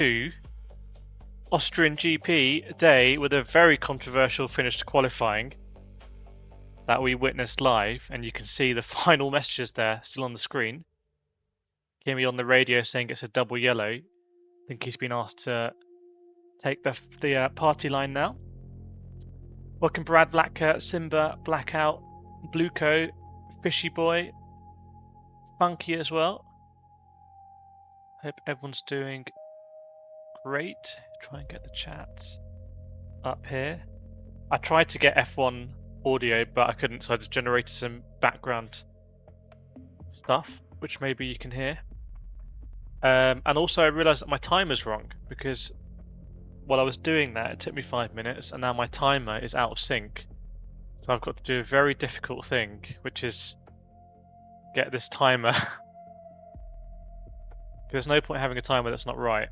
to Austrian GP day with a very controversial finish to qualifying that we witnessed live, and you can see the final messages there still on the screen. Kimi on the radio saying it's a double yellow. I think he's been asked to take the party line now. Welcome Brad Vlacker, Simba, Blackout, Blueco, Fishy Boy, Funky as well. Hope everyone's doing great. Try and get the chat up here. I tried to get F1 audio, but I couldn't, so I just generated some background stuff, which maybe you can hear. And also I realised that my timer's wrong, because while I was doing that, it took me 5 minutes, and now my timer is out of sync. So I've got to do a very difficult thing, which is get this timer. There's no point having a timer that's not right.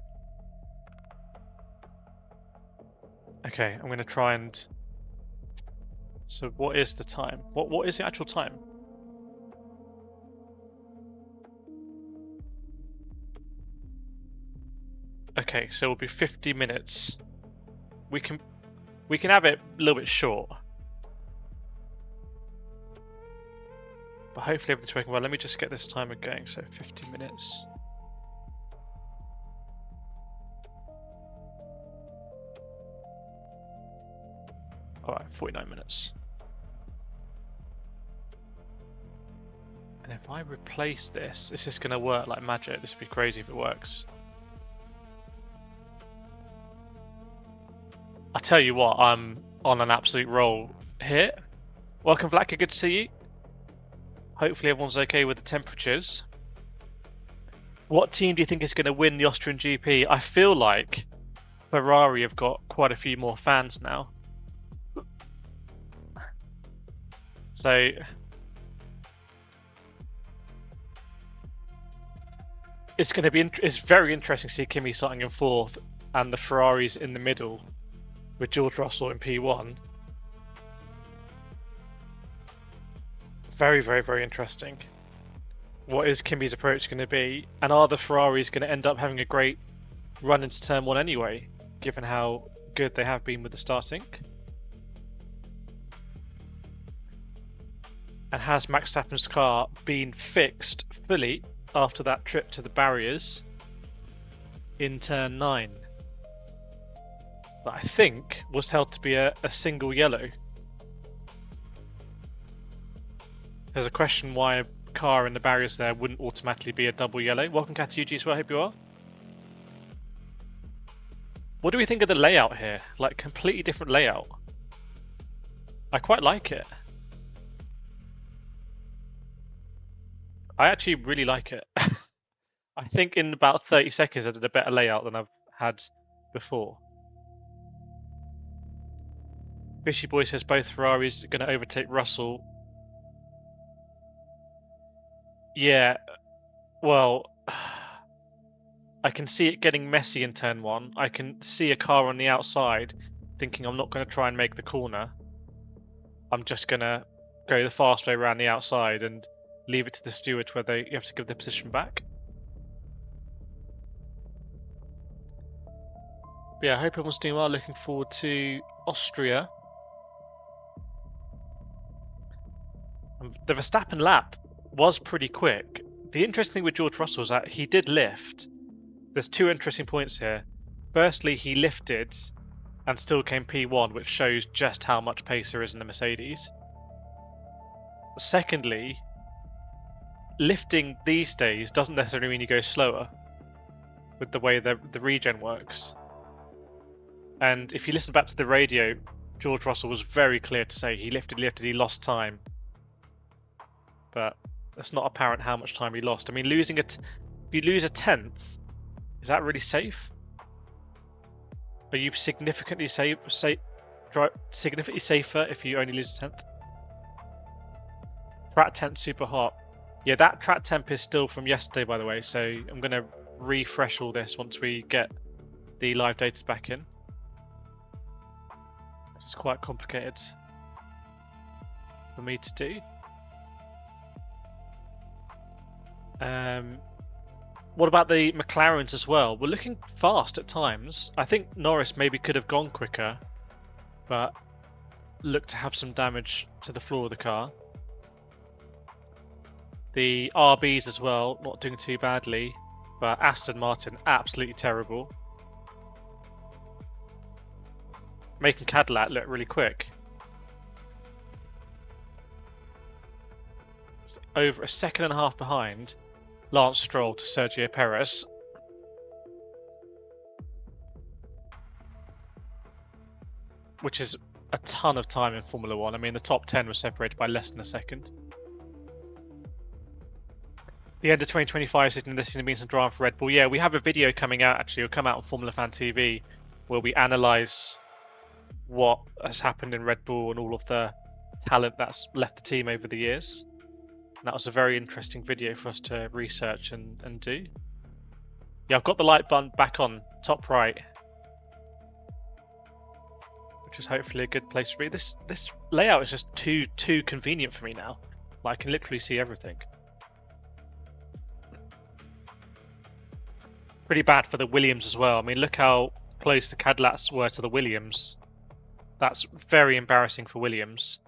Okay, I'm going to try and... So what is the time? What is the actual time? Okay, so it'll be 50 minutes. We can have it a little bit short. But hopefully everything's working well. Let me just get this timer going. So 50 minutes. Alright, 49 minutes. And if I replace this, this is going to work like magic. This would be crazy if it works. I tell you what, I'm on an absolute roll here. Welcome Vlacker, good to see you. Hopefully everyone's okay with the temperatures. What team do you think is going to win the Austrian GP? I feel like Ferrari have got quite a few more fans now. So it's going to be it's very interesting to see Kimi starting in 4th and the Ferraris in the middle with George Russell in P1. Very, very, very interesting. What is Kimi's approach going to be? And are the Ferraris going to end up having a great run into turn 1 anyway, given how good they have been with the starting? And has Max Verstappen's car been fixed fully after that trip to the barriers in turn 9? That I think was held to be a single yellow. There's a question why a car in the barriers there wouldn't automatically be a double yellow. Welcome Katuji as well, hope you are. What do we think of the layout here? Like, completely different layout. I quite like it. I actually really like it. I think in about 30 seconds I did a better layout than I've had before. Fishy Boy says both Ferraris are going to overtake Russell. Yeah, well, I can see it getting messy in turn 1. I can see a car on the outside thinking I'm not going to try and make the corner. I'm just going to go the fast way around the outside and leave it to the steward whether you have to give the position back. But yeah, I hope everyone's doing well. Looking forward to Austria. The Verstappen lap was pretty quick. The interesting thing with George Russell is that he did lift. There's 2 interesting points here. Firstly, he lifted and still came P1, which shows just how much pace there is in the Mercedes. Secondly, lifting these days doesn't necessarily mean you go slower with the way the regen works. And if you listen back to the radio, George Russell was very clear to say he lifted, he lost time. But it's not apparent how much time he lost. I mean, if you lose a 10th, is that really safe? Are you significantly safer if you only lose a 10th? Track temp super hot. Yeah, that track temp is still from yesterday, by the way, so I'm going to refresh all this once we get the live data back in. It's quite complicated for me to do. What about the McLarens as well? We're looking fast at times. I think Norris maybe could have gone quicker, but looked to have some damage to the floor of the car. The RBs as well, not doing too badly, but Aston Martin absolutely terrible. Making Cadillac look really quick. It's over a second and a half behind Lance Stroll to Sergio Perez. Which is a ton of time in Formula 1. I mean, the top 10 was separated by less than a second. The end of 2025 season, this is going to be some drama for Red Bull. Yeah, we have a video coming out, actually. It'll come out on Formula Fan TV, where we analyse what has happened in Red Bull and all of the talent that's left the team over the years. And that was a very interesting video for us to research and do. Yeah, I've got the light button back on, top right. Which is hopefully a good place to be. This layout is just too convenient for me now. Like, I can literally see everything. Pretty bad for the Williams as well. I mean, look how close the Cadillacs were to the Williams. That's very embarrassing for Williams.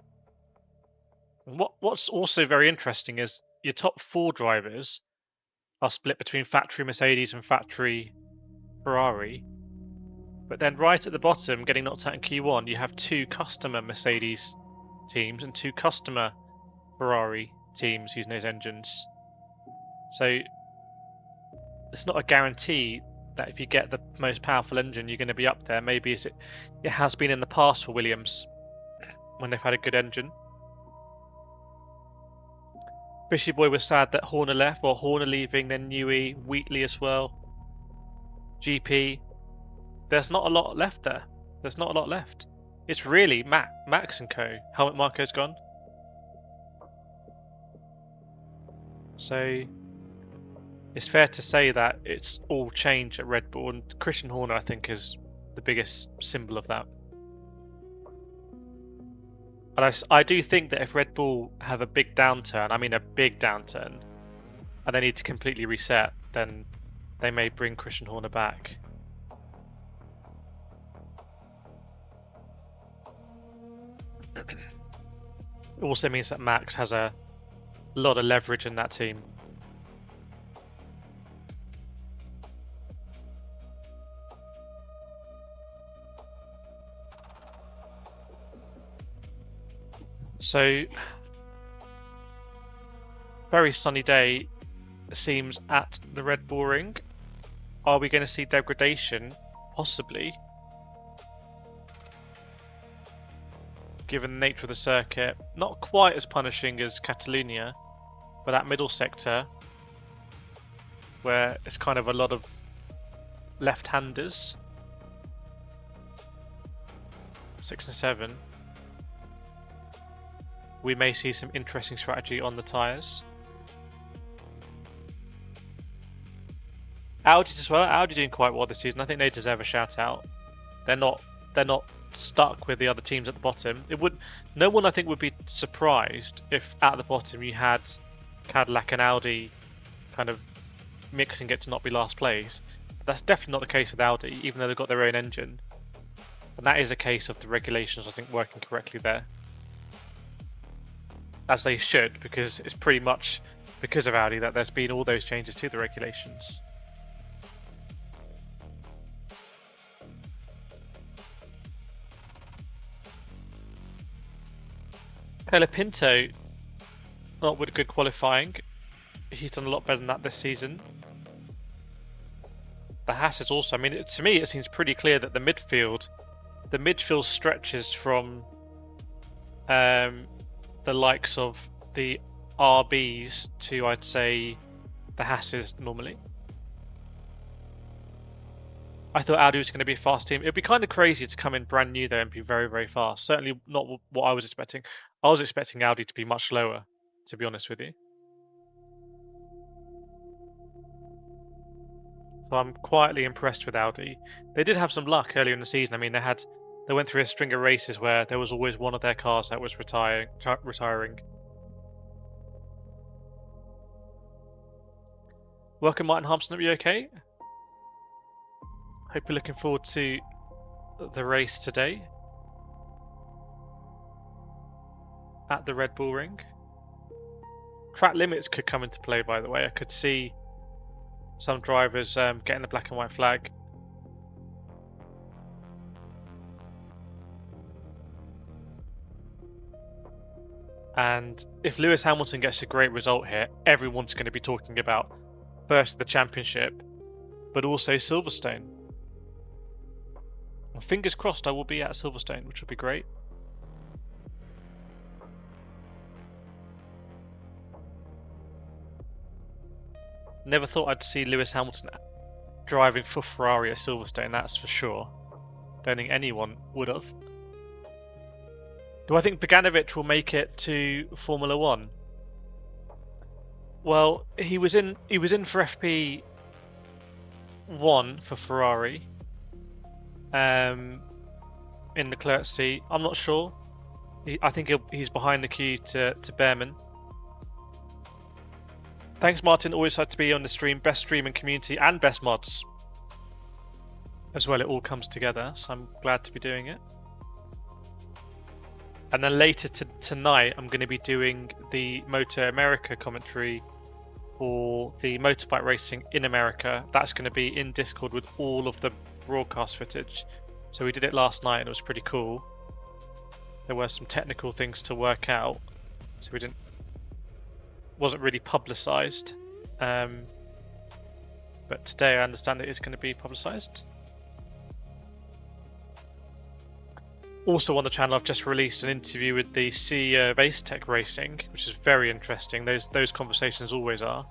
And what's also very interesting is your top 4 drivers are split between factory Mercedes and factory Ferrari. But then right at the bottom, getting knocked out in Q1, you have 2 customer Mercedes teams and 2 customer Ferrari teams using those engines. So it's not a guarantee that if you get the most powerful engine, you're going to be up there. Maybe it has been in the past for Williams when they've had a good engine. Fishy Boy was sad that Horner left, or Horner leaving, then Newey, Wheatley as well. GP. There's not a lot left there. There's not a lot left. It's really Max and co. Helmut Marko's gone. So it's fair to say that it's all change at Red Bull, and Christian Horner, I think, is the biggest symbol of that. And I do think that if Red Bull have a big downturn, I mean a big downturn, and they need to completely reset, then they may bring Christian Horner back. It also means that Max has a lot of leverage in that team. So, very sunny day seems at the Red Bull Ring. Are we going to see degradation? Possibly. Given the nature of the circuit. Not quite as punishing as Catalonia, but that middle sector, where it's kind of a lot of left-handers. 6 and 7. We may see some interesting strategy on the tyres. Audi as well. Audi doing quite well this season. I think they deserve a shout out. They're not stuck with the other teams at the bottom. No one I think would be surprised if at the bottom you had Cadillac and Audi kind of mixing it to not be last place. That's definitely not the case with Audi, even though they've got their own engine. And that is a case of the regulations, I think, working correctly there. As they should, because it's pretty much because of Audi that there's been all those changes to the regulations. Pinto, not with good qualifying. He's done a lot better than that this season. The Haas is also, I mean, to me it seems pretty clear that the midfield stretches from the likes of the RBs to, I'd say, the Haas's normally. I thought Audi was going to be a fast team. It would be kind of crazy to come in brand new though and be very, very fast. Certainly not what I was expecting. I was expecting Audi to be much lower, to be honest with you. So I'm quietly impressed with Audi. They did have some luck earlier in the season. I mean, they went through a string of races where there was always one of their cars that was retiring. Welcome, Martin Harmson. Are you okay? Hope you're looking forward to the race today at the Red Bull Ring. Track limits could come into play, by the way. I could see some drivers getting the black and white flag. And if Lewis Hamilton gets a great result here, everyone's going to be talking about first the championship, but also Silverstone. And fingers crossed I will be at Silverstone, which would be great. Never thought I'd see Lewis Hamilton driving for Ferrari at Silverstone, that's for sure. Don't think anyone would have. Do I think Bogdanovic will make it to Formula 1? Well, he was in for FP1 for Ferrari. In Leclerc's seat. I'm not sure. I think he's behind the queue to Behrman. Thanks, Martin. Always had to be on the stream. Best stream and community and best mods as well. It all comes together, so I'm glad to be doing it. And then later tonight, I'm going to be doing the Moto America commentary for the motorbike racing in America. That's going to be in Discord with all of the broadcast footage. So we did it last night and it was pretty cool. There were some technical things to work out, so wasn't really publicized. But today I understand it is going to be publicized. Also on the channel, I've just released an interview with the CEO of Acetec Racing, which is very interesting. Those conversations always are.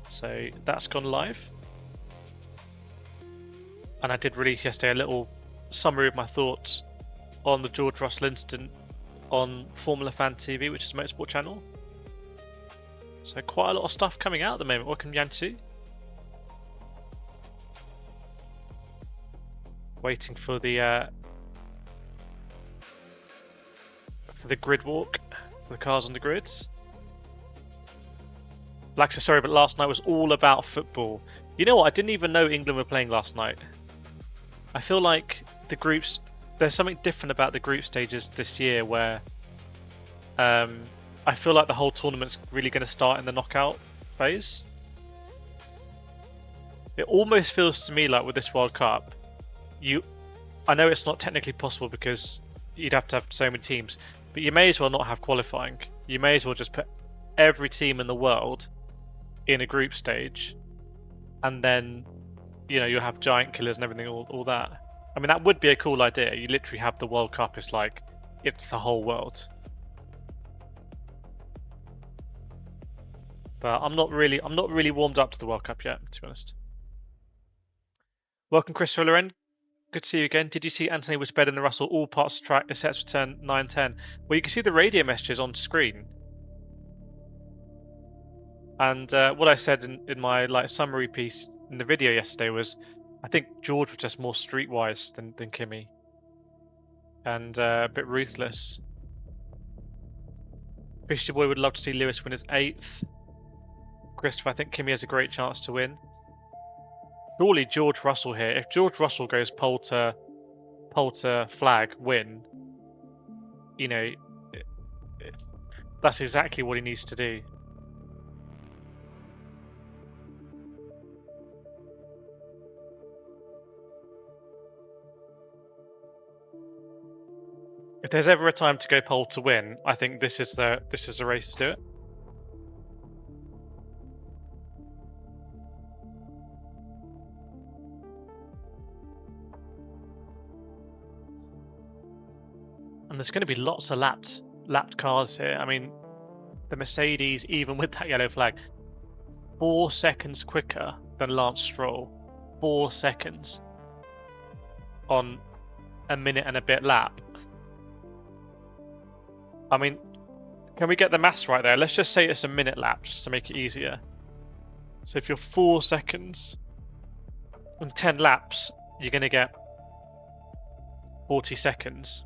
So that's gone live. And I did release yesterday a little summary of my thoughts on the George Russell incident on Formula Fan TV, which is a motorsport channel. So quite a lot of stuff coming out at the moment. Welcome, Yantu. Waiting for the grid walk, the cars on the grids. Black says sorry, but last night was all about football. You know what? I didn't even know England were playing last night. I feel like the groups, there's something different about the group stages this year where I feel like the whole tournament's really going to start in the knockout phase. It almost feels to me like with this World Cup, I know it's not technically possible because you'd have to have so many teams, but you may as well not have qualifying. You may as well just put every team in the world in a group stage, and then you have giant killers and everything, all that. I mean, that would be a cool idea. You literally have the World Cup. It's like it's the whole world. But I'm not really warmed up to the World Cup yet, to be honest. Welcome, Christopher Loren. Good to see you again. Did you see Anthony was better than Russell all parts of the track except for turn 9-10? Well, you can see the radio messages on screen. And what I said in my summary piece in the video yesterday was, I think George was just more streetwise than Kimi, and a bit ruthless. Fishy Boy would love to see Lewis win his 8th. Christopher, I think Kimi has a great chance to win. Surely George Russell here. If George Russell goes pole to flag win, that's exactly what he needs to do. If there's ever a time to go pole to win, I think this is the race to do it. And there's going to be lots of lapped cars here. I mean, the Mercedes, even with that yellow flag, 4 seconds quicker than Lance Stroll. 4 seconds on a minute and a bit lap. I mean, can we get the maths right there? Let's just say it's a minute lap, just to make it easier. So if you're 4 seconds on 10 laps, you're going to get 40 seconds.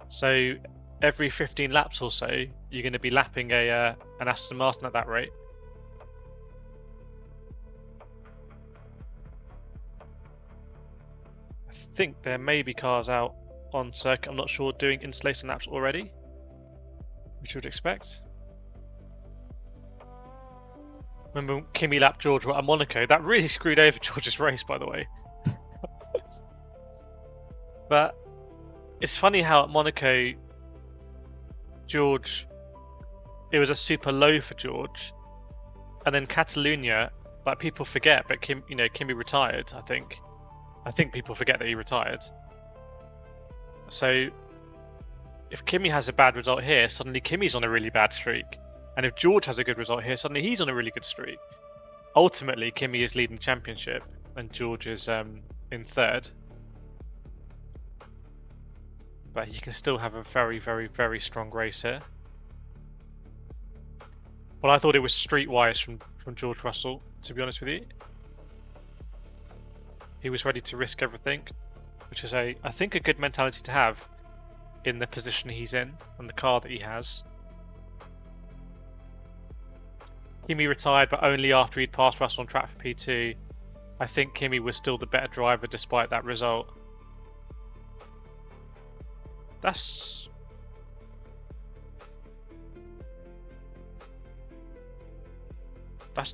So every 15 laps or so, you're going to be lapping an Aston Martin at that rate. think there may be cars out on circuit, I'm not sure, doing installation laps already, which you would expect. Remember Kimi lapped George at Monaco? That really screwed over George's race, by the way. But it's funny how at Monaco, George, it was a super low for George, and then Catalonia, like people forget, but Kimi retired. I think people forget that he retired. So if Kimi has a bad result here, suddenly Kimi's on a really bad streak. And if George has a good result here, suddenly he's on a really good streak. Ultimately, Kimi is leading the championship and George is in third. But he can still have a very, very, very strong race here. Well, I thought it was streetwise from George Russell, to be honest with you. He was ready to risk everything, which is I think a good mentality to have in the position he's in and the car that he has. Kimi retired, but only after he'd passed Russell on track for P2. I think Kimi was still the better driver despite that result. That's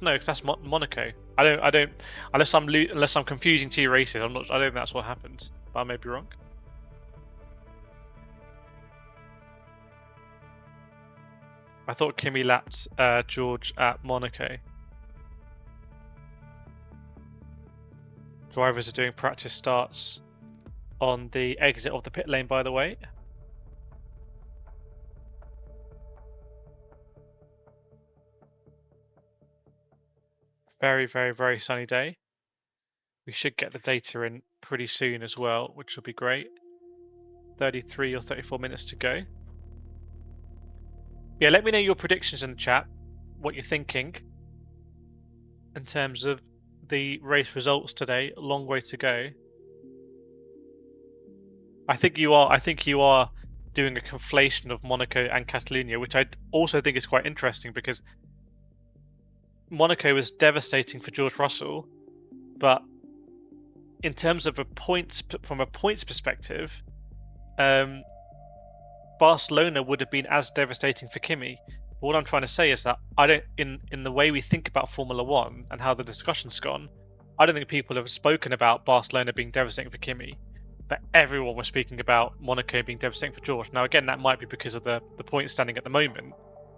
Monaco. I don't unless I'm confusing two races. I don't think that's what happened. But I may be wrong. I thought Kimi lapped George at Monaco. Drivers are doing practice starts on the exit of the pit lane, by the way. Very, very, very sunny day. We should get the data in pretty soon as well, which will be great. 33 or 34 minutes to go. Yeah, let me know your predictions in the chat, what you're thinking in terms of the race results today. A long way to go. I think you are doing a conflation of Monaco and Catalonia, which I also think is quite interesting because Monaco was devastating for George Russell, but in terms of from a points perspective, Barcelona would have been as devastating for Kimi. But what I'm trying to say is that in the way we think about Formula One and how the discussion's gone, I don't think people have spoken about Barcelona being devastating for Kimi, but everyone was speaking about Monaco being devastating for George. Now again, that might be because of the point standing at the moment,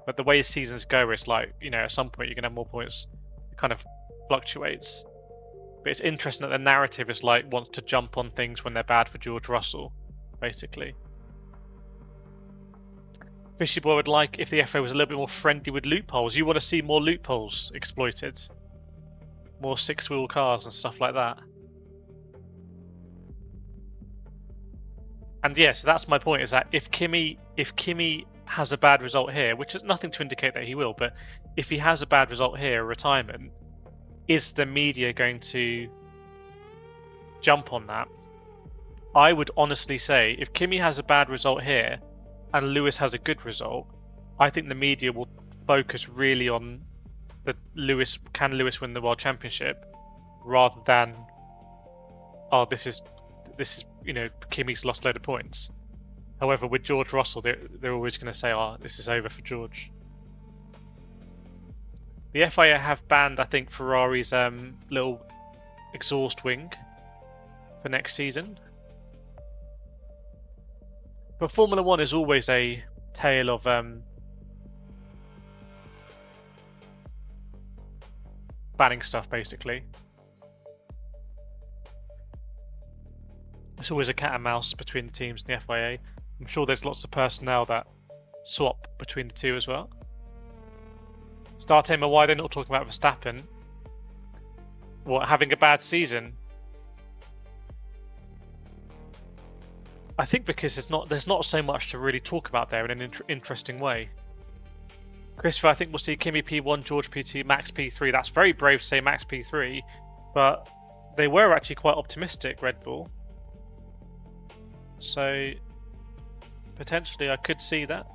but the way seasons go, it's like, at some point you're going to have more points. It kind of fluctuates. But it's interesting that the narrative is like wants to jump on things when they're bad for George Russell, basically. Fishy Boy would like if the FA was a little bit more friendly with loopholes. You want to see more loopholes exploited, more six-wheel cars and stuff like that. And yeah, so that's my point: is that if Kimi has a bad result here, which is nothing to indicate that he will, but if he has a bad result here, retirement, is the media going to jump on that? I would honestly say if Kimi has a bad result here and Lewis has a good result, I think the media will focus really on can Lewis win the World Championship, rather than this is Kimi's lost a load of points. However, with George Russell, they're always going to say, this is over for George. The FIA have banned, I think, Ferrari's little exhaust wing for next season. But Formula One is always a tale of banning stuff, basically. It's always a cat and mouse between the teams and the FIA. I'm sure there's lots of personnel that swap between the two as well. Startamer, why they're not talking about Verstappen? What, having a bad season? I think because there's not so much to really talk about there in an interesting way. Christopher, I think we'll see Kimi P1, George P2, Max P3. That's very brave to say Max P3, but they were actually quite optimistic, Red Bull. So potentially I could see that.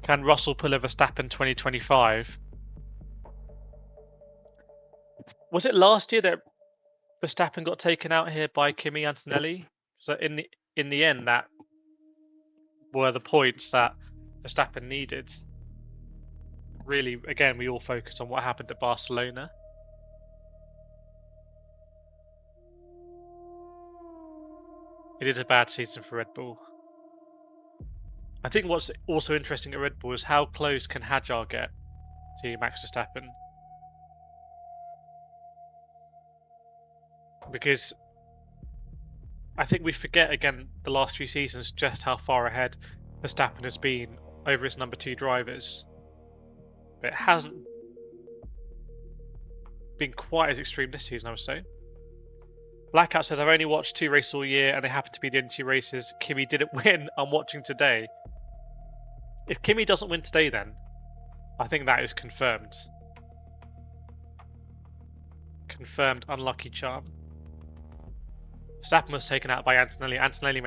Can Russell pull a Verstappen 2025? Was it last year that Verstappen got taken out here by Kimi Antonelli? So in the end, that were the points that Verstappen needed. Really, again, we all focus on what happened at Barcelona. It is a bad season for Red Bull. I think what's also interesting at Red Bull is how close can Hadjar get to Max Verstappen? Because I think we forget again the last few seasons just how far ahead Verstappen has been over his number 2 drivers. But it hasn't been quite as extreme this season, I would say. Blackout says, I've only watched 2 races all year and they happen to be the only 2 races Kimi didn't win. I'm watching today. If Kimi doesn't win today, then I think that is confirmed. Confirmed unlucky charm. Verstappen was taken out by Antonelli. Antonelli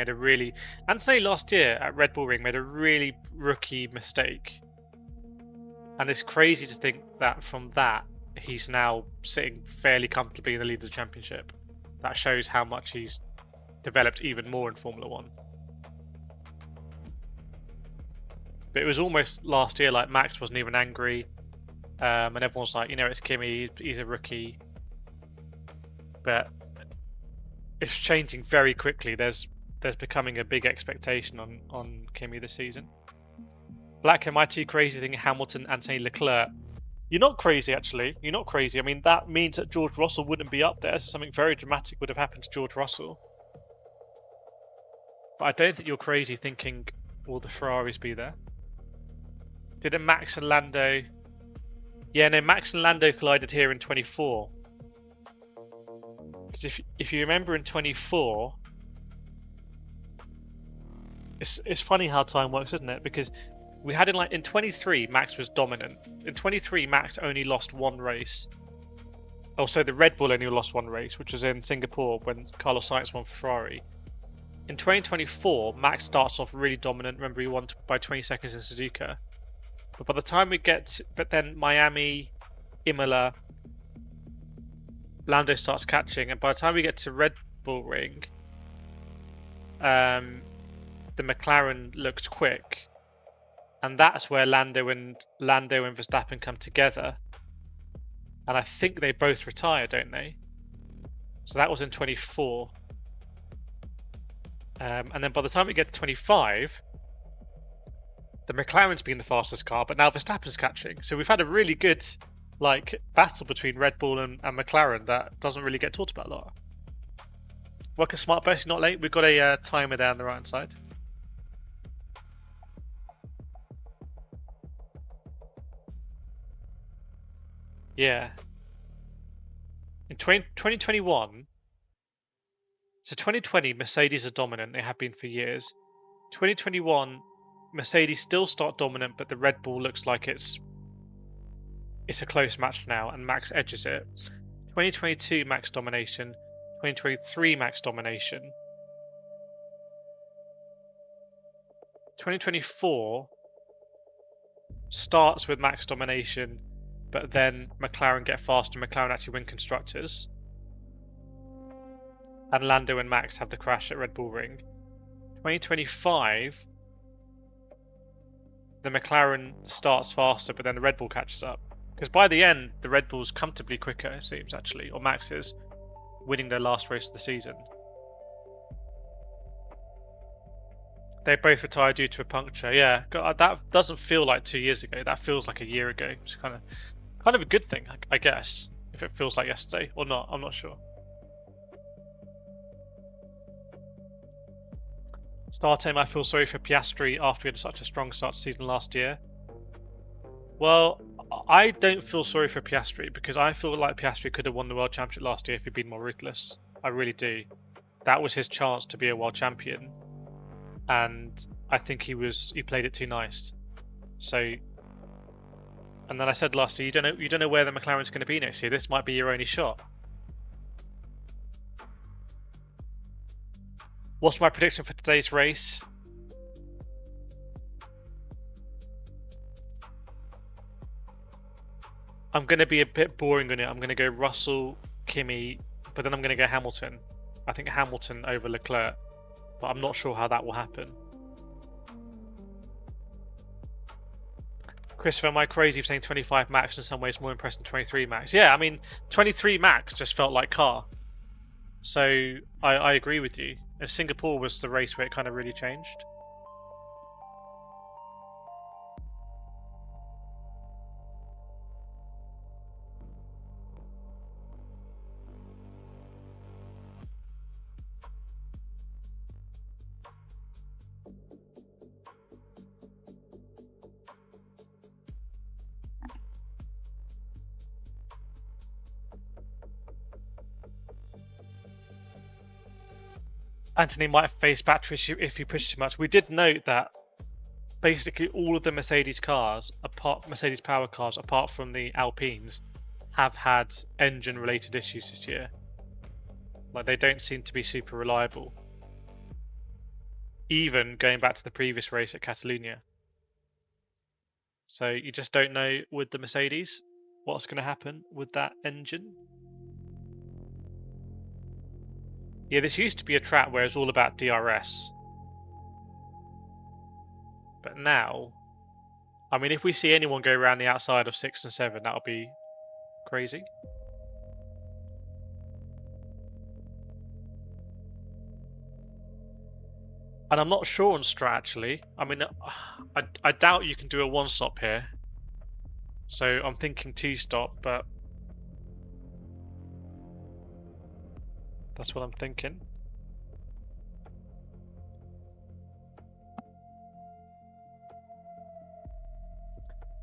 last year at Red Bull Ring made a really rookie mistake. And it's crazy to think that from that, he's now sitting fairly comfortably in the lead of the championship. That shows how much he's developed even more in Formula 1. But it was almost last year like Max wasn't even angry. And everyone's like, it's Kimi, he's a rookie. But it's changing very quickly. There's becoming a big expectation on Kimi this season. Black, am I too crazy thinking Hamilton, Anthony Leclerc? You're not crazy, actually. You're not crazy. I mean, that means that George Russell wouldn't be up there, so something very dramatic would have happened to George Russell. But I don't think you're crazy thinking, will the Ferraris be there? Didn't Max and Lando... Yeah, no, Max and Lando collided here in 24. Because if you remember in 24... It's funny how time works, isn't it? Because we had in 23, Max was dominant. In 23, Max only lost 1 race. Also, the Red Bull only lost 1 race, which was in Singapore when Carlos Sainz won for Ferrari. In 2024, Max starts off really dominant. Remember, he won by 20 seconds in Suzuka. But by the time we get but then Miami, Imola, Lando starts catching, and by the time we get to Red Bull Ring, the McLaren looked quick. And that's where Lando and Verstappen come together. And I think they both retire, don't they? So that was in 24. And then by the time we get to 25, the McLaren's been the fastest car, but now Verstappen's catching. So we've had a really good battle between Red Bull and McLaren that doesn't really get talked about a lot. Welcome Smart Burst, not late. We've got a timer there on the right hand side. Yeah. In 2021, so 2020, Mercedes are dominant. They have been for years. 2021, Mercedes still start dominant, but the Red Bull looks like it's a close match now, and Max edges it. 2022, Max domination. 2023, Max domination. 2024 starts with Max domination, but then McLaren get faster. McLaren actually win constructors, and Lando and Max have the crash at Red Bull Ring. 2025, the McLaren starts faster, but then the Red Bull catches up. Because by the end, the Red Bull's comfortably quicker, it seems, actually, or Max is, winning their last race of the season. They both retired due to a puncture. Yeah, God, that doesn't feel like 2 years ago. That feels like a year ago. It's kind of a good thing, I guess, if it feels like yesterday or not. I'm not sure. Start time, I feel sorry for Piastri after we had such a strong start to the season last year. Well, I don't feel sorry for Piastri because I feel like Piastri could have won the World Championship last year if he'd been more ruthless. I really do. That was his chance to be a World Champion, and I think he played it too nice. So, and then I said last year, you don't know where the McLaren's going to be next year. This might be your only shot. What's my prediction for today's race? I'm going to be a bit boring on it. I'm going to go Russell, Kimi, but then I'm going to go Hamilton. I think Hamilton over Leclerc, but I'm not sure how that will happen. Christopher, am I crazy for saying 25 Max in some ways more impressive than 23 Max? Yeah, I mean, 23 Max just felt like car. So I agree with you. And Singapore was the race where it kind of really changed. Anthony might face battery issue if he pushes too much. We did note that basically all of the Mercedes cars, Mercedes power cars, apart from the Alpines, have had engine-related issues this year. Like, they don't seem to be super reliable. Even going back to the previous race at Catalonia. So you just don't know with the Mercedes what's going to happen with that engine. Yeah, this used to be a track where it's all about DRS. But now, I mean, if we see anyone go around the outside of 6 and 7, that'll be crazy. And I'm not sure on Strat, actually. I mean, I doubt you can do a one-stop here. So I'm thinking two-stop, but that's what I'm thinking.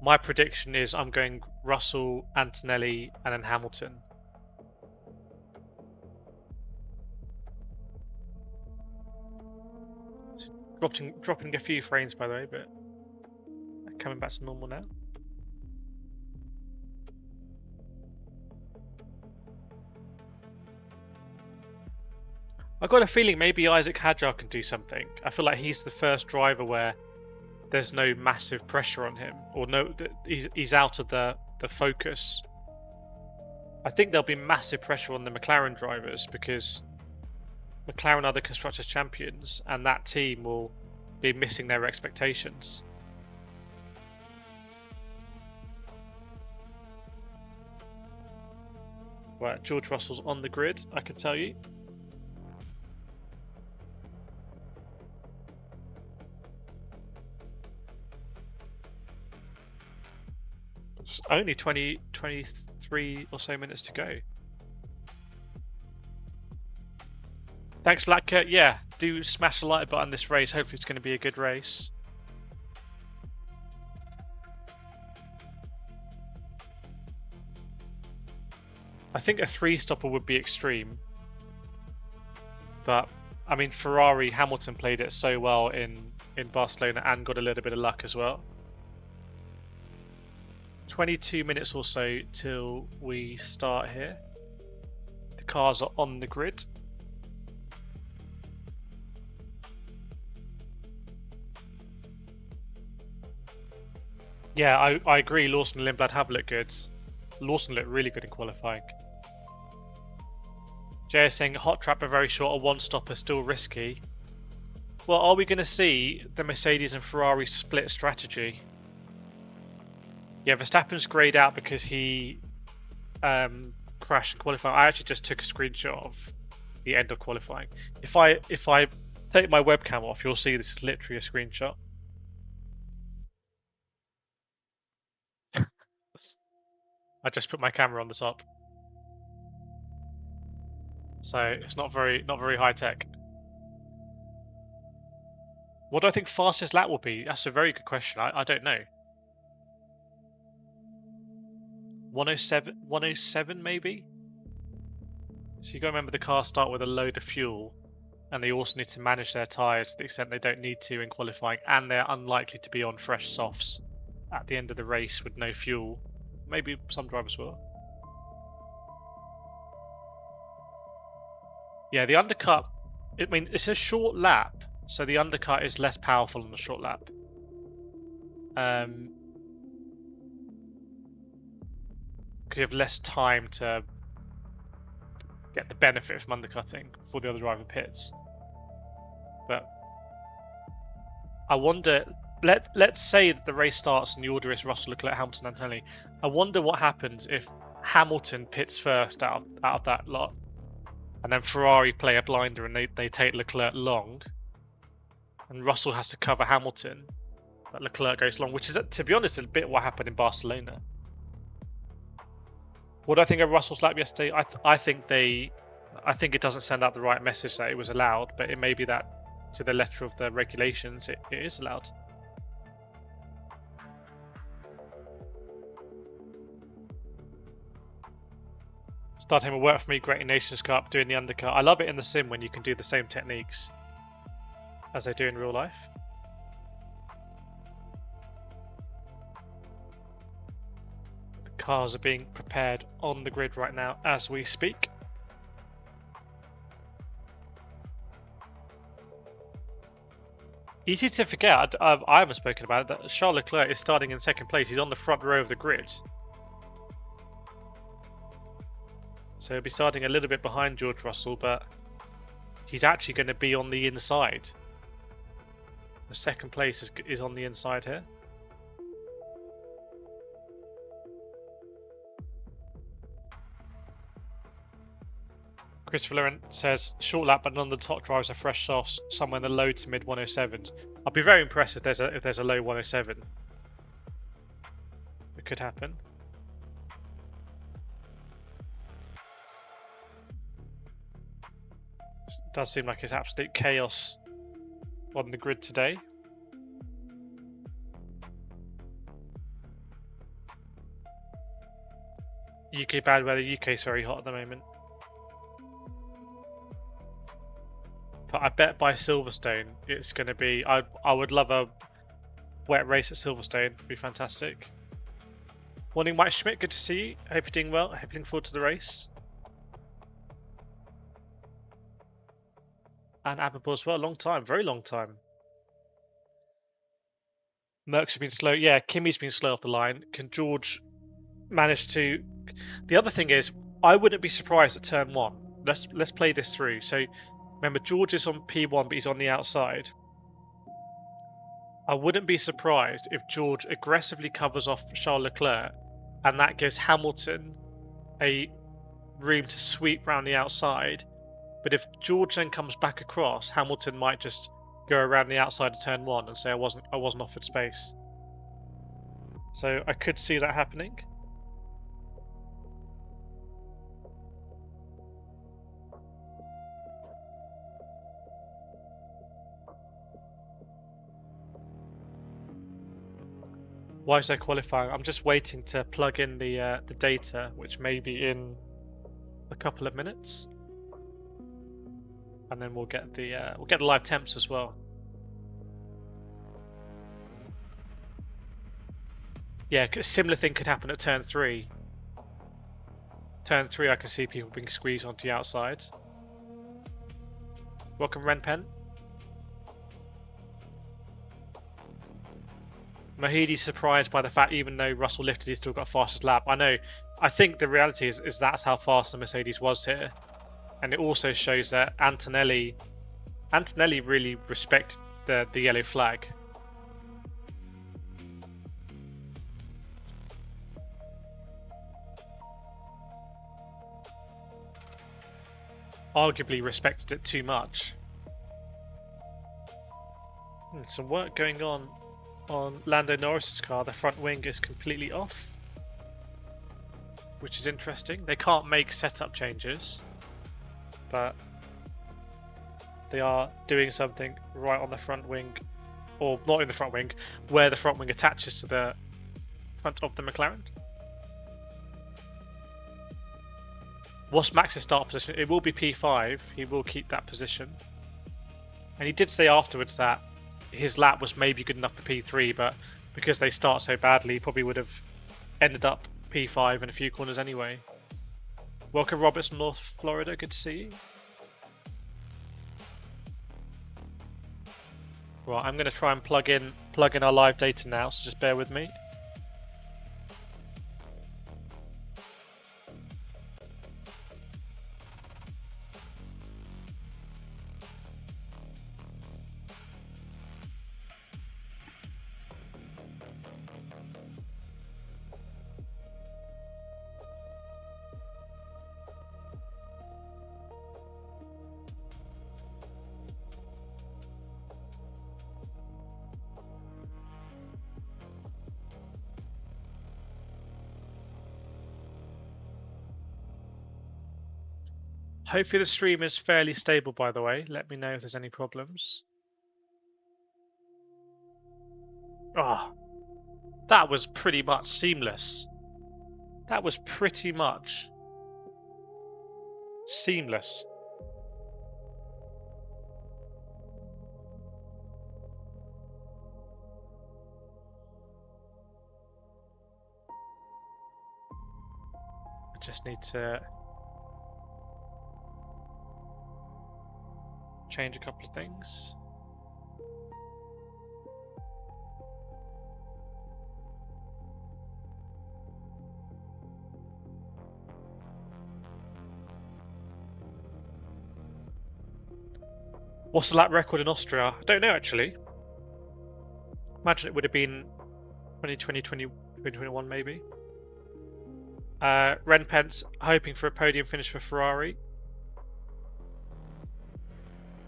My prediction is I'm going Russell, Antonelli, and then Hamilton. Dropping a few frames, by the way, but coming back to normal now. I got a feeling maybe Isaac Hadjar can do something. I feel like he's the first driver where there's no massive pressure on him, or no, he's out of the focus. I think there'll be massive pressure on the McLaren drivers because McLaren are the Constructors' Champions, and that team will be missing their expectations. Right, George Russell's on the grid, I can tell you. It's only 23 or so minutes to go. Thanks, Black Kurt. Yeah, do smash the like button this race. Hopefully it's going to be a good race. I think a 3-stopper would be extreme. But, I mean, Ferrari, Hamilton played it so well in Barcelona and got a little bit of luck as well. 22 minutes or so till we start here. The cars are on the grid. Yeah, I agree. Lawson and Lindblad have looked good. Lawson looked really good in qualifying. Jay is saying hot trap are very short, a one-stopper still risky. Well, are we going to see the Mercedes and Ferrari split strategy? Yeah, Verstappen's greyed out because he crashed in qualifying. I actually just took a screenshot of the end of qualifying. If I take my webcam off, you'll see this is literally a screenshot. I just put my camera on the top, so it's not very high tech. What do I think fastest lap will be? That's a very good question. I don't know. 107 maybe? So you got to remember the cars start with a load of fuel, and they also need to manage their tyres to the extent they don't need to in qualifying, and they're unlikely to be on fresh softs at the end of the race with no fuel. Maybe some drivers will. Yeah, the undercut, I mean, it's a short lap, so the undercut is less powerful on the short lap. because you have less time to get the benefit from undercutting before the other driver pits. But I wonder, let's say that the race starts and the order is Russell, Leclerc, Hamilton, Antonelli. I wonder what happens if Hamilton pits first out of that lot, and then Ferrari play a blinder and they take Leclerc long, and Russell has to cover Hamilton, but Leclerc goes long, which is, to be honest, a bit what happened in Barcelona. What do I think of Russell's lap yesterday? I think it doesn't send out the right message that it was allowed, but it may be that to the letter of the regulations it is allowed. Starting with work for me, Great Nations Cup, doing the undercut. I love it in the sim when you can do the same techniques as they do in real life. Cars are being prepared on the grid right now as we speak. Easy to forget, I haven't spoken about it, that Charles Leclerc is starting in second place. He's on the front row of the grid. So he'll be starting a little bit behind George Russell, but he's actually going to be on the inside. The second place is on the inside here. Christopher Laurent says, short lap, but none of the top drivers are fresh softs, somewhere in the low to mid 107s. I'd be very impressed if there's a low 107. It could happen. It does seem like it's absolute chaos on the grid today. UK bad weather, UK is very hot at the moment. But I bet by Silverstone it's going to be... I would love a wet race at Silverstone. It'd be fantastic. Morning, Mike Schmidt. Good to see you. I hope you're doing well. I hope you're looking forward to the race. And Aberpool as well. Long time. Very long time. Merckx has been slow. Yeah, Kimi's been slow off the line. Can George manage to... The other thing is, I wouldn't be surprised at turn 1. Let's play this through. So... Remember, George is on P1, but he's on the outside. I wouldn't be surprised if George aggressively covers off Charles Leclerc, and that gives Hamilton a room to sweep round the outside. But if George then comes back across, Hamilton might just go around the outside of turn 1 and say I wasn't offered space. So I could see that happening. Why is there qualifying? I'm just waiting to plug in the data, which may be in a couple of minutes, and then we'll get the live temps as well. Yeah, a similar thing could happen at turn 3. Turn 3, I can see people being squeezed onto the outside. Welcome, Renpen. Mahidi's surprised by the fact even though Russell lifted, he's still got fastest lap. I know. I think the reality is that's how fast the Mercedes was here. And it also shows that Antonelli really respected the yellow flag. Arguably respected it too much. Some work going on Lando Norris's car. The front wing is completely off, which is interesting. They can't make setup changes, but they are doing something right on the front wing, or not in the front wing, where the front wing attaches to the front of the McLaren. What's Max's start position? It will be P5. He will keep that position. And he did say afterwards that his lap was maybe good enough for P3, but because they start so badly, he probably would have ended up P5 in a few corners anyway. Welcome, Roberts from North Florida. Good to see you. Right, I'm going to try and plug in our live data now, so just bear with me. Hopefully the stream is fairly stable, by the way. Let me know if there's any problems. Oh, that was pretty much seamless. That was pretty much seamless. I just need to change a couple of things. What's the lap record in Austria? I don't know actually. Imagine it would have been 2020, 2021 maybe. Ren Pence hoping for a podium finish for Ferrari.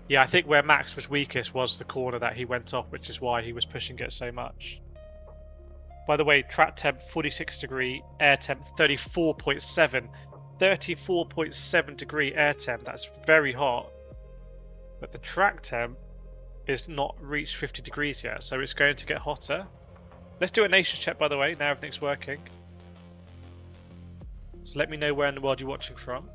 Yeah, I think where Max was weakest was the corner that he went off, which is why he was pushing it so much. By the way, track temp 46 degree, air temp 34.7. 34.7 degree air temp, that's very hot. But the track temp is not reached 50 degrees yet, so it's going to get hotter. Let's do a nations check, by the way, now everything's working. So let me know where in the world you're watching from.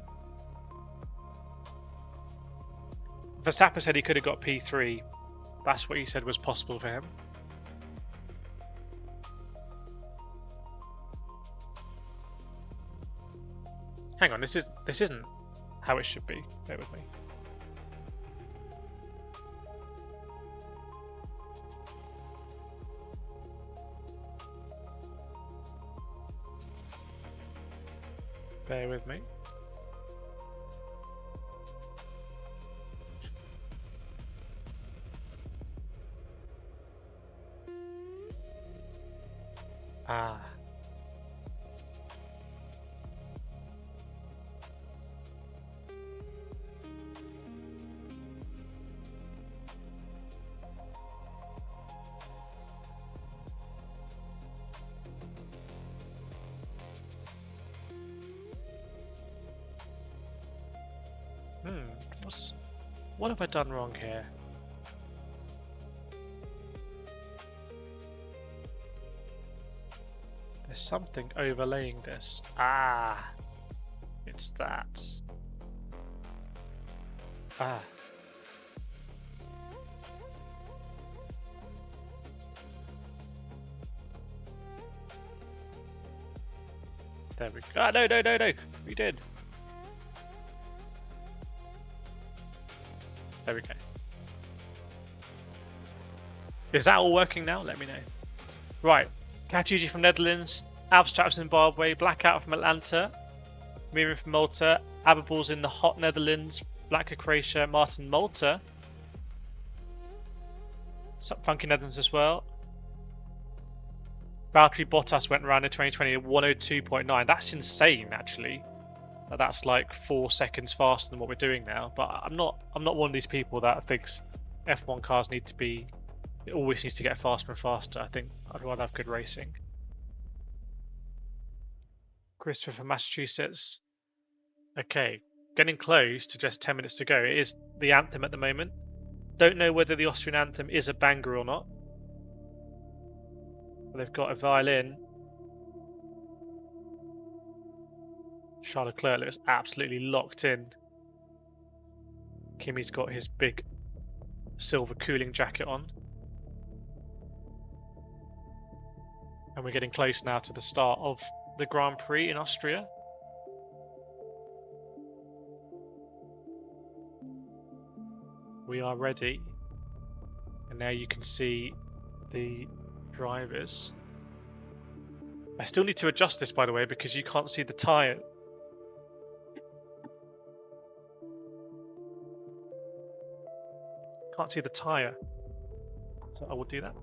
Verstappen said he could have got P3. That's what he said was possible for him. Hang on, this isn't how it should be. Bear with me. Bear with me. Ah. What have I done wrong here? There's something overlaying this. Ah, it's that. Ah. There we go. Ah, no, no, no, no. We did. There we go. Is that all working now? Let me know. Right. Katuji from Netherlands, Alpstrap from Zimbabwe, Blackout from Atlanta, Miriam from Malta, Aberballs in the hot Netherlands, Blacker Croatia, Martin Malta, some funky Netherlands as well. Valtteri Bottas went around in 2020 at 102.9. That's insane, actually. That's like 4 seconds faster than what we're doing now. But I'm not one of these people that thinks F1 cars need to be. It always needs to get faster and faster. I think I'd rather have good racing. Christopher from Massachusetts. Okay, getting close to just 10 minutes to go. It is the anthem at the moment. Don't know whether the Austrian anthem is a banger or not. But they've got a violin. Charles Leclerc looks absolutely locked in. Kimi's got his big silver cooling jacket on. And we're getting close now to the start of the Grand Prix in Austria. We are ready. And now you can see the drivers. I still need to adjust this, by the way, because you can't see the tyre. Can't see the tyre. So I will do that.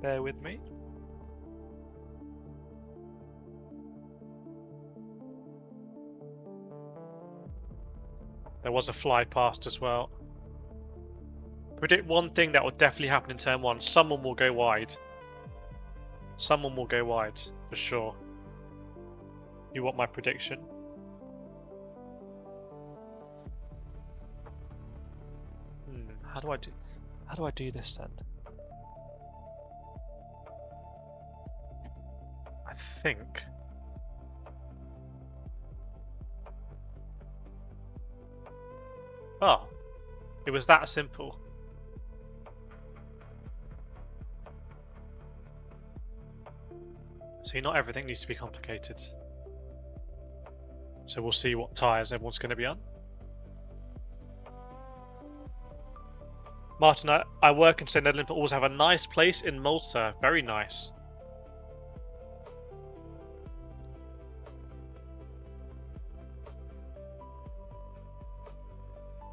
Bear with me. There was a fly past as well. Predict one thing that will definitely happen in turn 1. Someone will go wide. Someone will go wide, for sure. You want my prediction? How do I do this then? I think oh, it was that simple. See, not everything needs to be complicated. So we'll see what tyres everyone's going to be on. Martin, I work in St. Netherlands, but also have a nice place in Malta. Very nice.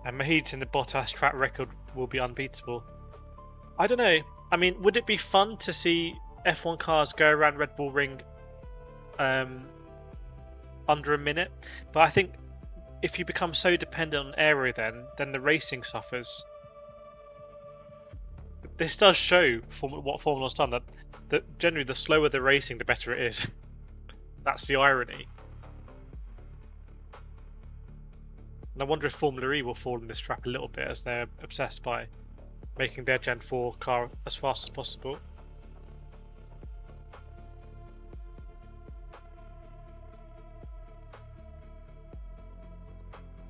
And Mahid's in the Bottas track record will be unbeatable. I don't know. I mean, would it be fun to see F1 cars go around Red Bull Ring under a minute? But I think if you become so dependent on aero then the racing suffers. This does show what Formula 1's done, that generally the slower the racing, the better it is. That's the irony. And I wonder if Formula E will fall in this trap a little bit, as they're obsessed by making their Gen 4 car as fast as possible.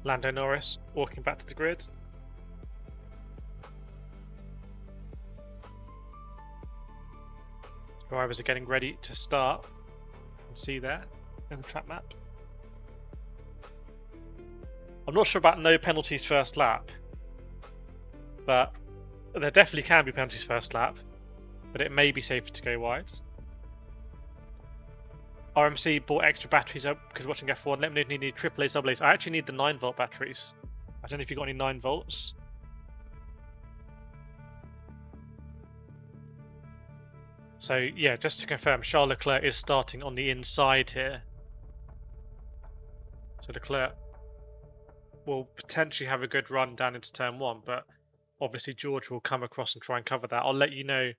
Lando Norris walking back to the grid. Drivers are getting ready to start. You can see there in the track map. I'm not sure about no penalties first lap, but there definitely can be penalties first lap, but it may be safer to go wide. RMC bought extra batteries up because watching F1. Let me know if you need AAAs, AA's. I actually need the 9-volt batteries. I don't know if you've got any 9 volts. So yeah, just to confirm, Charles Leclerc is starting on the inside here. So Leclerc will potentially have a good run down into turn 1, but obviously George will come across and try and cover that. I'll let you know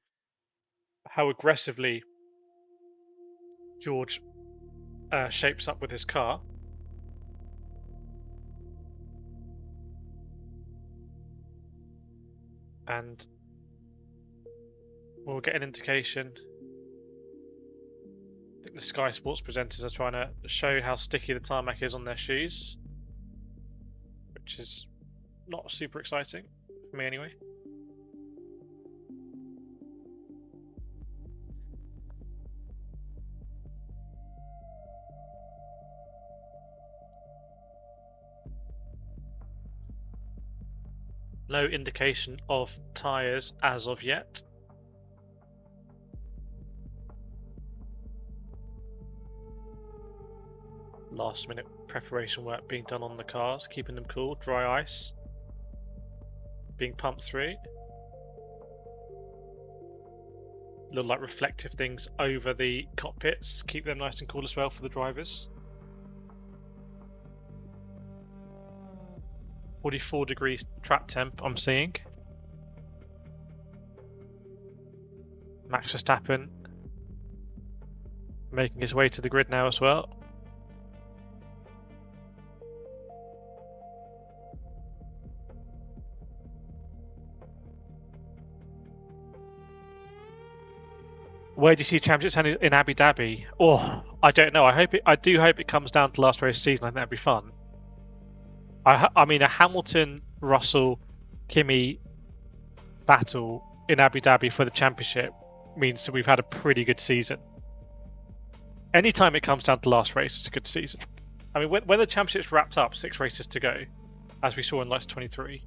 how aggressively George shapes up with his car. And we'll get an indication. I think the Sky Sports presenters are trying to show how sticky the tarmac is on their shoes, which is not super exciting for me anyway. No indication of tyres as of yet. Last minute preparation work being done on the cars, keeping them cool, dry ice being pumped through. Little like reflective things over the cockpits, keep them nice and cool as well for the drivers. 44 degrees track temp I'm seeing. Max Verstappen making his way to the grid now as well. Where do you see championships in Abu Dhabi? Oh, I don't know. I do hope it comes down to last race of the season. I think that'd be fun. I mean, a Hamilton, Russell, Kimi battle in Abu Dhabi for the championship means that we've had a pretty good season. Anytime it comes down to last race, it's a good season. I mean, when the championship's wrapped up, 6 races to go, as we saw in Lights 23.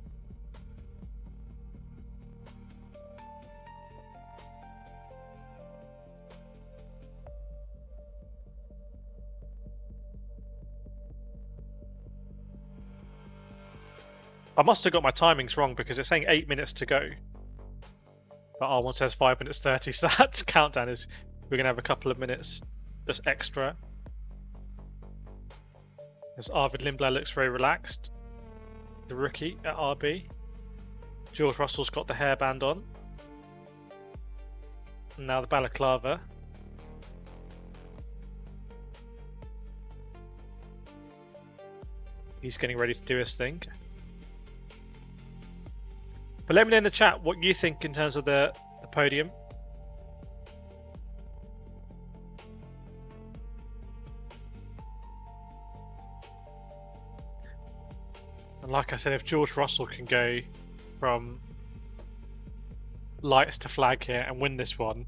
I must have got my timings wrong because it's saying 8 minutes to go. But R1 says 5 minutes 30, so that countdown is we're going to have a couple of minutes just extra. As Arvid Lindblad looks very relaxed. The rookie at RB. George Russell's got the hairband on. And now the balaclava. He's getting ready to do his thing. But let me know in the chat what you think in terms of the podium. And like I said, if George Russell can go from lights to flag here and win this one,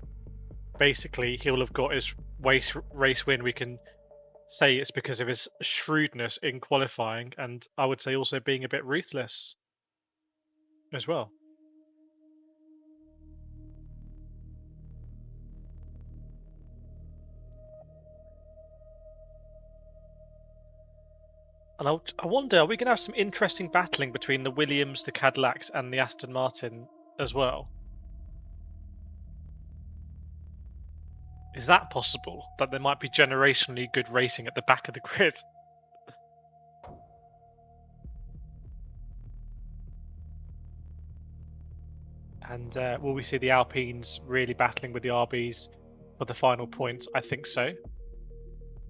basically he'll have got his race win. We can say it's because of his shrewdness in qualifying, and I would say also being a bit ruthless as well. And I wonder, are we going to have some interesting battling between the Williams, the Cadillacs, and the Aston Martin as well? Is that possible? That there might be generationally good racing at the back of the grid? And will we see the Alpines really battling with the RBs for the final points? I think so.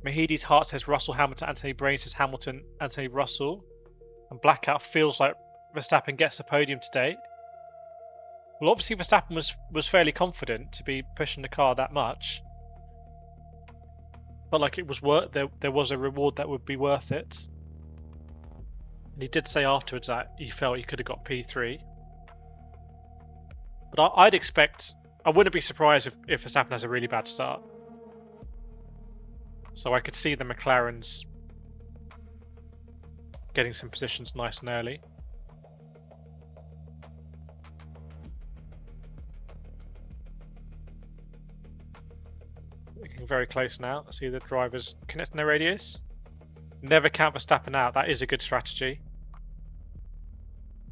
Mahidi's heart says Russell, Hamilton, Anthony. Brain says Hamilton, Anthony, Russell. And Blackout feels like Verstappen gets the podium today. Well, obviously Verstappen was fairly confident to be pushing the car that much. But like it was there was a reward that would be worth it. And he did say afterwards that he felt he could have got P3. But I wouldn't be surprised if Verstappen has a really bad start. So I could see the McLarens getting some positions nice and early. We're getting very close now. I see the drivers connecting their radios. Never count Verstappen out. That is a good strategy.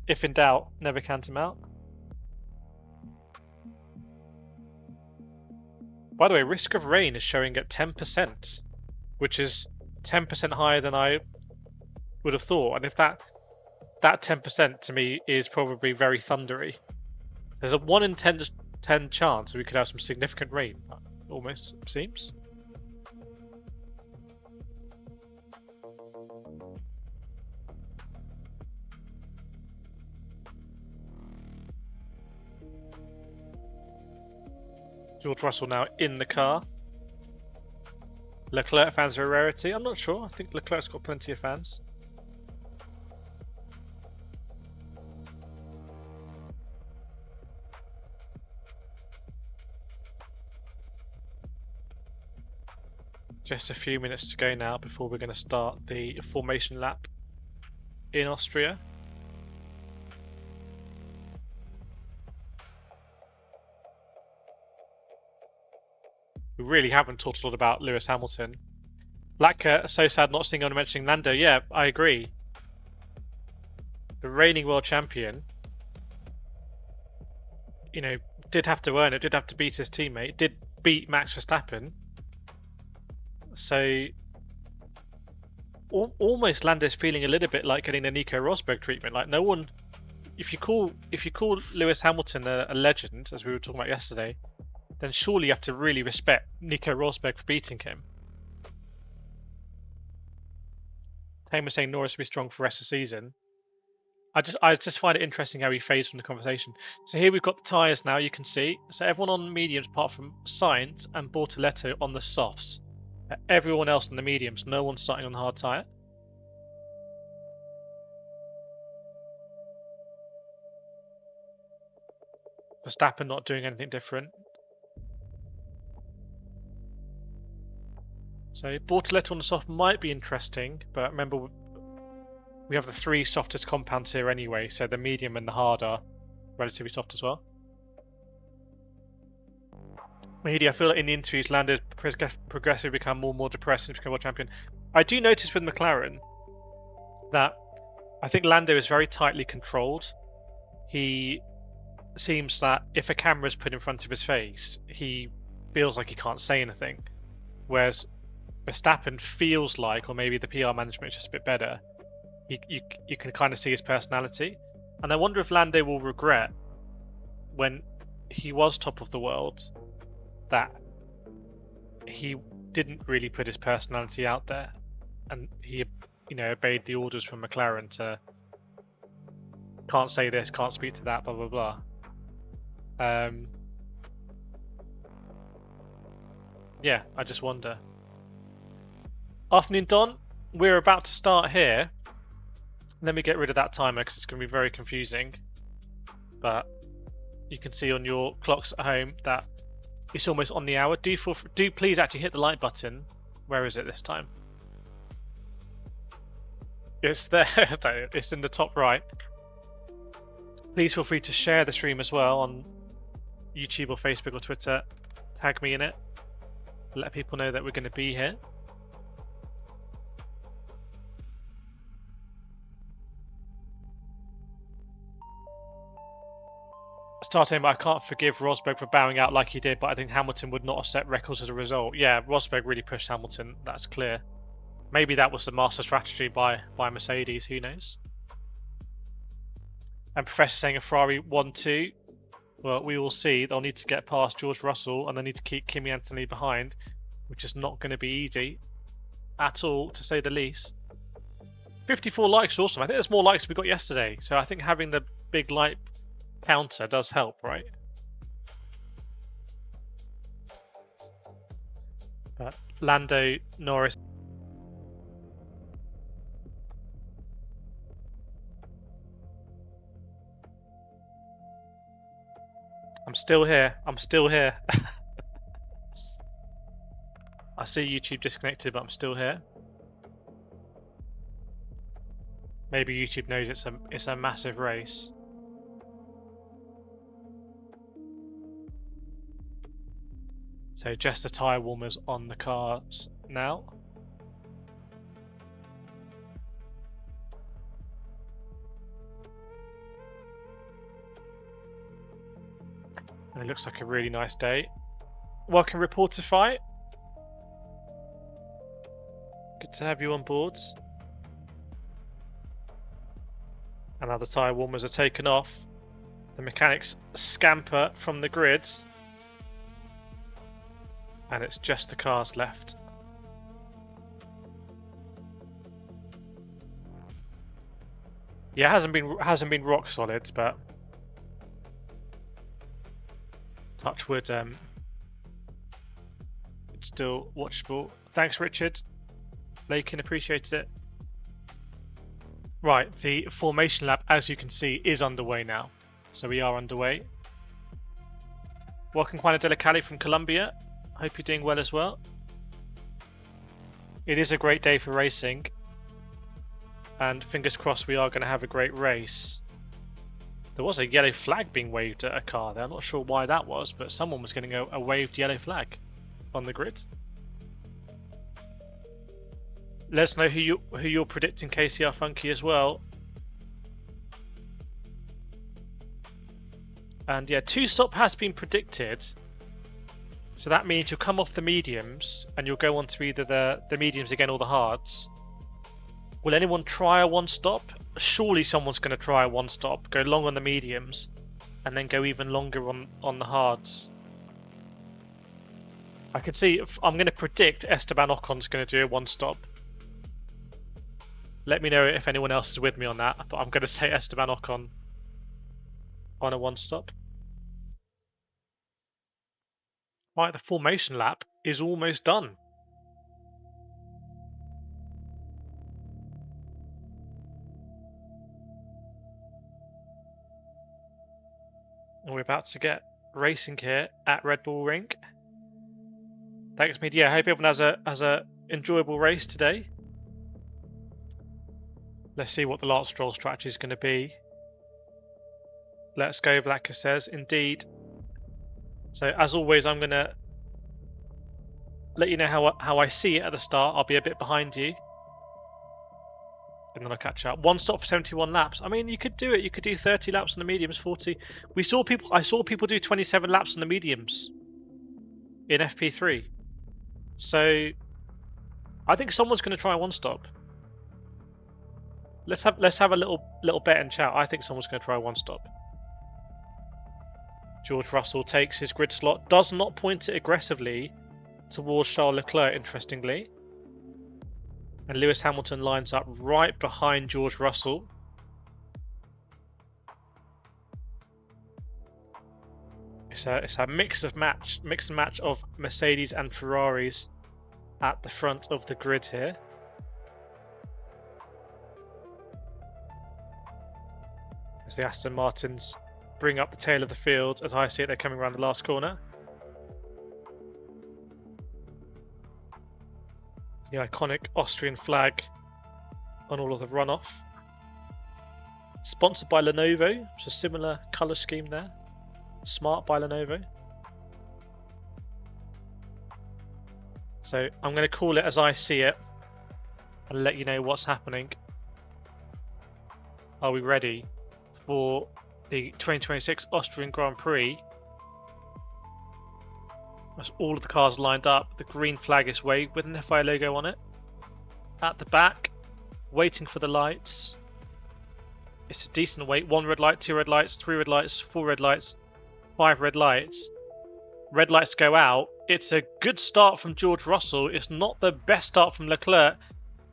If in doubt, never count him out. By the way, risk of rain is showing at 10%, which is 10% higher than I would have thought. And if that 10% to me is probably very thundery. There's a 1 in 10 chance we could have some significant rain, almost seems. George Russell now in the car. Leclerc fans are a rarity. I'm not sure. I think Leclerc's got plenty of fans. Just a few minutes to go now before we're going to start the formation lap in Austria. We really haven't talked a lot about Lewis Hamilton. Black, so sad not seeing anyone mentioning Lando. Yeah, I agree. The reigning world champion, you know, did have to earn it, did have to beat his teammate, did beat Max Verstappen. So almost Lando's feeling a little bit like getting the Nico Rosberg treatment. Like no one, if you call Lewis Hamilton a legend, as we were talking about yesterday, then surely you have to really respect Nico Rosberg for beating him. Tame was saying Norris will be strong for the rest of the season. I just find it interesting how he fades from the conversation. So here we've got the tyres now, you can see. So everyone on the mediums apart from Sainz and Bortoleto on the softs. Everyone else on the mediums, no one's starting on the hard tyre. Verstappen not doing anything different. So Bortoleto on the soft might be interesting, but remember we have the 3 softest compounds here anyway, so the medium and the hard are relatively soft as well. Mahidi, I feel like in the interviews Lando progressively become more and more depressed since becoming world champion. I do notice with McLaren that I think Lando is very tightly controlled. He seems that if a camera is put in front of his face, he feels like he can't say anything. Whereas Verstappen feels like, or maybe the PR management is just a bit better, you can kind of see his personality. And I wonder if Lando will regret when he was top of the world that he didn't really put his personality out there, and he you know, obeyed the orders from McLaren to can't say this, can't speak to that, blah blah blah. Yeah, I just wonder. Afternoon, Don. We're about to start here. Let me get rid of that timer because it's going to be very confusing. But you can see on your clocks at home that it's almost on the hour. Do please actually hit the like button. Where is it this time? It's there. It's in the top right. Please feel free to share the stream as well on YouTube or Facebook or Twitter. Tag me in it. Let people know that we're going to be here. Starting, but I can't forgive Rosberg for bowing out like he did, but I think Hamilton would not have set records as a result. Yeah, Rosberg really pushed Hamilton, that's clear. Maybe that was the master strategy by Mercedes, who knows? And Professor saying a Ferrari 1-2. Well, we will see. They'll need to get past George Russell and they need to keep Kimi Antonelli behind, which is not going to be easy at all, to say the least. 54 likes, awesome. I think there's more likes than we got yesterday, so I think having the big like counter does help, right? But Lando Norris. I'm still here. I'm still here. I see YouTube disconnected, but I'm still here. Maybe YouTube knows it's a massive race. So just the tyre warmers on the cars now. And it looks like a really nice day. Welcome, Reportify. Good to have you on board. And now the tyre warmers are taken off. The mechanics scamper from the grid. And it's just the cars left. Yeah, it hasn't been rock solid, but touch wood, it's still watchable. Thanks, Richard. Lakin, appreciated it. Right, the formation lap, as you can see, is underway now. So we are underway. Welcome, Juana Dela Cali from Colombia. Hope you're doing well as well. It is a great day for racing. And fingers crossed we are going to have a great race. There was a yellow flag being waved at a car there. I'm not sure why that was, but someone was getting a waved yellow flag on the grid. Let us know who you're predicting, KCR Funky, as well. And yeah, 2-stop has been predicted. So that means you'll come off the mediums and you'll go on to either the mediums again or the hards. Will anyone try a 1-stop? Surely someone's going to try a 1-stop, go long on the mediums, and then go even longer on the hards. I can see, I'm going to predict Esteban Ocon's going to do a 1-stop. Let me know if anyone else is with me on that, but I'm going to say Esteban Ocon on a 1-stop. Right, the formation lap is almost done. And we're about to get racing here at Red Bull Ring. Thanks, media. I hope everyone has a enjoyable race today. Let's see what the Lance Stroll strategy is going to be. Let's go, Vlaka says. Indeed. So as always, I'm going to let you know how I see it at the start. I'll be a bit behind you. And then I'll catch up. 1-stop for 71 laps. I mean, you could do it. You could do 30 laps on the mediums, 40. I saw people do 27 laps on the mediums in FP3. So I think someone's going to try a 1-stop. Let's have a little bet and chat. I think someone's going to try a 1-stop. George Russell takes his grid slot. Does not point it aggressively towards Charles Leclerc, interestingly. And Lewis Hamilton lines up right behind George Russell. It's a mix and match of Mercedes and Ferraris at the front of the grid here. As the Aston Martins bring up the tail of the field, as I see it, they're coming around the last corner. The iconic Austrian flag on all of the runoff. Sponsored by Lenovo, it's a similar colour scheme there. Smart by Lenovo. So I'm going to call it as I see it and let you know what's happening. Are we ready for the 2026 Austrian Grand Prix? As all of the cars lined up, the green flag is waved with an FI logo on it. At the back, waiting for the lights. It's a decent wait. 1 red light, 2 red lights, 3 red lights, 4 red lights, 5 red lights. Red lights go out. It's a good start from George Russell. It's not the best start from Leclerc.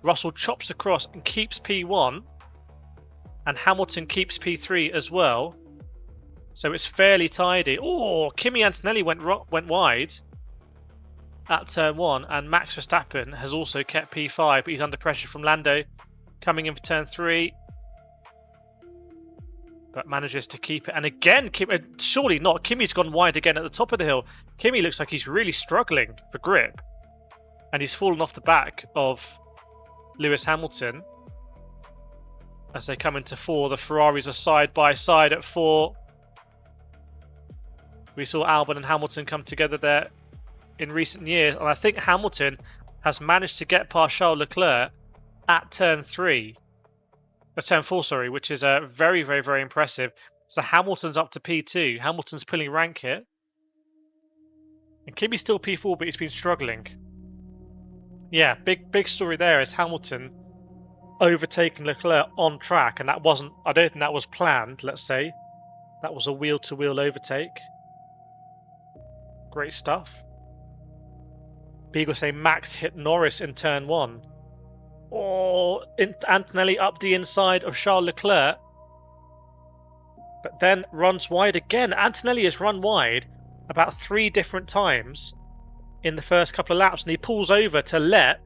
Russell chops across and keeps P1. And Hamilton keeps P3 as well. So it's fairly tidy. Oh, Kimi Antonelli went wide at turn 1. And Max Verstappen has also kept P5. But he's under pressure from Lando coming in for turn 3. But manages to keep it. And again, surely not. Kimi's gone wide again at the top of the hill. Kimi looks like he's really struggling for grip. And he's fallen off the back of Lewis Hamilton. As they come into 4, the Ferraris are side by side at 4. We saw Albon and Hamilton come together there in recent years. And I think Hamilton has managed to get past Charles Leclerc at turn 3. Turn 4, sorry, which is very, very, very impressive. So Hamilton's up to P2. Hamilton's pulling rank here. And Kimi's still P4, but he's been struggling. Yeah, big story there is Hamilton overtaking Leclerc on track, and that wasn't, I don't think that was planned, let's say. That was a wheel-to-wheel overtake. Great stuff. Beagle saying Max hit Norris in turn 1. Oh, Antonelli up the inside of Charles Leclerc. But then runs wide again. Antonelli has run wide about 3 different times in the first couple of laps. And he pulls over to let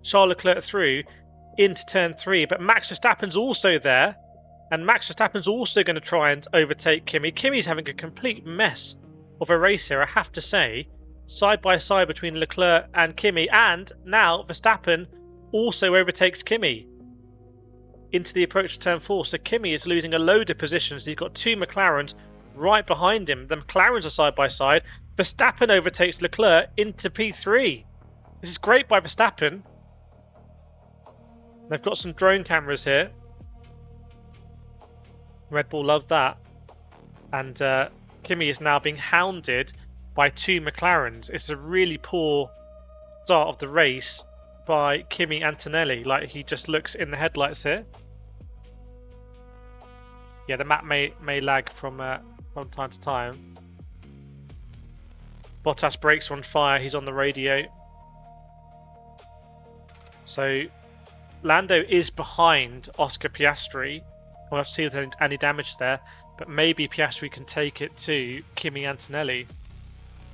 Charles Leclerc through into turn 3. But Max Verstappen's also there. And Max Verstappen's also going to try and overtake Kimi. Kimi's having a complete mess of a race here, I have to say. Side by side between Leclerc and Kimi. And now Verstappen also overtakes Kimi into the approach to turn 4. So Kimi is losing a load of positions. He's got 2 McLarens right behind him. The McLarens are side by side. Verstappen overtakes Leclerc into P3. This is great by Verstappen. They've got some drone cameras here. Red Bull love that. And Kimi is now being hounded by 2 McLarens. It's a really poor start of the race by Kimi Antonelli. Like, he just looks in the headlights here. Yeah, the map may lag from time to time. Bottas brakes are on fire. He's on the radio. So Lando is behind Oscar Piastri. We'll have to see if there's any damage there. But maybe Piastri can take it to Kimi Antonelli.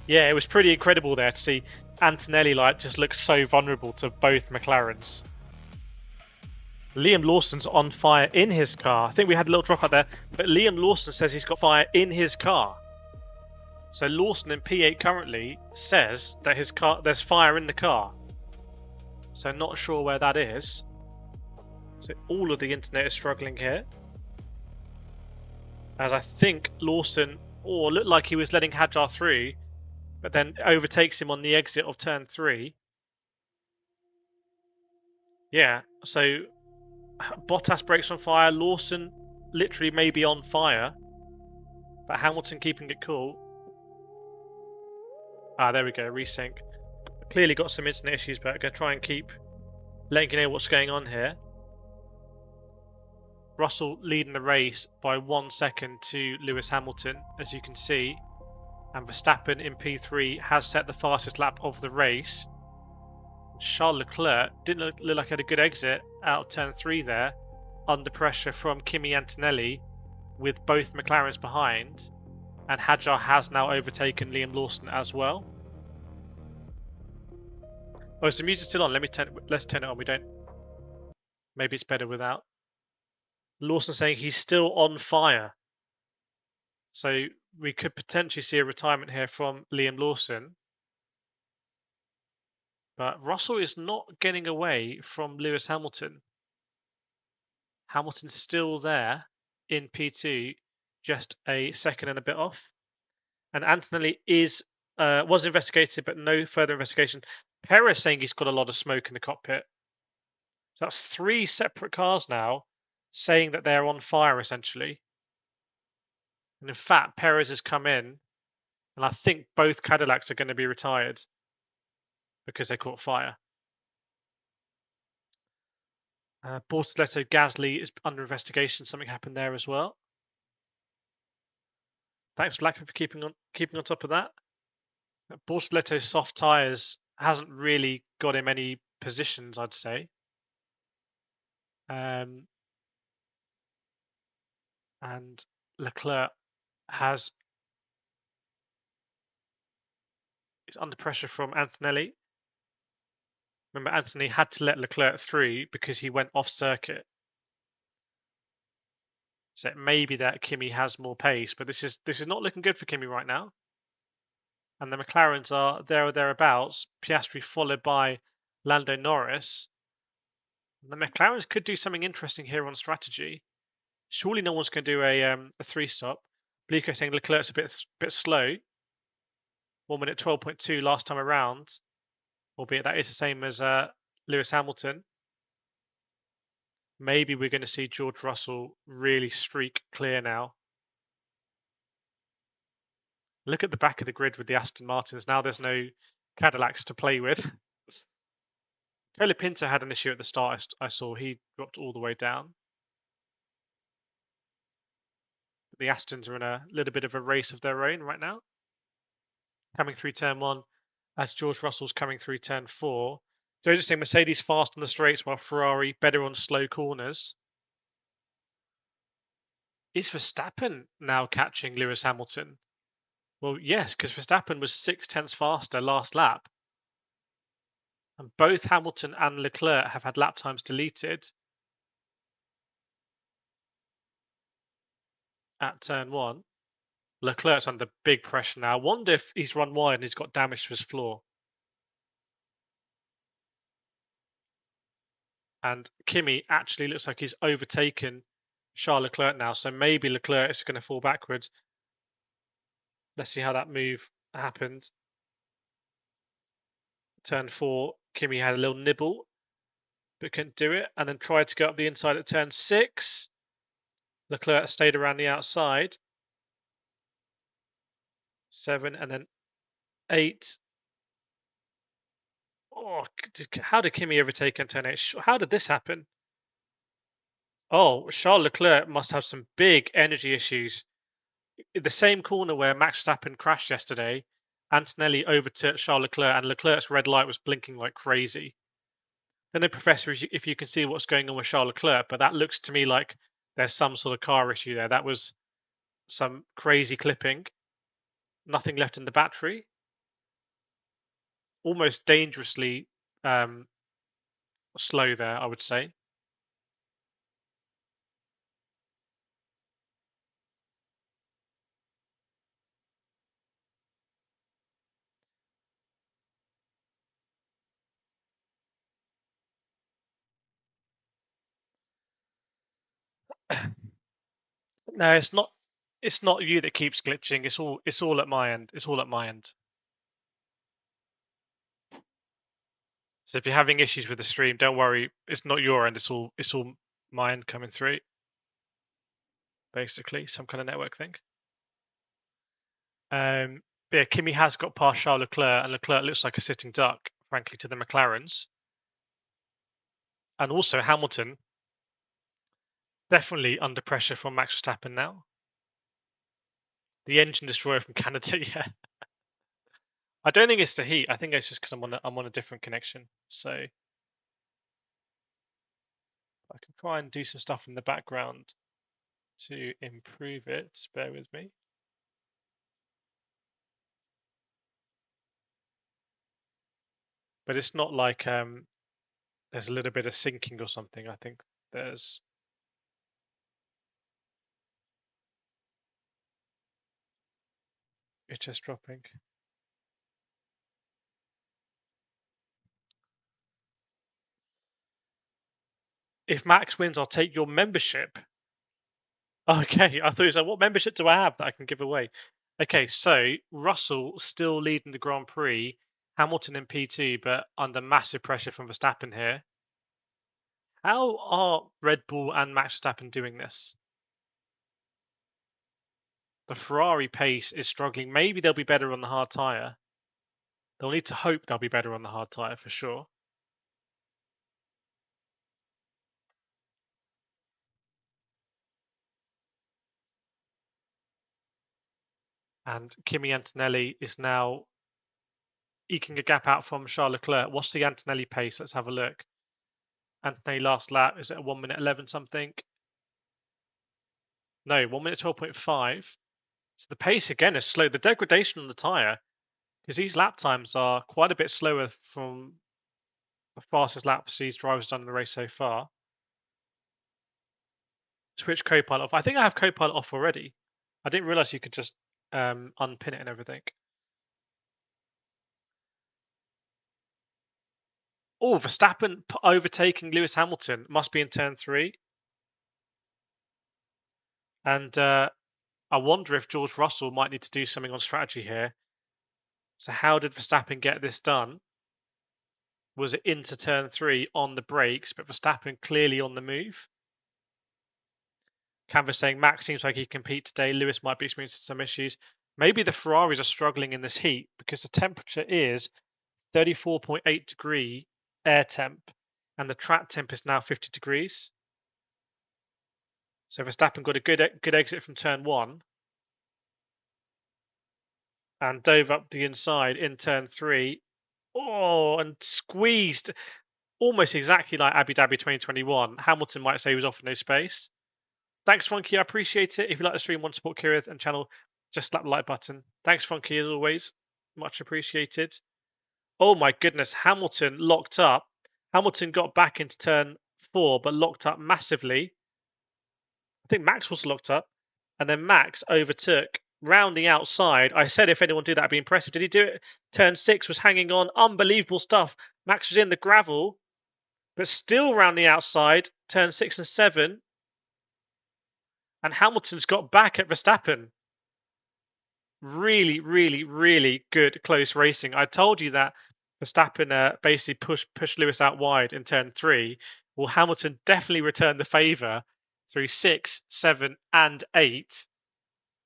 Yeah, it was pretty incredible there to see Antonelli just looks so vulnerable to both McLarens. Liam Lawson's on fire in his car. I think we had a little drop out there, but Liam Lawson says he's got fire in his car. So Lawson in P8 currently says that his car, there's fire in the car. So not sure where that is. So all of the internet is struggling here. As I think Lawson, looked like he was letting Hadjar through, but then overtakes him on the exit of turn 3. Yeah, so Bottas brakes on fire. Lawson literally may be on fire, but Hamilton keeping it cool. Ah, there we go, resync. Clearly got some internet issues, but I'm going to try and keep letting you know what's going on here. Russell leading the race by 1 second to Lewis Hamilton, as you can see. And Verstappen in P3 has set the fastest lap of the race. Charles Leclerc didn't look like he had a good exit out of turn 3 there, under pressure from Kimi Antonelli, with both McLarens behind, and Hadjar has now overtaken Liam Lawson as well. Oh, is the music still on? Let's turn it on. We don't. Maybe it's better without. Lawson saying he's still on fire. So we could potentially see a retirement here from Liam Lawson. But Russell is not getting away from Lewis Hamilton. Hamilton's still there in P2, just a second and a bit off. And Antonelli was investigated, but no further investigation. Perez saying he's got a lot of smoke in the cockpit. So that's 3 separate cars now saying that they're on fire, essentially. And in fact, Perez has come in, and I think both Cadillacs are going to be retired because they caught fire. Bortoleto Gasly is under investigation. Something happened there as well. Thanks, Blackman, for keeping on top of that. Bortoleto's soft tyres hasn't really got him any positions, I'd say. And Leclerc is under pressure from Antonelli. Remember, Antonelli had to let Leclerc through because he went off circuit. So it may be that Kimi has more pace, but this is not looking good for Kimi right now. And the McLarens are there or thereabouts. Piastri followed by Lando Norris. And the McLarens could do something interesting here on strategy. Surely no one's going to do a 3-stop. Blico saying Leclerc's a bit slow. 1 minute 12.2 last time around, albeit that is the same as Lewis Hamilton. Maybe we're going to see George Russell really streak clear now. Look at the back of the grid with the Aston Martins. Now there's no Cadillacs to play with. Colapinto had an issue at the start. I saw he dropped all the way down. The Astons are in a little bit of a race of their own right now. Coming through turn 1 as George Russell's coming through turn 4. So interesting, Mercedes fast on the straights while Ferrari better on slow corners. Is Verstappen now catching Lewis Hamilton? Well, yes, because Verstappen was 0.6 faster last lap. And both Hamilton and Leclerc have had lap times deleted at turn 1. Leclerc's under big pressure now. I wonder if he's run wide and he's got damage to his floor. And Kimi actually looks like he's overtaken Charles Leclerc now. So maybe Leclerc is going to fall backwards. Let's see how that move happened. Turn 4, Kimi had a little nibble, but couldn't do it. And then tried to go up the inside at turn 6. Leclerc stayed around the outside. 7 and then 8. Oh, how did Kimi overtake on turn 8? How did this happen? Oh, Charles Leclerc must have some big energy issues. In the same corner where Max Verstappen crashed yesterday, Antonelli overtook Charles Leclerc and Leclerc's red light was blinking like crazy. I don't know, Professor, if you can see what's going on with Charles Leclerc, but that looks to me like there's some sort of car issue there. That was some crazy clipping. Nothing left in the battery. Almost dangerously slow there, I would say. No, it's not. It's not you that keeps glitching. It's all at my end. It's all at my end. So if you're having issues with the stream, don't worry. It's not your end. It's all my end coming through. Basically, some kind of network thing. But yeah, Kimi has got past Charles Leclerc, and Leclerc looks like a sitting duck, frankly, to the McLarens. And also Hamilton, definitely under pressure from Max Verstappen now. The engine destroyer from Canada, yeah. I don't think it's the heat. I think it's just because I'm on a different connection. So I can try and do some stuff in the background to improve it. Bear with me. But it's not like there's a little bit of syncing or something. I think it's just dropping. If Max wins, I'll take your membership. Okay, I thought you said, what membership do I have that I can give away? Okay, so Russell still leading the Grand Prix, Hamilton in P2, but under massive pressure from Verstappen here. How are Red Bull and Max Verstappen doing this? The Ferrari pace is struggling. Maybe they'll be better on the hard tyre. They'll need to hope they'll be better on the hard tyre for sure. And Kimi Antonelli is now eking a gap out from Charles Leclerc. What's the Antonelli pace? Let's have a look. Antonelli last lap, is it a 1 minute 11 something? No, 1 minute 12.5. So the pace again is slow. The degradation on the tyre, because these lap times are quite a bit slower from the fastest laps these drivers done in the race so far. Switch Copilot off. I think I have Copilot off already. I didn't realize you could just unpin it and everything. Oh, Verstappen overtaking Lewis Hamilton. Must be in turn 3. And I wonder if George Russell might need to do something on strategy here. So how did Verstappen get this done? Was it into turn 3 on the brakes, but Verstappen clearly on the move? Canvas saying Max seems like he can compete today. Lewis might be experiencing some issues. Maybe the Ferraris are struggling in this heat because the temperature is 34.8 degree air temp and the track temp is now 50 degrees. So Verstappen got a good exit from turn 1 and dove up the inside in turn 3. Oh, and squeezed almost exactly like Abu Dhabi 2021. Hamilton might say he was off in no space. Thanks, Funky. I appreciate it. If you like the stream, want to support Kireth and channel, just slap the like button. Thanks, Funky, as always. Much appreciated. Oh my goodness, Hamilton locked up. Hamilton got back into turn 4, but locked up massively. I think Max was locked up. And then Max overtook, rounding outside. I said if anyone did that, it'd be impressive. Did he do it? Turn 6 was hanging on. Unbelievable stuff. Max was in the gravel, but still rounding outside. Turn 6 and 7. And Hamilton's got back at Verstappen. Really, really, really good close racing. I told you that Verstappen basically pushed Lewis out wide in turn 3. Well, Hamilton definitely returned the favour through 6, 7, and 8.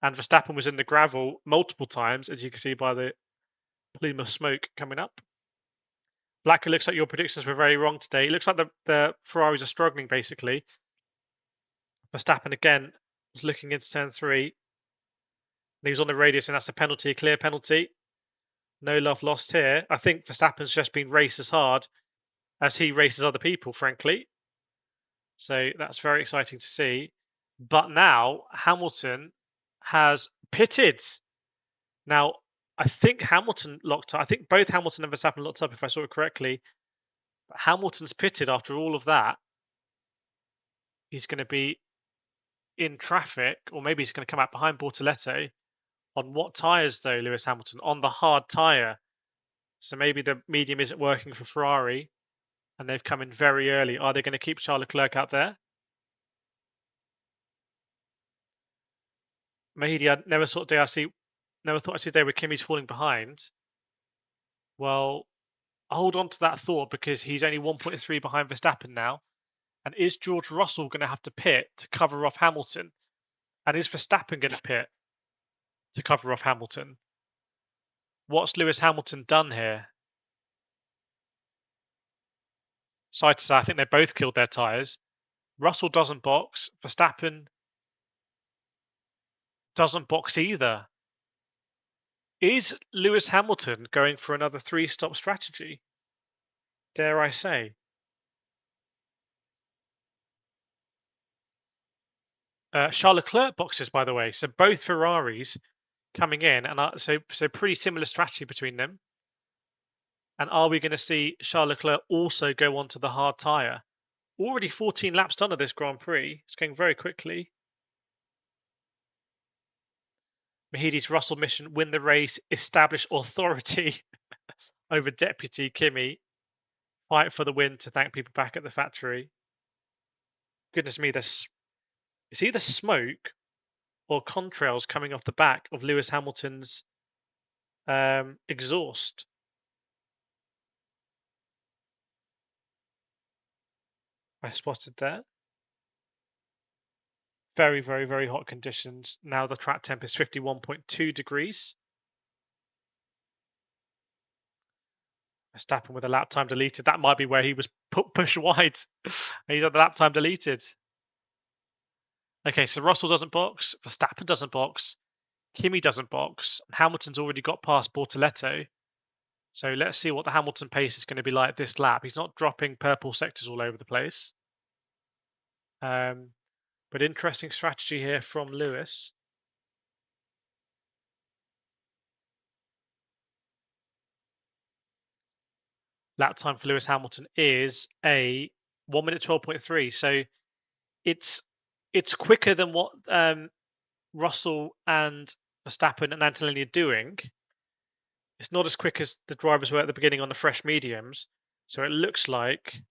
And Verstappen was in the gravel multiple times, as you can see by the plume of smoke coming up. Black, it looks like your predictions were very wrong today. It looks like the Ferraris are struggling, basically. Verstappen, again, was looking into turn 3. He was on the radius, and that's a penalty, a clear penalty. No love lost here. I think Verstappen's just been raced as hard as he races other people, frankly. So that's very exciting to see. But now Hamilton has pitted. Now, I think Hamilton locked up. I think both Hamilton and Verstappen locked up, if I saw it correctly. But Hamilton's pitted after all of that. He's going to be in traffic, or maybe he's going to come out behind Bortoleto. On what tyres, though, Lewis Hamilton? On the hard tyre. So maybe the medium isn't working for Ferrari, and they've come in very early. Are they going to keep Charles Leclerc out there? Mahidi, I never thought I'd see a day where Kimi's falling behind. Well, hold on to that thought because he's only 1.3 behind Verstappen now. And is George Russell going to have to pit to cover off Hamilton? And is Verstappen going to pit to cover off Hamilton? What's Lewis Hamilton done here? Side to side, I think they both killed their tyres. Russell doesn't box. Verstappen doesn't box either. Is Lewis Hamilton going for another 3-stop strategy? Dare I say? Charles Leclerc boxes, by the way. So both Ferraris coming in, and so pretty similar strategy between them. And are we going to see Charles Leclerc also go onto the hard tyre? Already 14 laps done of this Grand Prix. It's going very quickly. Mahidi's Russell mission: win the race, establish authority over Deputy Kimi, fight for the win to thank people back at the factory. Goodness me, is either smoke or contrails coming off the back of Lewis Hamilton's exhaust. I spotted there. Very, very, very hot conditions. Now the track temp is 51.2 degrees. Verstappen with a lap time deleted. That might be where he was pushed wide. He's had the lap time deleted. Okay, so Russell doesn't box. Verstappen doesn't box. Kimi doesn't box. Hamilton's already got past Bortoleto. So let's see what the Hamilton pace is going to be like this lap. He's not dropping purple sectors all over the place. But interesting strategy here from Lewis. Lap time for Lewis Hamilton is a 1 minute 12.3. So it's quicker than what Russell and Verstappen and Antonelli are doing. It's not as quick as the drivers were at the beginning on the fresh mediums. So it looks like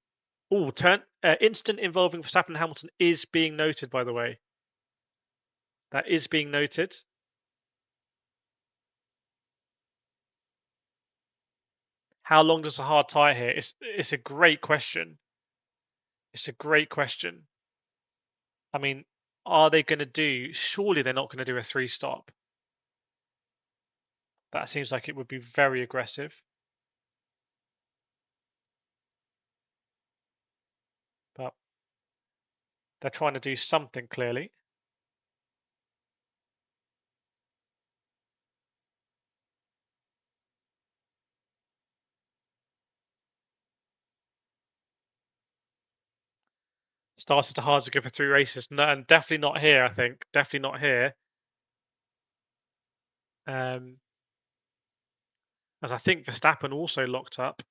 instant involving Verstappen and Hamilton is being noted, by the way. That is being noted. How long does a hard tyre here? It's a great question. It's a great question. I mean, are they going to do? Surely they're not going to do a 3-stop. That seems like it would be very aggressive. But they're trying to do something clearly. Started to hard to go for 3 races. No, and definitely not here, I think. Definitely not here. As I think Verstappen also locked up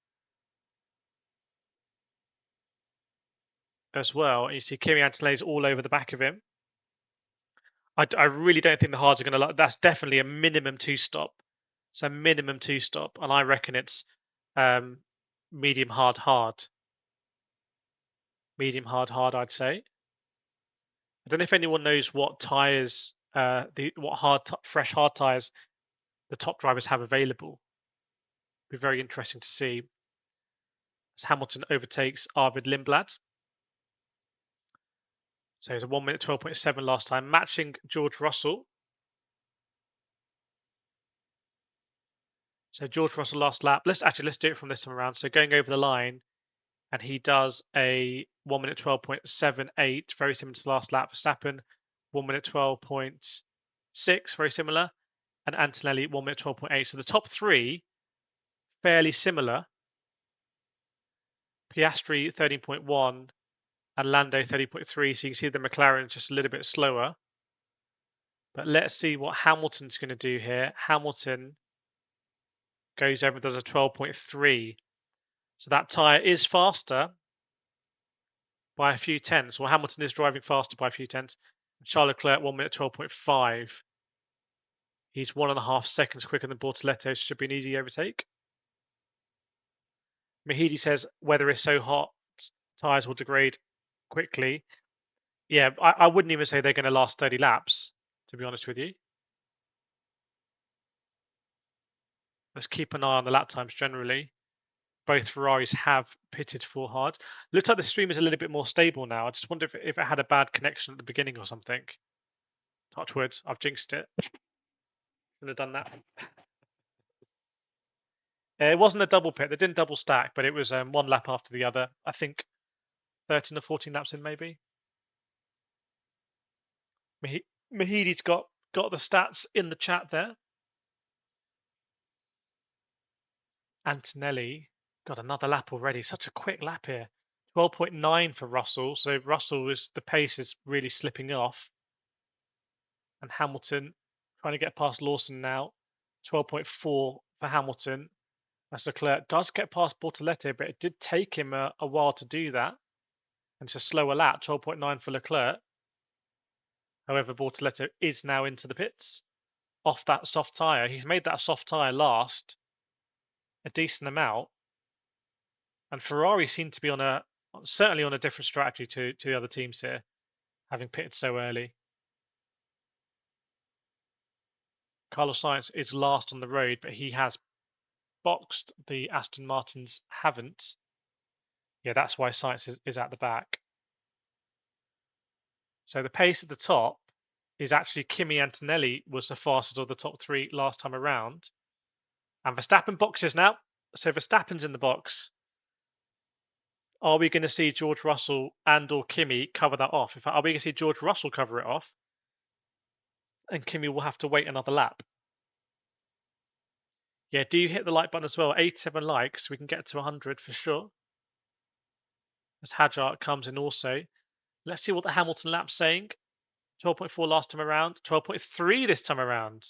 as well. You see Kimi Antonelli's all over the back of him. I really don't think the hards are going to. That's definitely a minimum 2-stop. So minimum 2-stop, and I reckon it's medium hard hard. Medium hard hard, I'd say. I don't know if anyone knows what tires, fresh hard tires, the top drivers have available. Be very interesting to see as Hamilton overtakes Arvid Lindblad. So it's a 1 minute 12.7 last time, matching George Russell. So George Russell last lap. Let's do it from this time around. So going over the line, and he does a 1 minute 12.78, very similar to the last lap. Verstappen, 1 minute 12.6, very similar. And Antonelli, 1 minute 12.8. So the top three, fairly similar. Piastri, 13.1, and Lando, 30.3. So you can see the McLaren just a little bit slower. But let's see what Hamilton's going to do here. Hamilton goes over and does a 12.3. So that tyre is faster by a few tenths. Well, Hamilton is driving faster by a few tenths. Charles Leclerc, 1 minute 12.5. He's 1.5 seconds quicker than Bortoleto. Should be an easy overtake. Mahidi says weather is so hot, tyres will degrade quickly. Yeah, I wouldn't even say they're going to last 30 laps, to be honest with you. Let's keep an eye on the lap times generally. Both Ferraris have pitted for hard. Looks like the stream is a little bit more stable now. I just wonder if it had a bad connection at the beginning or something. Touch wood, I've jinxed it. Should have done that. It wasn't a double pit. They didn't double stack, but it was one lap after the other. I think 13 or 14 laps in, maybe. Mahidi's got the stats in the chat there. Antonelli got another lap already. Such a quick lap here. 12.9 for Russell. So the pace is really slipping off. And Hamilton trying to get past Lawson now. 12.4 for Hamilton. As Leclerc does get past Bortoletti, but it did take him a while to do that. And it's a slower lap, 12.9 for Leclerc. However, Bortoletti is now into the pits off that soft tyre. He's made that soft tyre last a decent amount. And Ferrari seem to be certainly on a different strategy to the other teams here, having pitted so early. Carlos Sainz is last on the road, but he has boxed. The Aston Martins haven't. Yeah, that's why Sainz is at the back. So the pace at the top is actually Kimi Antonelli was the fastest of the top three last time around. And Verstappen boxes now. So Verstappen's in the box. Are we going to see George Russell and or Kimi cover that off? In fact, are we going to see George Russell cover it off? And Kimi will have to wait another lap. Yeah, do you hit the like button as well? 87 likes, we can get to 100 for sure. As Hadjar comes in also. Let's see what the Hamilton lap's saying. 12.4 last time around, 12.3 this time around.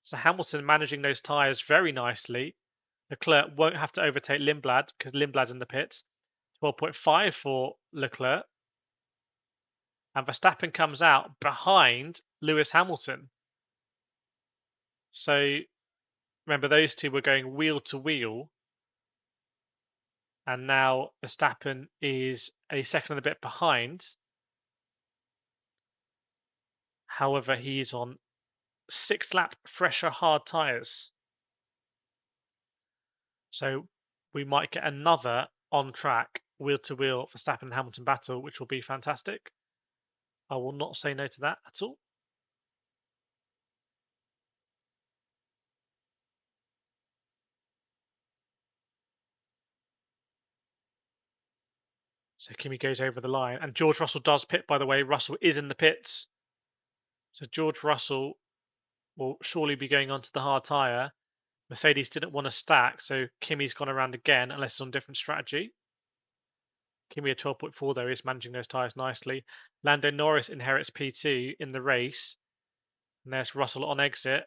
So Hamilton managing those tyres very nicely. Leclerc won't have to overtake Lindblad because Lindblad's in the pits. 12.5 for Leclerc. And Verstappen comes out behind Lewis Hamilton. So remember, those two were going wheel to wheel. And now Verstappen is a second and a bit behind. However, he's on 6th lap fresher hard tyres. So we might get another on track wheel to wheel Verstappen and Hamilton battle, which will be fantastic. I will not say no to that at all. So Kimi goes over the line, and George Russell does pit, by the way. Russell is in the pits. So George Russell will surely be going onto the hard tyre. Mercedes didn't want to stack, so Kimi's gone around again, unless it's on different strategy. Kimi at 12.4 though is managing those tyres nicely. Lando Norris inherits P2 in the race. And there's Russell on exit.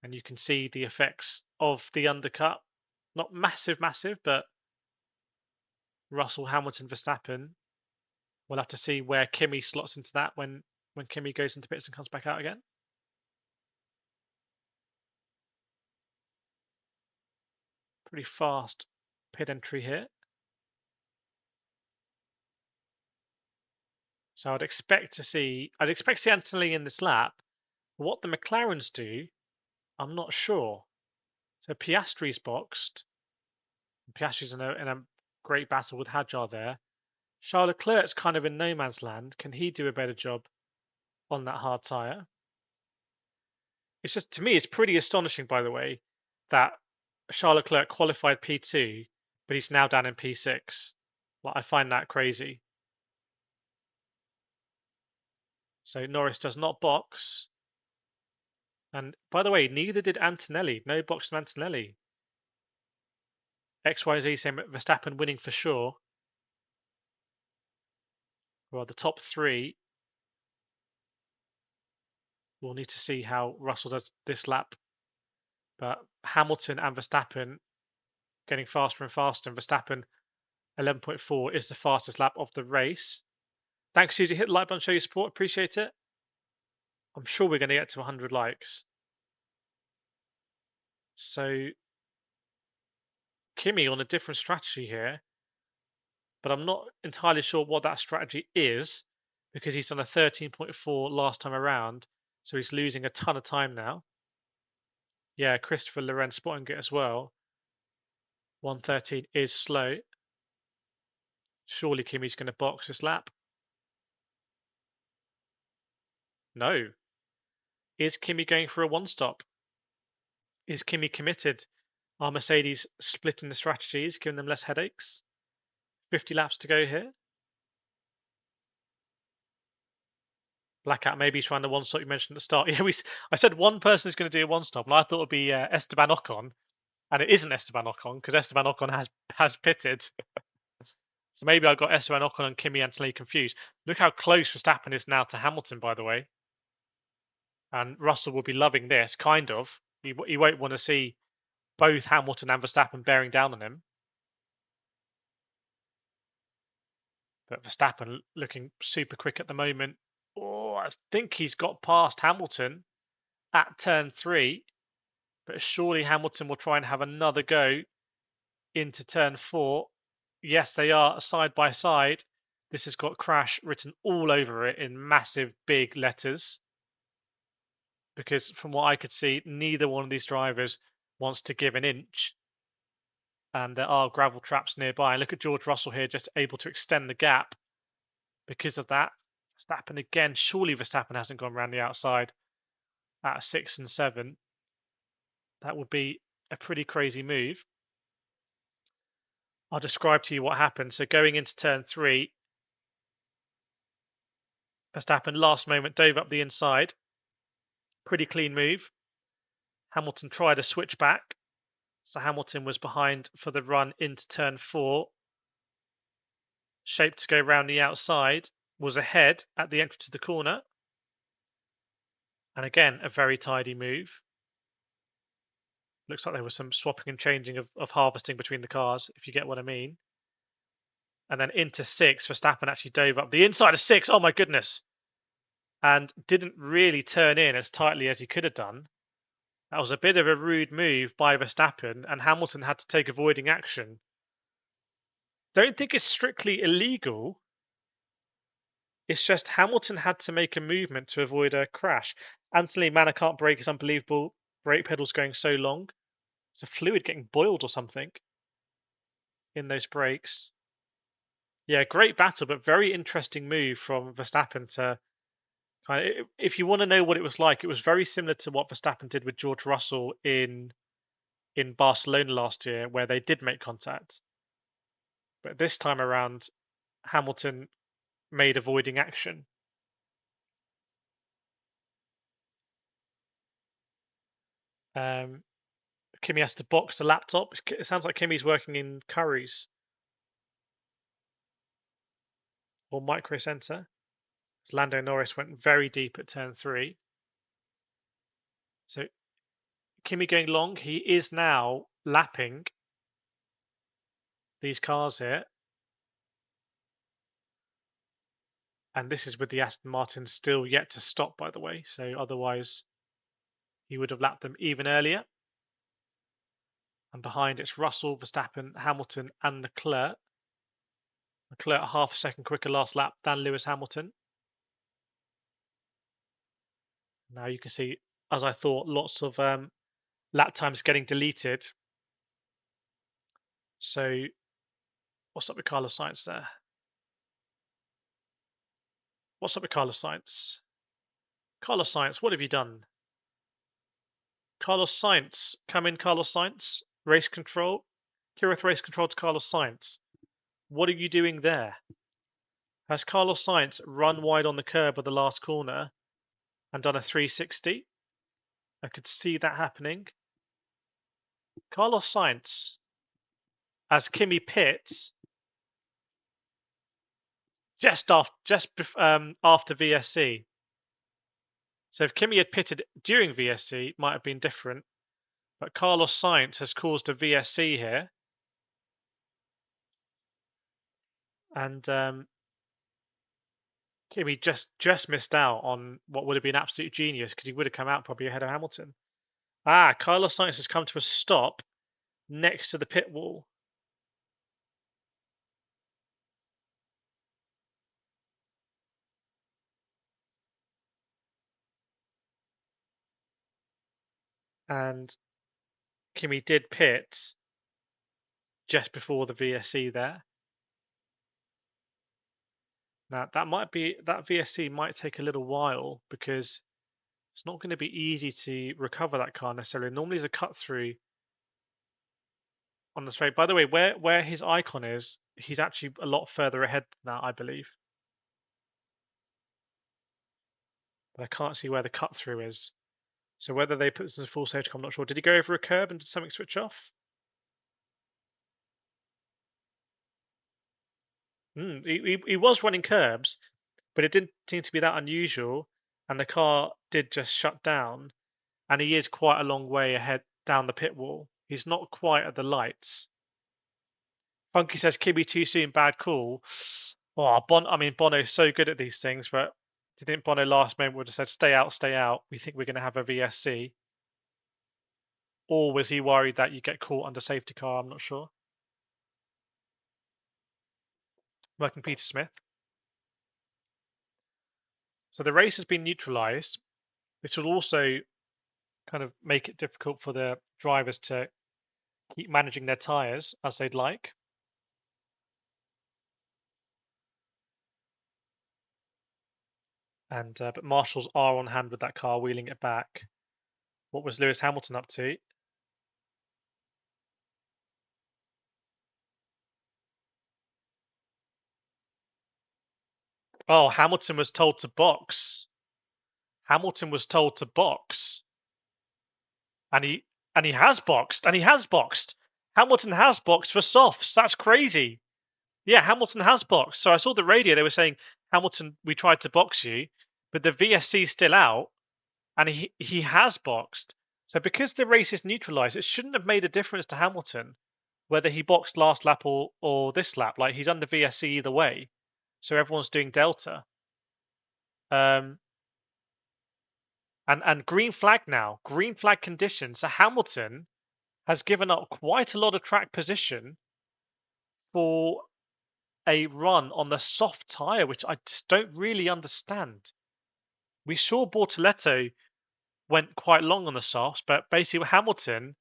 And you can see the effects of the undercut. Not massive, but Russell, Hamilton, Verstappen. We'll have to see where Kimi slots into that when Kimi goes into pits and comes back out again. Pretty fast pit entry here. So I'd expect to see Antonelli in this lap. What the McLarens do, I'm not sure. So Piastri's boxed. Piastri's in a great battle with Hadjar there. Charles Leclerc's kind of in no man's land. Can he do a better job on that hard tyre? It's just, to me, it's pretty astonishing, by the way, that Charles Leclerc qualified P2, but he's now down in P6. Like, I find that crazy. So Norris does not box. And by the way, neither did Antonelli. No box from Antonelli. XYZ saying Verstappen winning for sure. Well, the top three. We'll need to see how Russell does this lap. But Hamilton and Verstappen getting faster and faster. And Verstappen 11.4 is the fastest lap of the race. Thanks, Susie. Hit the like button, show your support. Appreciate it. I'm sure we're going to get to 100 likes. So Kimi on a different strategy here, but I'm not entirely sure what that strategy is because he's done a 13.4 last time around, so he's losing a ton of time now. Yeah, Christopher Lorenz spotting it as well. 113 is slow. Surely Kimi's going to box this lap. No. Is Kimi going for a one-stop? Is Kimi committed? Are Mercedes splitting the strategies, giving them less headaches? 50 laps to go here. Blackout maybe trying the one stop you mentioned at the start. Yeah, I said one person is going to do a one stop, and I thought it would be Esteban Ocon, And it isn't Esteban Ocon because Esteban Ocon has pitted. So maybe I got Esteban Ocon and Kimi Antonelli confused. Look how close Verstappen is now to Hamilton, by the way. And Russell will be loving this, kind of. He won't want to see both Hamilton and Verstappen bearing down on him. But Verstappen looking super quick at the moment. Oh, I think he's got past Hamilton at turn 3. But surely Hamilton will try and have another go into turn 4. Yes, they are side by side. This has got crash written all over it in massive big letters. Because from what I could see, neither one of these drivers wants to give an inch. And there are gravel traps nearby. And look at George Russell here, just able to extend the gap because of that. Verstappen again. Surely Verstappen hasn't gone around the outside at 6 and 7. That would be a pretty crazy move. I'll describe to you what happened. So going into turn 3, Verstappen last moment dove up the inside. Pretty clean move. Hamilton tried a switch back. So Hamilton was behind for the run into turn 4. Shaped to go round the outside. Was ahead at the entry to the corner. And again, a very tidy move. Looks like there was some swapping and changing of harvesting between the cars, if you get what I mean. And then into 6, Verstappen actually dove up the inside of 6. Oh my goodness. And didn't really turn in as tightly as he could have done. That was a bit of a rude move by Verstappen, and Hamilton had to take avoiding action. Don't think it's strictly illegal. It's just Hamilton had to make a movement to avoid a crash. Anthony Manor can't brake his unbelievable brake pedals going so long. It's a fluid getting boiled or something in those brakes. Yeah, great battle, but very interesting move from Verstappen to kind of, if you want to know what it was like, it was very similar to what Verstappen did with George Russell in Barcelona last year, where they did make contact. But this time around, Hamilton made avoiding action. Kimi has to box the laptop. It sounds like Kimi's working in Curry's or Micro Center. As Lando Norris went very deep at turn 3. So Kimi going long. He is now lapping these cars here. And this is with the Aston Martin still yet to stop, by the way. So otherwise, he would have lapped them even earlier. And behind it's Russell, Verstappen, Hamilton, and Leclerc. Leclerc half a second quicker last lap than Lewis Hamilton. Now you can see, as I thought, lots of lap times getting deleted. So what's up with Carlos Sainz there? What's up with Carlos Sainz? Carlos Sainz, what have you done? Carlos Sainz, come in, Carlos Sainz. Race control. Kireth race control to Carlos Sainz. What are you doing there? Has Carlos Sainz run wide on the curb of the last corner and done a 360? I could see that happening. Carlos Sainz, as Kimi pits just after VSC. So if Kimi had pitted during VSC, it might have been different. But Carlos Sainz has caused a VSC here. And Kimi just missed out on what would have been absolute genius because he would have come out probably ahead of Hamilton. Carlos Sainz has come to a stop next to the pit wall. And Kimi did pit just before the VSC there. Now that VSC might take a little while because it's not going to be easy to recover that car necessarily. Normally there's a cut through on the straight. By the way, where his icon is, he's actually a lot further ahead than that, I believe. But I can't see where the cut through is. So whether they put this as a full safety car, I'm not sure. Did he go over a curb and did something switch off? He was running curbs, but it didn't seem to be that unusual, and the car did just shut down, and he is quite a long way ahead down the pit wall. He's not quite at the lights. Funky says, Kibby too soon, bad call. Oh, Bono's so good at these things, but do you think Bono last moment would have said, stay out, stay out? We think we're going to have a VSC. Or was he worried that you get caught under safety car? I'm not sure. Working Peter Smith. So the race has been neutralized. This will also kind of make it difficult for the drivers to keep managing their tyres as they'd like. And but marshals are on hand with that car, wheeling it back. What was Lewis Hamilton up to? Oh, Hamilton was told to box. Hamilton was told to box, and he has boxed, and he has boxed. Hamilton has boxed for softs. That's crazy. Yeah, Hamilton has boxed. So I saw the radio. They were saying, Hamilton, we tried to box you, but the VSC is still out, and he has boxed. So because the race is neutralized, it shouldn't have made a difference to Hamilton whether he boxed last lap or this lap. Like, he's under VSC either way, so everyone's doing delta. And green flag now, green flag conditions. So Hamilton has given up quite a lot of track position for a run on the soft tyre, which I just don't really understand. We saw Bortoleto went quite long on the softs, but basically Hamilton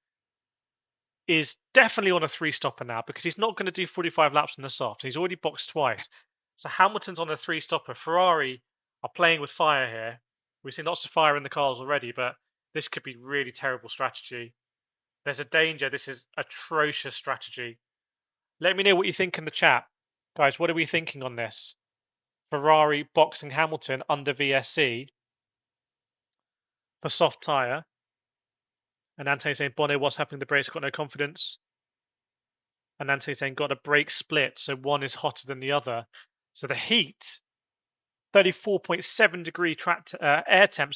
is definitely on a 3-stopper now because he's not going to do 45 laps on the softs. He's already boxed twice. So Hamilton's on a 3-stopper. Ferrari are playing with fire here. We've seen lots of fire in the cars already, but this could be really terrible strategy. There's a danger. This is atrocious strategy. Let me know what you think in the chat. Guys, what are we thinking on this? Ferrari boxing Hamilton under VSC for soft tyre. And Anthony saying, Bono, what's happening? The brakes got no confidence. And Anthony saying, got a brake split, so one is hotter than the other. So the heat, 34.7 degree air temp,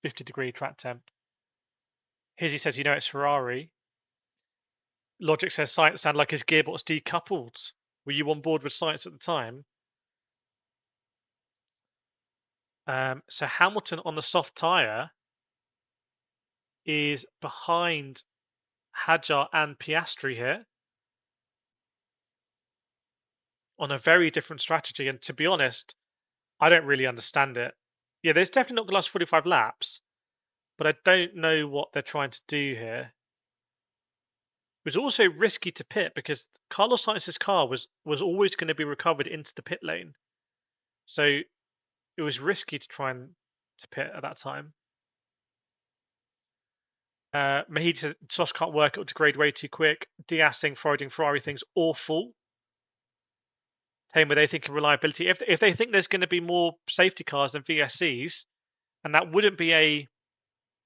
50 degree track temp. Hizzy says, you know it's Ferrari. Logic says, Sainz sounded like his gearbox decoupled. Were you on board with Sainz at the time? So Hamilton on the soft tyre is behind Hadjar and Piastri here on a very different strategy. And to be honest, I don't really understand it. Yeah, there's definitely not going to last 45 laps, but I don't know what they're trying to do here. It was also risky to pit because Carlos Sainz's car was always going to be recovered into the pit lane. So it was risky to try and to pit at that time. Mahid says Sos can't work, it'll degrade way too quick. Diaz saying Ferrari thing's awful. Tamer, they think of reliability. If they think there's going to be more safety cars than VSCs, and that wouldn't be a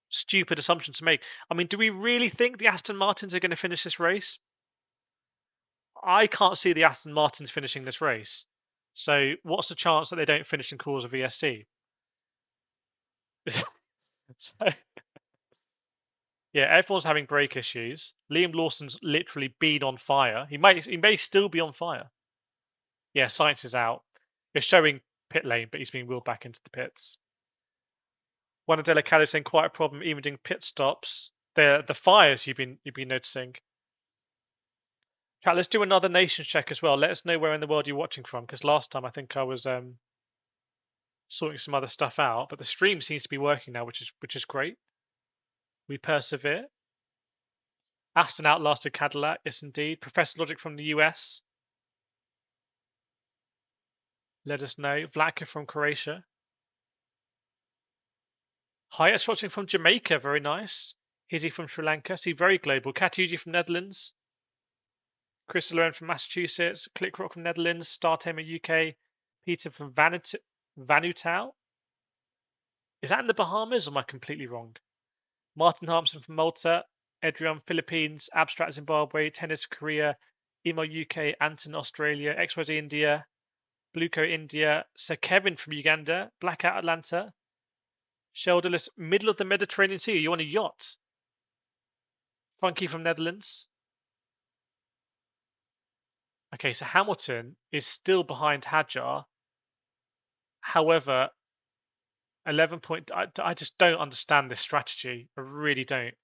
stupid assumption to make. I mean, do we really think the Aston Martins are going to finish this race? I can't see the Aston Martins finishing this race. So what's the chance that they don't finish and cause a VSC? So, yeah, everyone's having brake issues. Liam Lawson's literally been on fire. He may still be on fire. Yeah, Sainz is out. It's showing pit lane, but he's being wheeled back into the pits. One of Delicado saying quite a problem even doing pit stops. The fires you've been noticing. Chat, let's do another nations check as well. Let us know where in the world you're watching from, because last time I think I was sorting some other stuff out, but the stream seems to be working now, which is great. We persevere. Aston outlasted Cadillac, yes indeed. Professor Logic from the US. Let us know. Vlaka from Croatia. Highest watching from Jamaica, very nice. Hizzy from Sri Lanka, see very global. Katuji from Netherlands. Chris Lauren from Massachusetts. Clickrock from Netherlands. Startamer UK. Peter from Vanuatu. Is that in the Bahamas or am I completely wrong? Martin Harmson from Malta. Edrian, Philippines. Abstract Zimbabwe. Tennis Korea. Emo UK, Anton Australia, XYZ India, Blueco India, Sir Kevin from Uganda, Blackout Atlanta, Shelderless, middle of the Mediterranean Sea. You on a yacht? Funky from Netherlands. Okay, so Hamilton is still behind Hadjar. However, 11 point. I just don't understand this strategy. I really don't.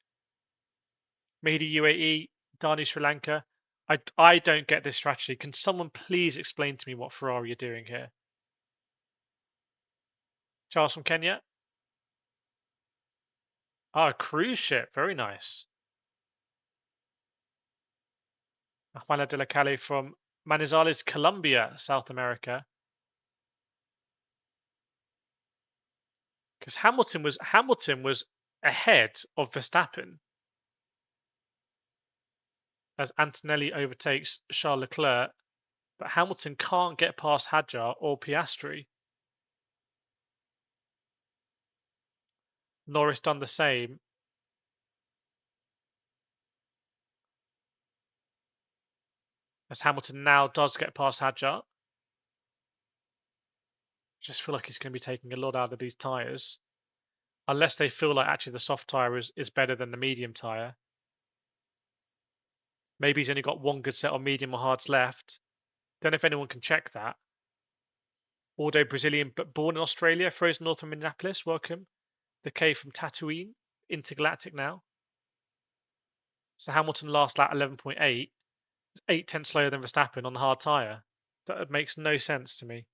Mahdi UAE, Dani Sri Lanka. I don't get this strategy. Can someone please explain to me what Ferrari are doing here? Charles from Kenya. Ah, a cruise ship. Very nice. Ahmala de la Calle from Manizales, Colombia, South America. Because Hamilton was ahead of Verstappen as Antonelli overtakes Charles Leclerc, but Hamilton can't get past Hadjar or Piastri. Norris done the same. As Hamilton now does get past Hadjar. Just feel like he's going to be taking a lot out of these tyres. Unless they feel like actually the soft tyre is better than the medium tyre. Maybe he's only got one good set of medium or hards left. Don't know if anyone can check that. Auto Brazilian, but born in Australia, frozen north from Minneapolis. Welcome. The K from Tatooine, intergalactic now. So Hamilton last lap 11.8, 8 tenths slower than Verstappen on the hard tyre. That makes no sense to me.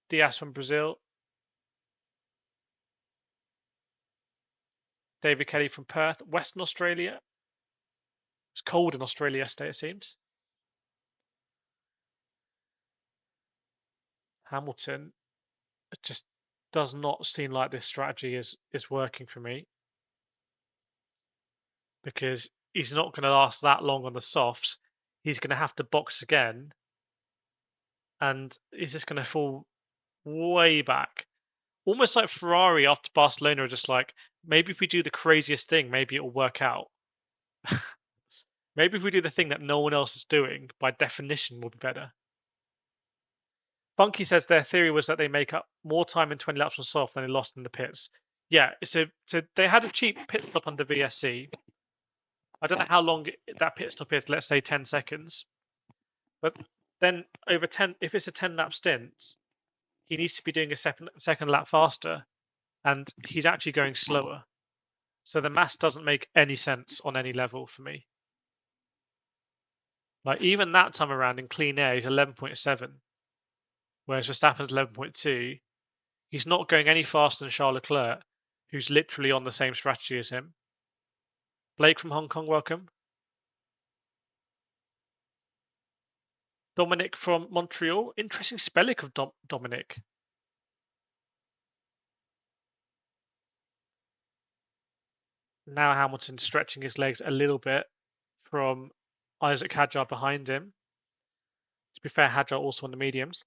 Diaz from Brazil. David Kelly from Perth, Western Australia. It's cold in Australia yesterday, it seems. Hamilton, it just does not seem like this strategy is working for me, because he's not going to last that long on the softs. He's going to have to box again, and he's just going to fall way back. Almost like Ferrari after Barcelona are just like, maybe if we do the craziest thing, maybe it'll work out. Maybe if we do the thing that no one else is doing, by definition, will be better. Funky says their theory was that they make up more time in 20 laps on soft than they lost in the pits. Yeah, so they had a cheap pit stop under VSC. I don't know how long that pit stop is, let's say 10 seconds. But then over 10, if it's a 10 lap stint, he needs to be doing a second lap faster, and he's actually going slower. So the maths doesn't make any sense on any level for me. Like even that time around in clean air, he's 11.7, whereas Verstappen's 11.2. He's not going any faster than Charles Leclerc, who's literally on the same strategy as him. Blake from Hong Kong, welcome. Dominic from Montreal. Interesting spelling of Dominic. Now Hamilton stretching his legs a little bit from Isaac Hadjar behind him. To be fair, Hadjar also on the mediums.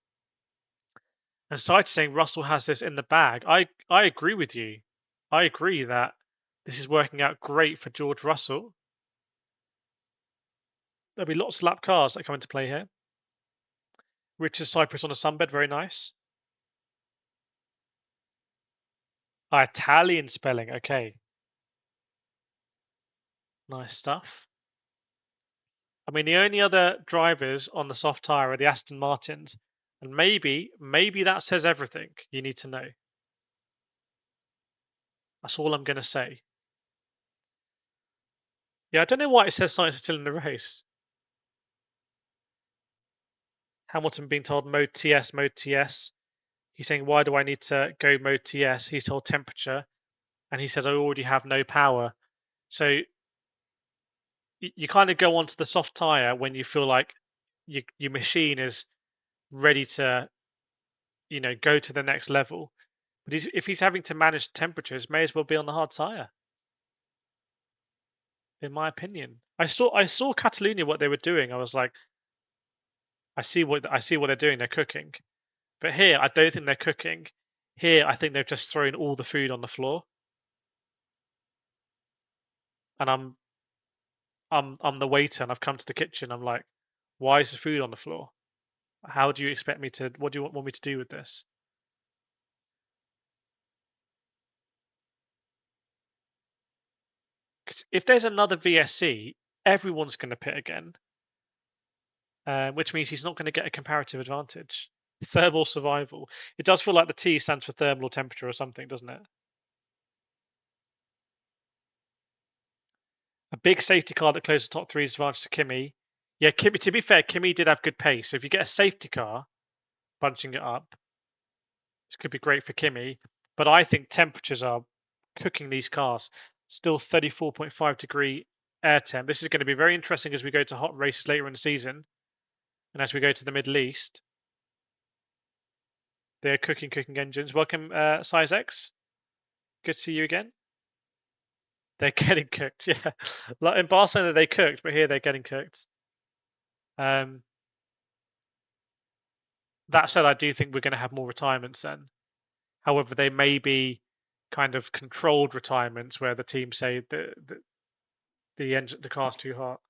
And Said saying Russell has this in the bag. I agree with you. I agree that this is working out great for George Russell. There'll be lots of lap cars that come into play here. Richard Cypress on a sunbed, very nice. Italian spelling, okay. Nice stuff. I mean, the only other drivers on the soft tyre are the Aston Martins, and maybe that says everything you need to know. That's all I'm going to say. Yeah, I don't know why it says Sainz is still in the race. Hamilton being told mode TS, mode TS. He's saying, why do I need to go mode TS? He's told temperature, and he says, I already have no power. So you kind of go onto the soft tyre when you feel like your machine is ready to, go to the next level. But if he's having to manage temperatures, may as well be on the hard tyre. In my opinion, I saw Catalonia what they were doing. I was like, I see what they're doing. They're cooking. But here, I don't think they're cooking. Here, I think they've just thrown all the food on the floor. And I'm the waiter and I've come to the kitchen. I'm like, why is the food on the floor? How do you expect me to? What do you want me to do with this? Because if there's another VSC, everyone's going to pit again, which means he's not going to get a comparative advantage. Thermal survival. It does feel like the T stands for thermal or temperature or something, doesn't it? A big safety car that closed the top three is advantage to Kimi. Yeah, Kimi. To be fair, Kimi did have good pace. So if you get a safety car bunching it up, this could be great for Kimi. But I think temperatures are cooking these cars. Still 34.5-degree air temp. This is going to be very interesting as we go to hot races later in the season, and as we go to the Middle East. They're cooking engines. Welcome, Size X. Good to see you again. They're getting cooked, yeah. Like in Barcelona, they cooked, but here they're getting cooked. That said, I do think we're going to have more retirements then. However, they may be kind of controlled retirements where the team say the car's too hot.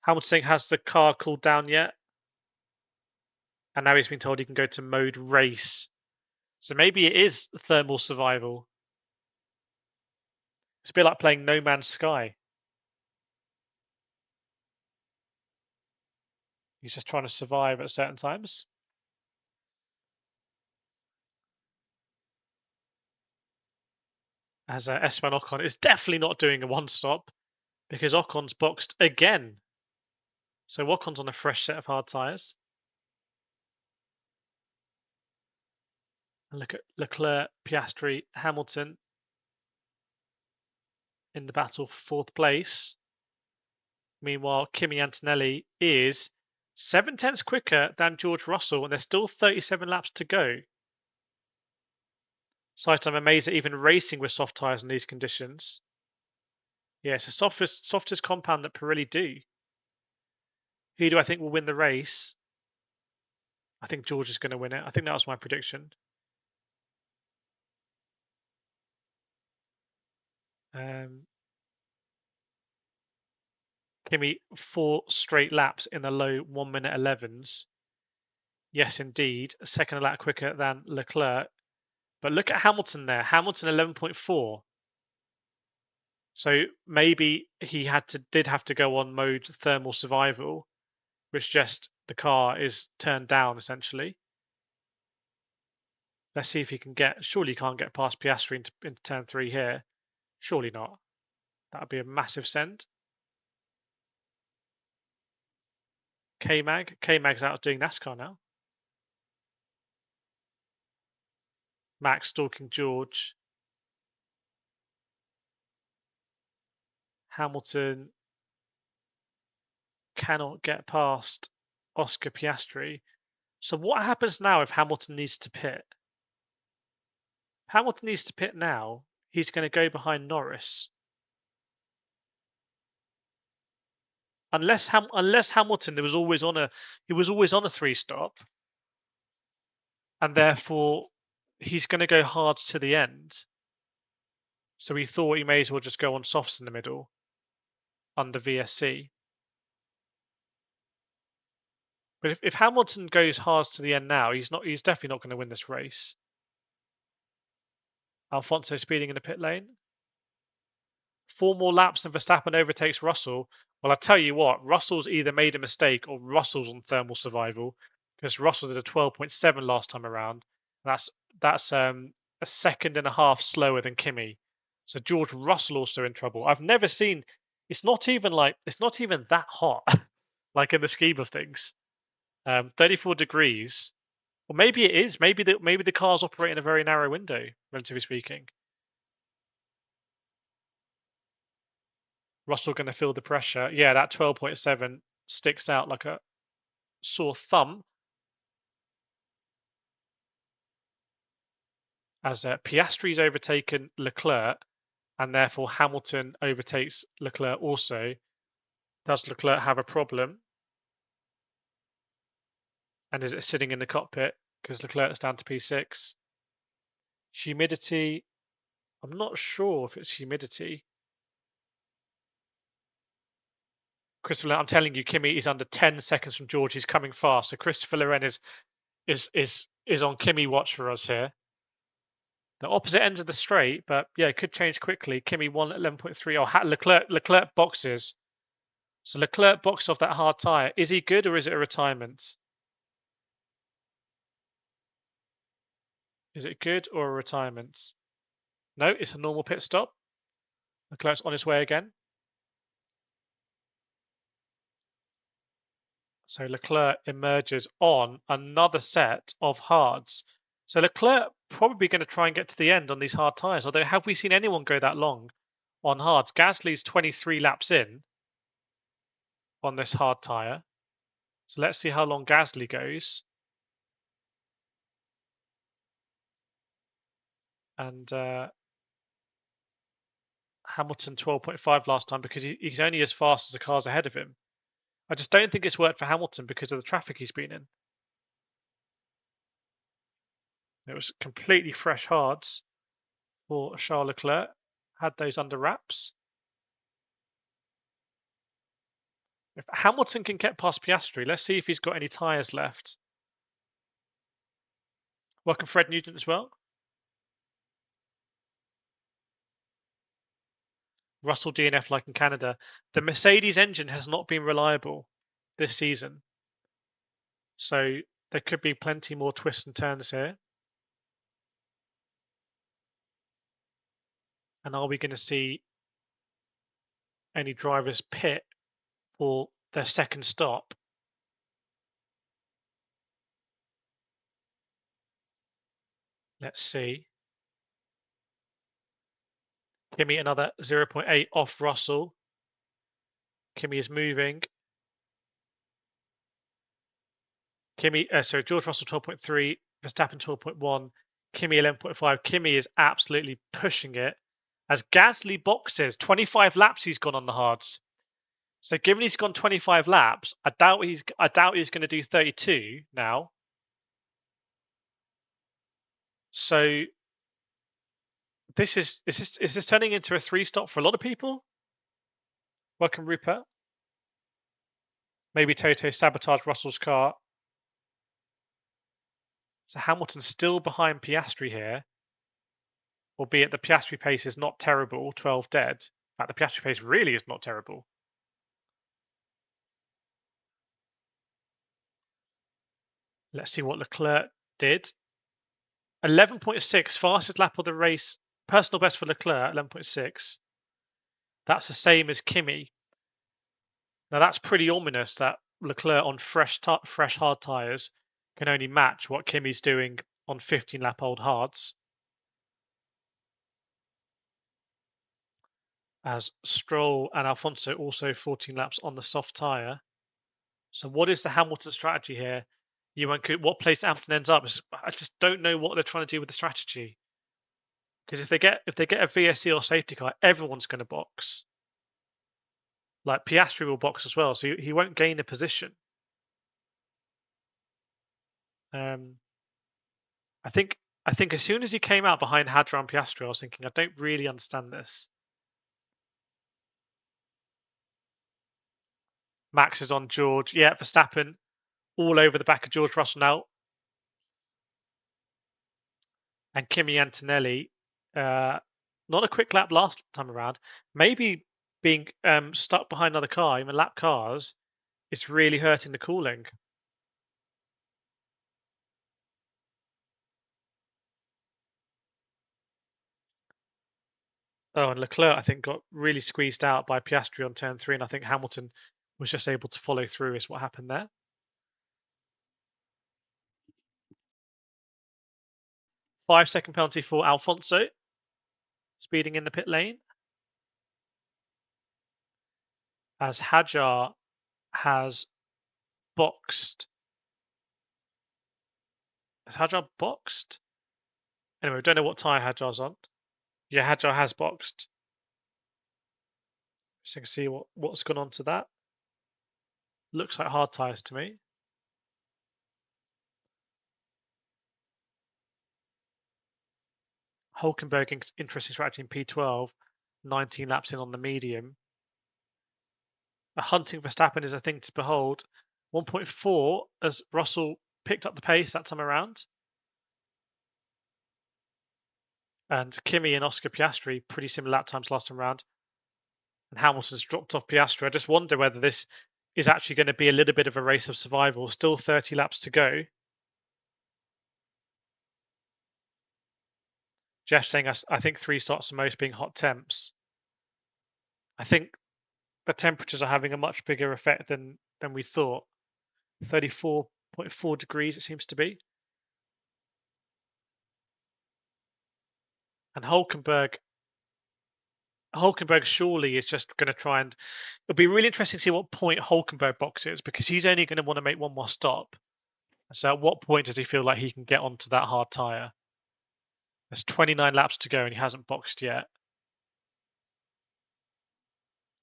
Hamilton has the car cooled down yet? And now he's been told he can go to mode race. So maybe it is thermal survival. It's a bit like playing No Man's Sky. He's just trying to survive at certain times. As Esteban Ocon is definitely not doing a one-stop because Ocon's boxed again. So Ocon's on a fresh set of hard tyres. And look at Leclerc, Piastri, Hamilton in the battle for fourth place. Meanwhile, Kimi Antonelli is 7/10 quicker than George Russell, and there's still 37 laps to go. So I'm amazed at even racing with soft tyres in these conditions. Yeah, it's the softest compound that Pirelli do. Who do I think will win the race? I think George is going to win it. I think that was my prediction. Kimi 4 straight laps in the low 1 minute 11s. Yes, indeed. A second a lap quicker than Leclerc. But look at Hamilton there. Hamilton 11.4. So maybe he did have to go on mode thermal survival, which just the car is turned down essentially. Let's see if he can get. Surely he can't get past Piastri into turn 3 here. Surely not. That would be a massive send. K-Mag's out doing NASCAR now. Max stalking George. Hamilton cannot get past Oscar Piastri. So what happens now if Hamilton needs to pit? Hamilton needs to pit now. He's going to go behind Norris. Unless Hamilton was always on a 3-stop, and therefore he's going to go hard to the end. So he thought he may as well just go on softs in the middle under VSC. But if Hamilton goes hard to the end now, he's definitely not going to win this race. Alfonso speeding in the pit lane. 4 more laps and Verstappen overtakes Russell. Well, I tell you what, Russell's either made a mistake or Russell's on thermal survival because Russell did a 12.7 last time around. That's a second and a half slower than Kimi. So George Russell also in trouble. I've never seen. It's not even that hot, like in the scheme of things. 34 degrees. Or maybe it is. Maybe the cars operate in a very narrow window, relatively speaking. Russell going to feel the pressure. Yeah, that 12.7 sticks out like a sore thumb. As Piastri's overtaken Leclerc, and therefore Hamilton overtakes Leclerc also. Does Leclerc have a problem? And is it sitting in the cockpit because Leclerc's down to P6? Humidity. I'm not sure if it's humidity. Christopher, I'm telling you, Kimi is under 10 seconds from George. He's coming fast. So Christopher Loren is on Kimi watch for us here. The opposite ends of the straight, but yeah, it could change quickly. Kimi won at 11.3. Oh, Leclerc boxes. So Leclerc boxed off that hard tyre. Is he good or is it a retirement? Is it good or a retirement? No, it's a normal pit stop. Leclerc's on his way again. So Leclerc emerges on another set of hards. So Leclerc probably going to try and get to the end on these hard tyres. Although, have we seen anyone go that long on hards? Gasly's 23 laps in on this hard tyre. So let's see how long Gasly goes. And Hamilton 12.5 last time because he's only as fast as the cars ahead of him. I just don't think it's worked for Hamilton because of the traffic he's been in. It was completely fresh hards for Charles Leclerc. Had those under wraps. If Hamilton can get past Piastri, let's see if he's got any tyres left. Welcome Fred Nugent as well. Russell DNF like in Canada. The Mercedes engine has not been reliable this season. So there could be plenty more twists and turns here. And are we going to see any drivers pit for their second stop? Let's see. Kimi another 0.8 off Russell. Kimi is moving. George Russell 12.3, Verstappen 12.1, Kimi 11.5. Kimi is absolutely pushing it. As Gasly boxes, 25 laps he's gone on the hards. So given he's gone 25 laps, I doubt he's going to do 32 now. So is this turning into a 3-stop for a lot of people? Welcome, Rupert. Maybe Toto sabotaged Russell's car. So Hamilton's still behind Piastri here, albeit the Piastri pace is not terrible, 12 dead. In fact, the Piastri pace really is not terrible. Let's see what Leclerc did. 11.6, fastest lap of the race. Personal best for Leclerc, 11.6. That's the same as Kimi. Now that's pretty ominous that Leclerc on fresh hard tyres can only match what Kimi's doing on 15-lap-old hards. As Stroll and Alonso also 14 laps on the soft tyre. So what is the Hamilton strategy here? What place Hamilton ends up? I just don't know what they're trying to do with the strategy. Because if they get a VSC or safety car, everyone's going to box. Like Piastri will box as well, so he won't gain a position. I think as soon as he came out behind Hadjar and Piastri, I was thinking, I don't really understand this. Max is on George. Yeah, Verstappen all over the back of George Russell now. And Kimi Antonelli, not a quick lap last time around. Maybe being stuck behind another car, even lap cars, it's really hurting the cooling. Oh, and Leclerc, I think, got really squeezed out by Piastri on turn 3, and I think Hamilton was just able to follow through is what happened there. 5-second penalty for Alonso, speeding in the pit lane. As Hadjar has boxed. Has Hadjar boxed? Anyway, we don't know what tyre Hadjar's on. Yeah, Hadjar has boxed. So you can see what's gone on to that. Looks like hard tyres to me. Hulkenberg, interesting strategy in P12. 19 laps in on the medium. A hunting Verstappen is a thing to behold. 1.4 as Russell picked up the pace that time around. And Kimi and Oscar Piastri, pretty similar lap times last time around. And Hamilton's dropped off Piastri. I just wonder whether this is actually going to be a little bit of a race of survival. Still 30 laps to go. Jeff saying, I think 3 starts the most being hot temps. I think the temperatures are having a much bigger effect than we thought. 34.4 degrees it seems to be. And Hulkenberg surely is just going to try and... It'll be really interesting to see what point Hulkenberg boxes, because he's only going to want to make one more stop. So at what point does he feel like he can get onto that hard tyre? There's 29 laps to go and he hasn't boxed yet.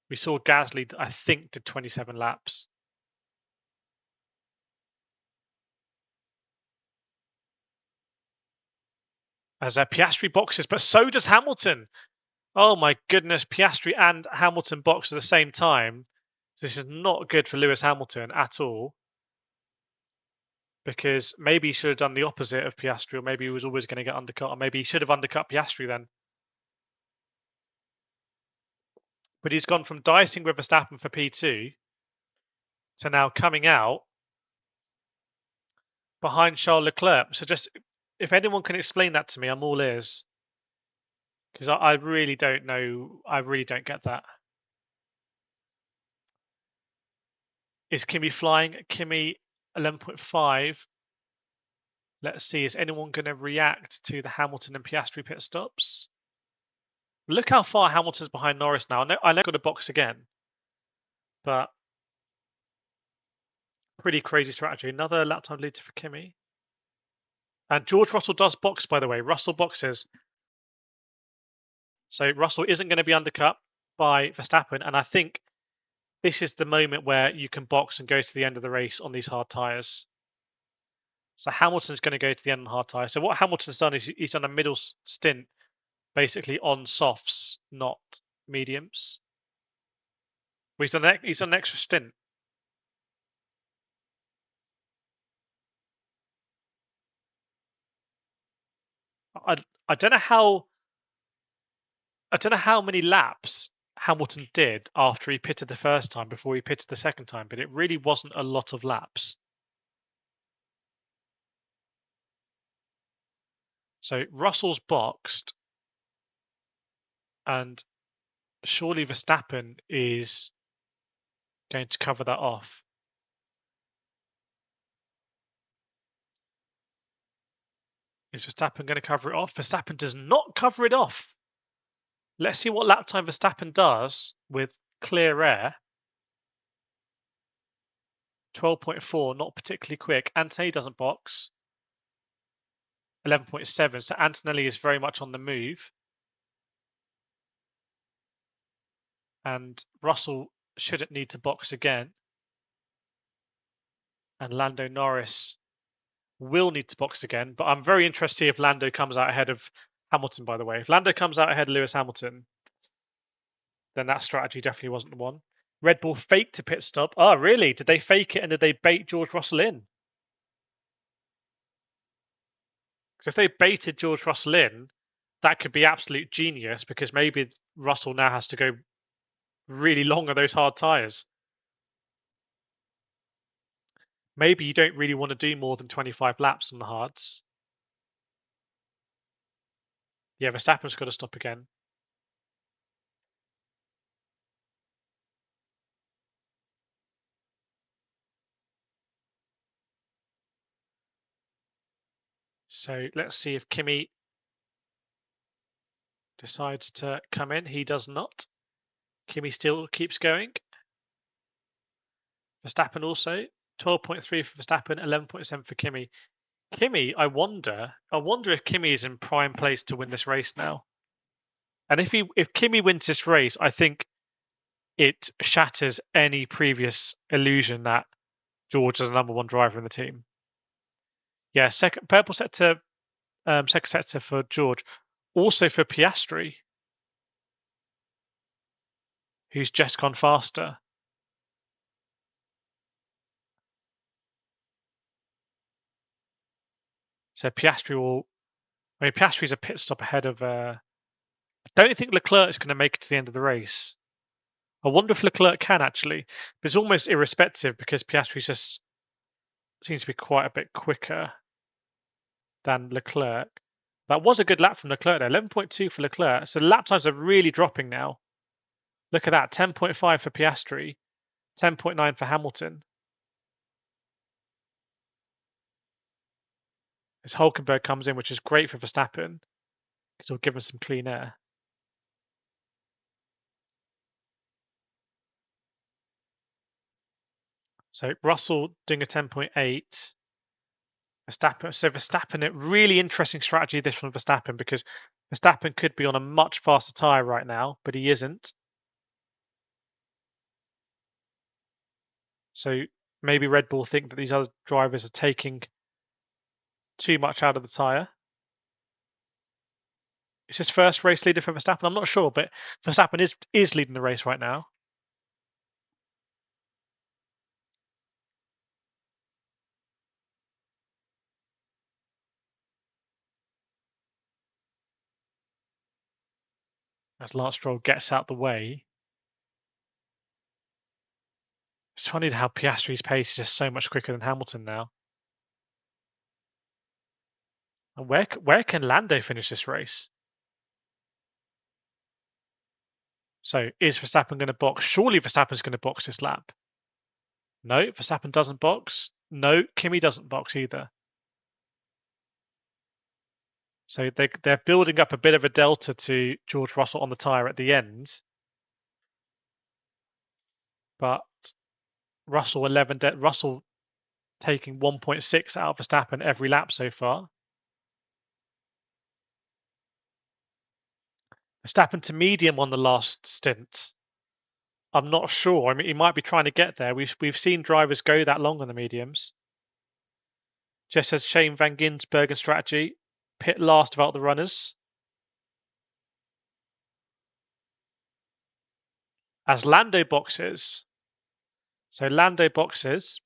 We saw Gasly, I think, did 27 laps. As Piastri boxes, but so does Hamilton. Oh my goodness, Piastri and Hamilton box at the same time. This is not good for Lewis Hamilton at all. Because maybe he should have done the opposite of Piastri, or maybe he was always going to get undercut, or maybe he should have undercut Piastri then. But he's gone from dicing with Verstappen for P2 to now coming out behind Charles Leclerc. So just, if anyone can explain that to me, I'm all ears. Because I really don't know. I really don't get that. Is Kimi flying? Kimi 11.5. Let's see. Is anyone going to react to the Hamilton and Piastri pit stops? Look how far Hamilton's behind Norris now. I know got a box again, but pretty crazy strategy. Another lap time leader for Kimi. And George Russell does box, by the way. Russell boxes. So Russell isn't going to be undercut by Verstappen. And I think this is the moment where you can box and go to the end of the race on these hard tyres. So Hamilton's going to go to the end on hard tyres. So what Hamilton's done is he's done a middle stint basically on softs, not mediums. He's done an extra stint. I don't know how many laps Hamilton did after he pitted the first time before he pitted the second time, but it really wasn't a lot of laps. So Russell's boxed, and surely Verstappen is going to cover that off. Is Verstappen going to cover it off? Verstappen does not cover it off. Let's see what lap time Verstappen does with clear air. 12.4, not particularly quick. Antonelli doesn't box. 11.7, so Antonelli is very much on the move. And Russell shouldn't need to box again. And Lando Norris will need to box again, but I'm very interested to see if Lando comes out ahead of Hamilton, by the way. If Lando comes out ahead of Lewis Hamilton, then that strategy definitely wasn't the one. Red Bull faked a pit stop. Oh, really? Did they fake it and did they bait George Russell in? Because if they baited George Russell in, that could be absolute genius, because maybe Russell now has to go really long on those hard tyres. Maybe you don't really want to do more than 25 laps on the hards. Yeah, Verstappen's got to stop again. So let's see if Kimi decides to come in. He does not. Kimi still keeps going. Verstappen also. 12.3 for Verstappen, 11.7 for Kimi. Kimi, I wonder if Kimi is in prime place to win this race now. And if Kimi wins this race, I think it shatters any previous illusion that George is the number one driver in the team. Yeah, purple sector, second sector for George. Also for Piastri, who's just gone faster. So Piastri will. I mean, Piastri's a pit stop ahead of. I don't think Leclerc is going to make it to the end of the race. I wonder if Leclerc can actually. But it's almost irrespective because Piastri just seems to be quite a bit quicker than Leclerc. That was a good lap from Leclerc there. 11.2 for Leclerc. So the lap times are really dropping now. Look at that. 10.5 for Piastri. 10.9 for Hamilton. As Hulkenberg comes in, which is great for Verstappen because it'll give him some clean air. So Russell doing a 10.8. Verstappen. So Verstappen, a really interesting strategy this from Verstappen because Verstappen could be on a much faster tyre right now, but he isn't. So maybe Red Bull think that these other drivers are taking too much out of the tyre. It's his first race leader for Verstappen. I'm not sure, but Verstappen is leading the race right now. As Lance Stroll gets out the way. It's funny how Piastri's pace is just so much quicker than Hamilton now. And where can Lando finish this race? So is Verstappen going to box? Surely Verstappen's going to box this lap. No, Verstappen doesn't box. No, Kimi doesn't box either. So they're building up a bit of a delta to George Russell on the tyre at the end. But Russell taking 1.6 out of Verstappen every lap so far. Verstappen to medium on the last stint. I'm not sure. I mean, he might be trying to get there. We've seen drivers go that long on the mediums. Just as Shane Van Gisbergen's strategy, pit last of out the runners. As Lando boxes. So Lando boxes.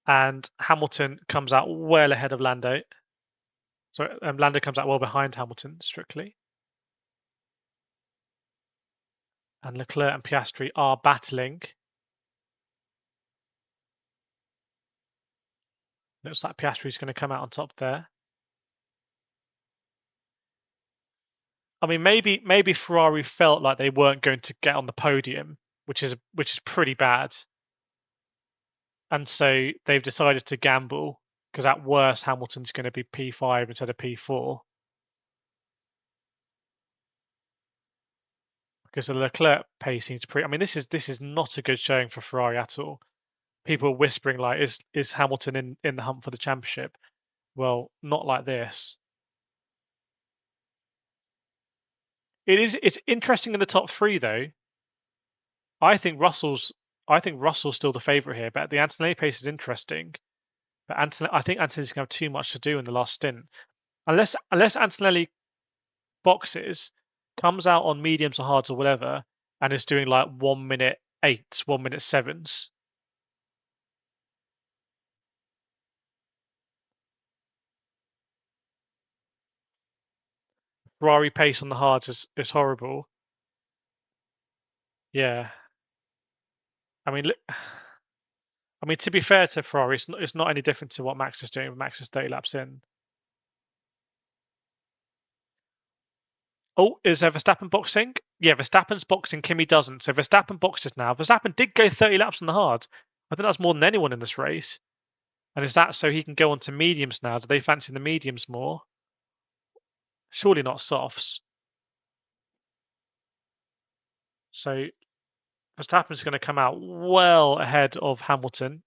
And Hamilton comes out well ahead of Lando. So Lando comes out well behind Hamilton, strictly. And Leclerc and Piastri are battling. Looks like Piastri's going to come out on top there. I mean, maybe Ferrari felt like they weren't going to get on the podium, which is pretty bad, and so they've decided to gamble because at worst Hamilton's going to be P5 instead of P4 because the Leclerc pace seems pretty. I mean, this is not a good showing for Ferrari at all. People are whispering like, is Hamilton in the hunt for the championship? Well, not like this. It's interesting in the top three though. I think Russell's still the favourite here, but the Antonelli pace is interesting. But I think Antonelli's going to have too much to do in the last stint. Unless Antonelli boxes, comes out on mediums or hards or whatever, and is doing like 1 minute 8s, 1 minute 7s. Ferrari pace on the hards is horrible. Yeah. I mean, to be fair to Ferrari, it's not any different to what Max is doing. Max is 30 laps in. Oh, is Verstappen boxing? Yeah, Verstappen's boxing. Kimi doesn't. So Verstappen boxes now. Verstappen did go 30 laps on the hard. I think that's more than anyone in this race. And is that so he can go on to mediums now? Do they fancy the mediums more? Surely not softs. So Verstappen's going to come out well ahead of Hamilton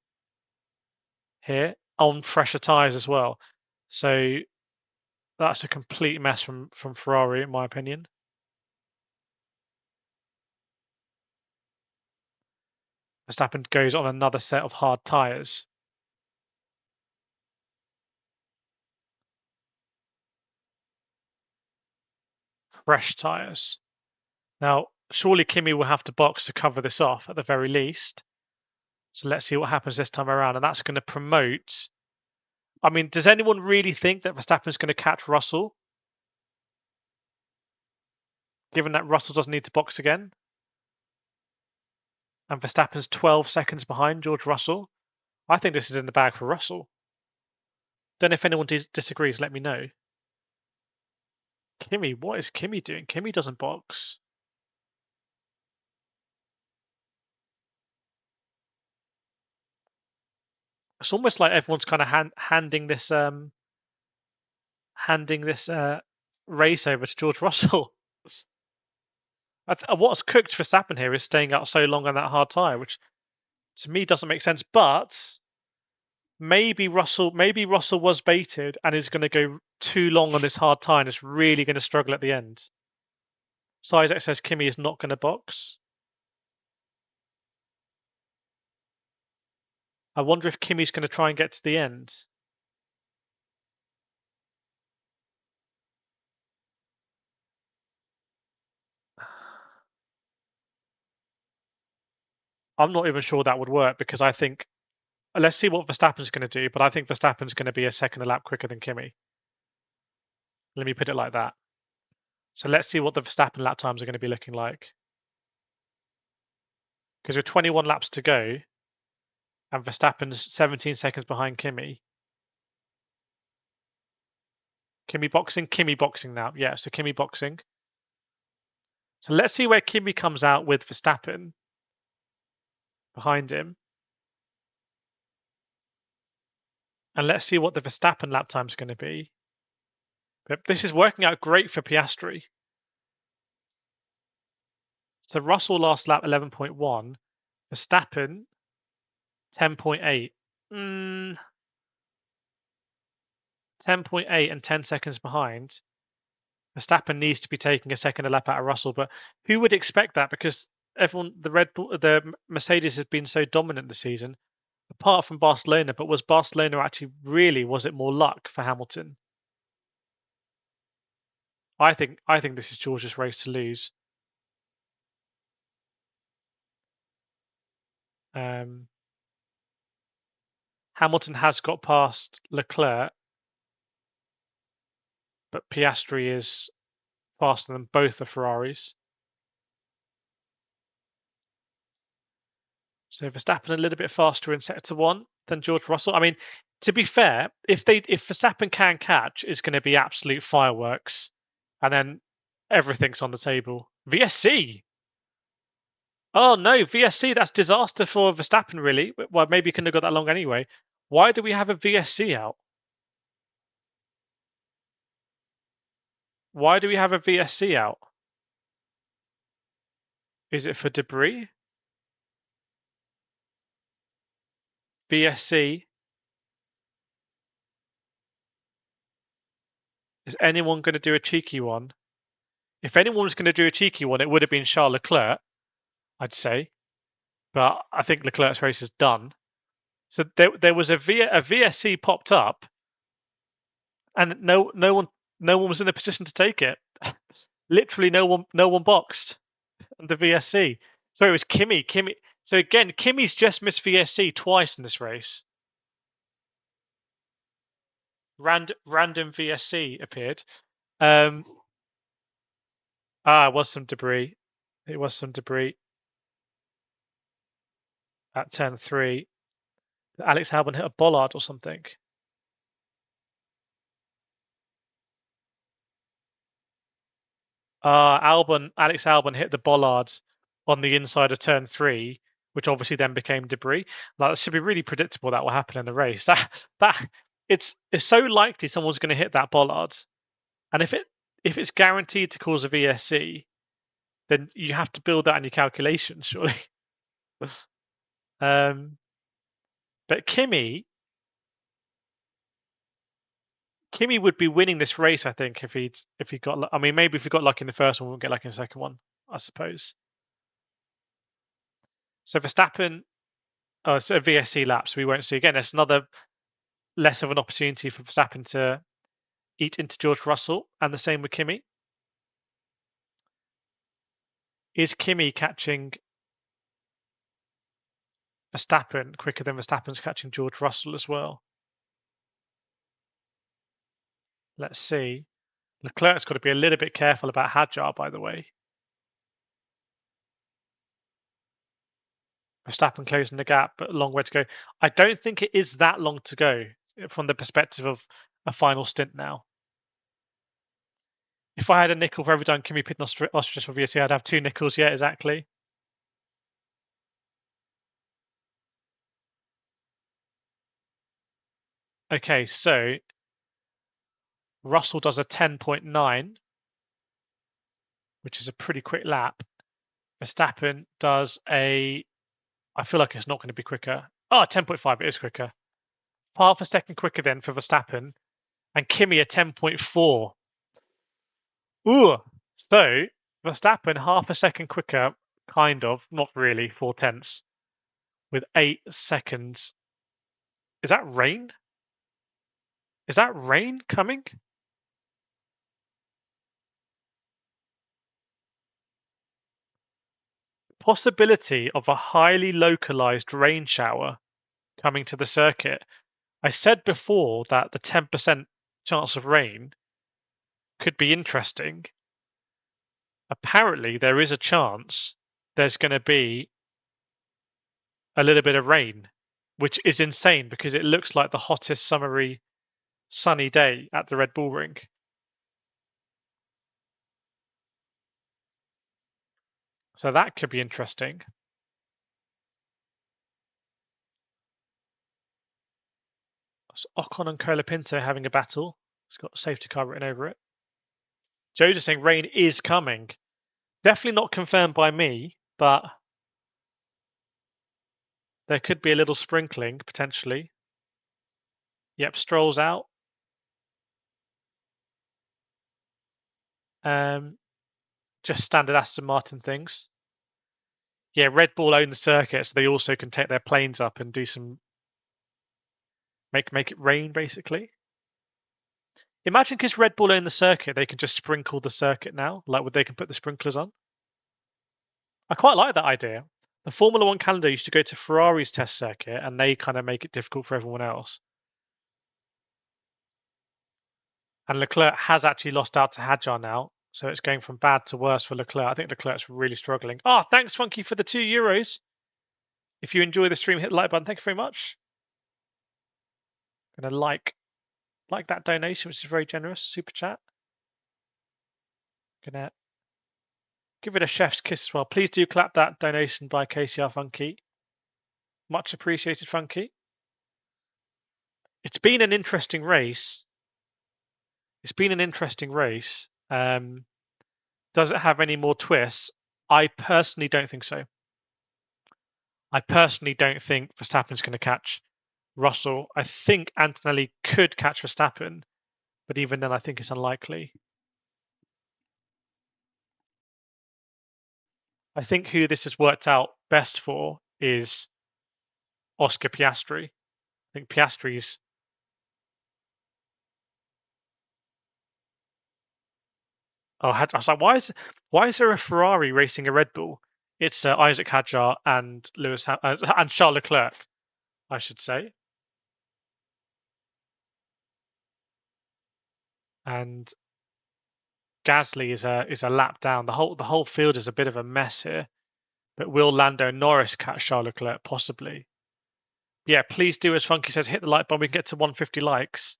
here on fresher tyres as well. So that's a complete mess from Ferrari, in my opinion. Verstappen goes on another set of hard tyres. Fresh tyres. Now, surely Kimi will have to box to cover this off at the very least. So let's see what happens this time around. And that's going to promote I mean, does anyone really think that Verstappen's going to catch Russell? Given that Russell doesn't need to box again? And Verstappen's 12 seconds behind George Russell? I think this is in the bag for Russell. Then if anyone disagrees, let me know. Kimi, what is Kimi doing? Kimi doesn't box. It's almost like everyone's kind of handing this race over to George Russell. What's cooked for Verstappen here is staying out so long on that hard tyre, which to me doesn't make sense. But maybe Russell was baited and is going to go too long on this hard tyre and is really going to struggle at the end. So Isaac says Kimi is not going to box. I wonder if Kimi's going to try and get to the end. I'm not even sure that would work because I think, let's see what Verstappen's going to do, but I think Verstappen's going to be a second a lap quicker than Kimi. Let me put it like that. So let's see what the Verstappen lap times are going to be looking like. Because with 21 laps to go, and Verstappen's 17 seconds behind Kimi. Kimi boxing now. Yeah, so Kimi boxing. So let's see where Kimi comes out with Verstappen behind him. And let's see what the Verstappen lap time is going to be. But this is working out great for Piastri. So Russell last lap 11.1, Verstappen 10.8. 10.8 and 10 seconds behind. Verstappen needs to be taking a second a lap out of Russell, but who would expect that? Because the Mercedes has been so dominant this season, apart from Barcelona. But was Barcelona actually was it more luck for Hamilton? I think this is George's race to lose. Hamilton has got past Leclerc, but Piastri is faster than both the Ferraris. So Verstappen a little bit faster in sector one than George Russell. I mean, to be fair, if Verstappen can catch, it's going to be absolute fireworks, and then everything's on the table. VSC. Oh no, VSC. That's disaster for Verstappen, really. Well, maybe he couldn't have got that long anyway. Why do we have a VSC out? Why do we have a VSC out? Is it for debris? VSC. Is anyone going to do a cheeky one? If anyone was going to do a cheeky one, it would have been Charles Leclerc, I'd say. But I think Leclerc's race is done. So there was a VSC popped up, and no one was in a position to take it. Literally, no one boxed the VSC. So it was Kimi. So again, Kimi's just missed VSC twice in this race. Random VSC appeared. It was some debris. It was some debris at turn 3. Alex Albon hit a bollard or something. Alex Albon hit the bollard on the inside of turn 3, which obviously then became debris. Like, that should be really predictable that will happen in the race. That it's so likely someone's going to hit that bollard, and if it's guaranteed to cause a VSC, then you have to build that in your calculations, surely. But Kimi would be winning this race, I think, if he got. I mean, maybe if he got lucky in the first one, we'll get lucky in the second one, I suppose. So Verstappen, it's a VSC lap, so we won't see again. It's another less of an opportunity for Verstappen to eat into George Russell, and the same with Kimi. Is Kimi catching Verstappen quicker than Verstappen's catching George Russell as well? Let's see. Leclerc's got to be a little bit careful about Hadjar, by the way. Verstappen closing the gap, but a long way to go. I don't think it is that long to go from the perspective of a final stint now. If I had a nickel for every time Kimi pitted Austria for VSC, I'd have 2 nickels. Yeah, exactly. Okay, so Russell does a 10.9, which is a pretty quick lap. Verstappen does a, I feel like it's not going to be quicker. Oh, 10.5, it is quicker. Half a second quicker then for Verstappen. And Kimi a 10.4. Ooh, so Verstappen half a second quicker, kind of, not really, 4/10, with 8 seconds. Is that rain? Is that rain coming? Possibility of a highly localized rain shower coming to the circuit. I said before that the 10% chance of rain could be interesting. Apparently, there is a chance there's going to be a little bit of rain, which is insane because it looks like the hottest summery sunny day at the Red Bull Ring. So that could be interesting. So Ocon and Colapinto having a battle. It's got safety car written over it. Joe's just saying rain is coming. Definitely not confirmed by me, but there could be a little sprinkling potentially. Yep, Stroll's out. Just standard Aston Martin things. Yeah, Red Bull own the circuit, so they also can take their planes up and do some make it rain basically. Imagine because Red Bull own the circuit, they can just sprinkle the circuit now. Like they can put the sprinklers on. I quite like that idea. The Formula One calendar used to go to Ferrari's test circuit, and they kind of make it difficult for everyone else. And Leclerc has actually lost out to Hadjar now, so it's going from bad to worse for Leclerc. I think Leclerc's really struggling. Oh, thanks, Funky, for the €2. If you enjoy the stream, hit the like button. Thank you very much. Gonna like that donation, which is very generous. Super chat. Gonna give it a chef's kiss as well. Please do clap that donation by KCR Funky. Much appreciated, Funky. It's been an interesting race. Does it have any more twists? I personally don't think so. I personally don't think Verstappen's going to catch Russell. I think Antonelli could catch Verstappen, but even then, I think it's unlikely. I think who this has worked out best for is Oscar Piastri. I think Piastri's. Oh, I was like, why is there a Ferrari racing a Red Bull? It's Isaac Hadjar and and Charles Leclerc, I should say. And Gasly is a lap down. The whole field is a bit of a mess here. But will Lando Norris catch Charles Leclerc? Possibly. Yeah, please do as Funky says, hit the like button. We can get to 150 likes.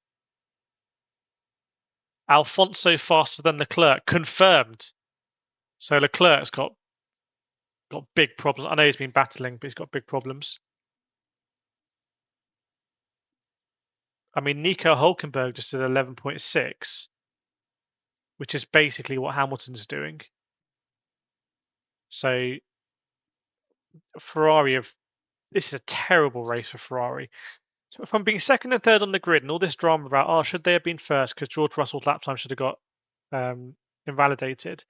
Alfonso faster than Leclerc, confirmed. So Leclerc's got big problems. I know he's been battling, but he's got big problems. I mean, Nico Hulkenberg just did 11.6, which is basically what Hamilton's doing. So Ferrari this is a terrible race for Ferrari. So if I'm being second and third on the grid and all this drama about, should they have been first because George Russell's lap time should have got invalidated,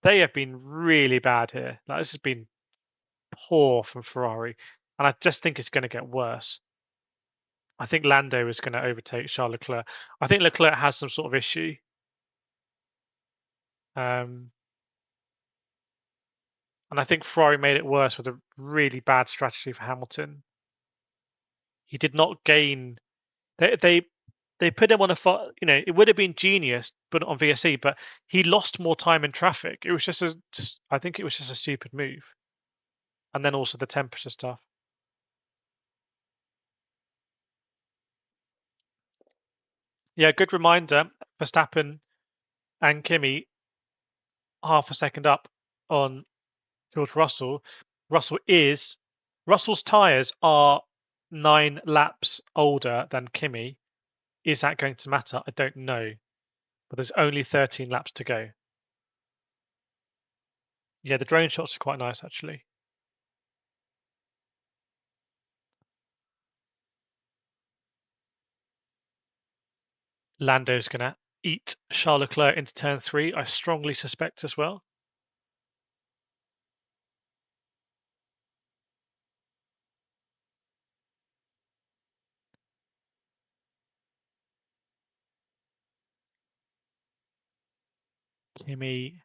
they have been really bad here. Like, this has been poor from Ferrari, and I just think it's going to get worse. I think Lando is going to overtake Charles Leclerc. I think Leclerc has some sort of issue. And I think Ferrari made it worse with a really bad strategy for Hamilton. He did not gain. They They put him on it would have been genius, put it on VSE, but he lost more time in traffic. It was I think it was just a stupid move. And then also the temperature stuff. Yeah, good reminder. Verstappen and Kimi half a second up on George Russell. Russell's tyres are 9 laps older than Kimi. Is that going to matter? I don't know. But there's only 13 laps to go. Yeah, the drone shots are quite nice actually. Lando's going to eat Charles Leclerc into turn 3, I strongly suspect as well. Kimi,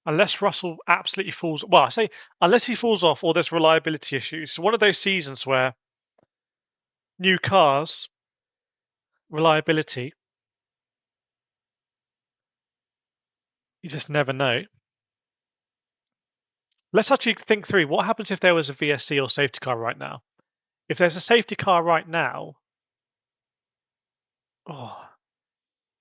unless Russell absolutely falls, well, I say unless he falls off or there's reliability issues. It's one of those seasons where new cars, reliability, you just never know. Let's actually think through what happens if there was a VSC or safety car right now. If there's a safety car right now, oh,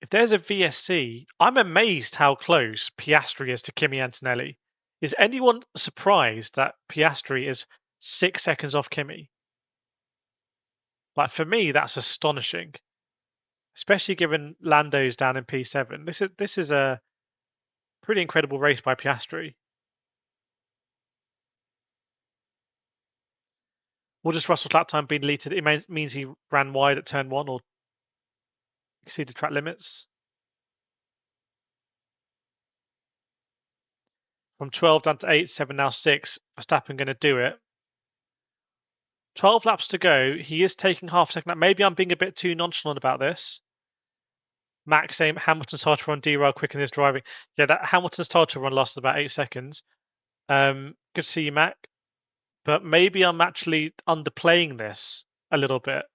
if there's a VSC, I'm amazed how close Piastri is to Kimi Antonelli. Is anyone surprised that Piastri is 6 seconds off Kimi? Like for me, that's astonishing, especially given Lando's down in P7. This is a pretty incredible race by Piastri. Will just Russell's lap time be deleted? It means he ran wide at turn 1 or exceeded track limits. From 12 down to 8, 7, now 6. Verstappen going to do it. 12 laps to go. He is taking half a second lap. Maybe I'm being a bit too nonchalant about this. Max saying Hamilton's hard to run derail quicker than his driving. Yeah, that Hamilton's hard to run lasted about 8 seconds. Good to see you, Mac. But maybe I'm actually underplaying this a little bit.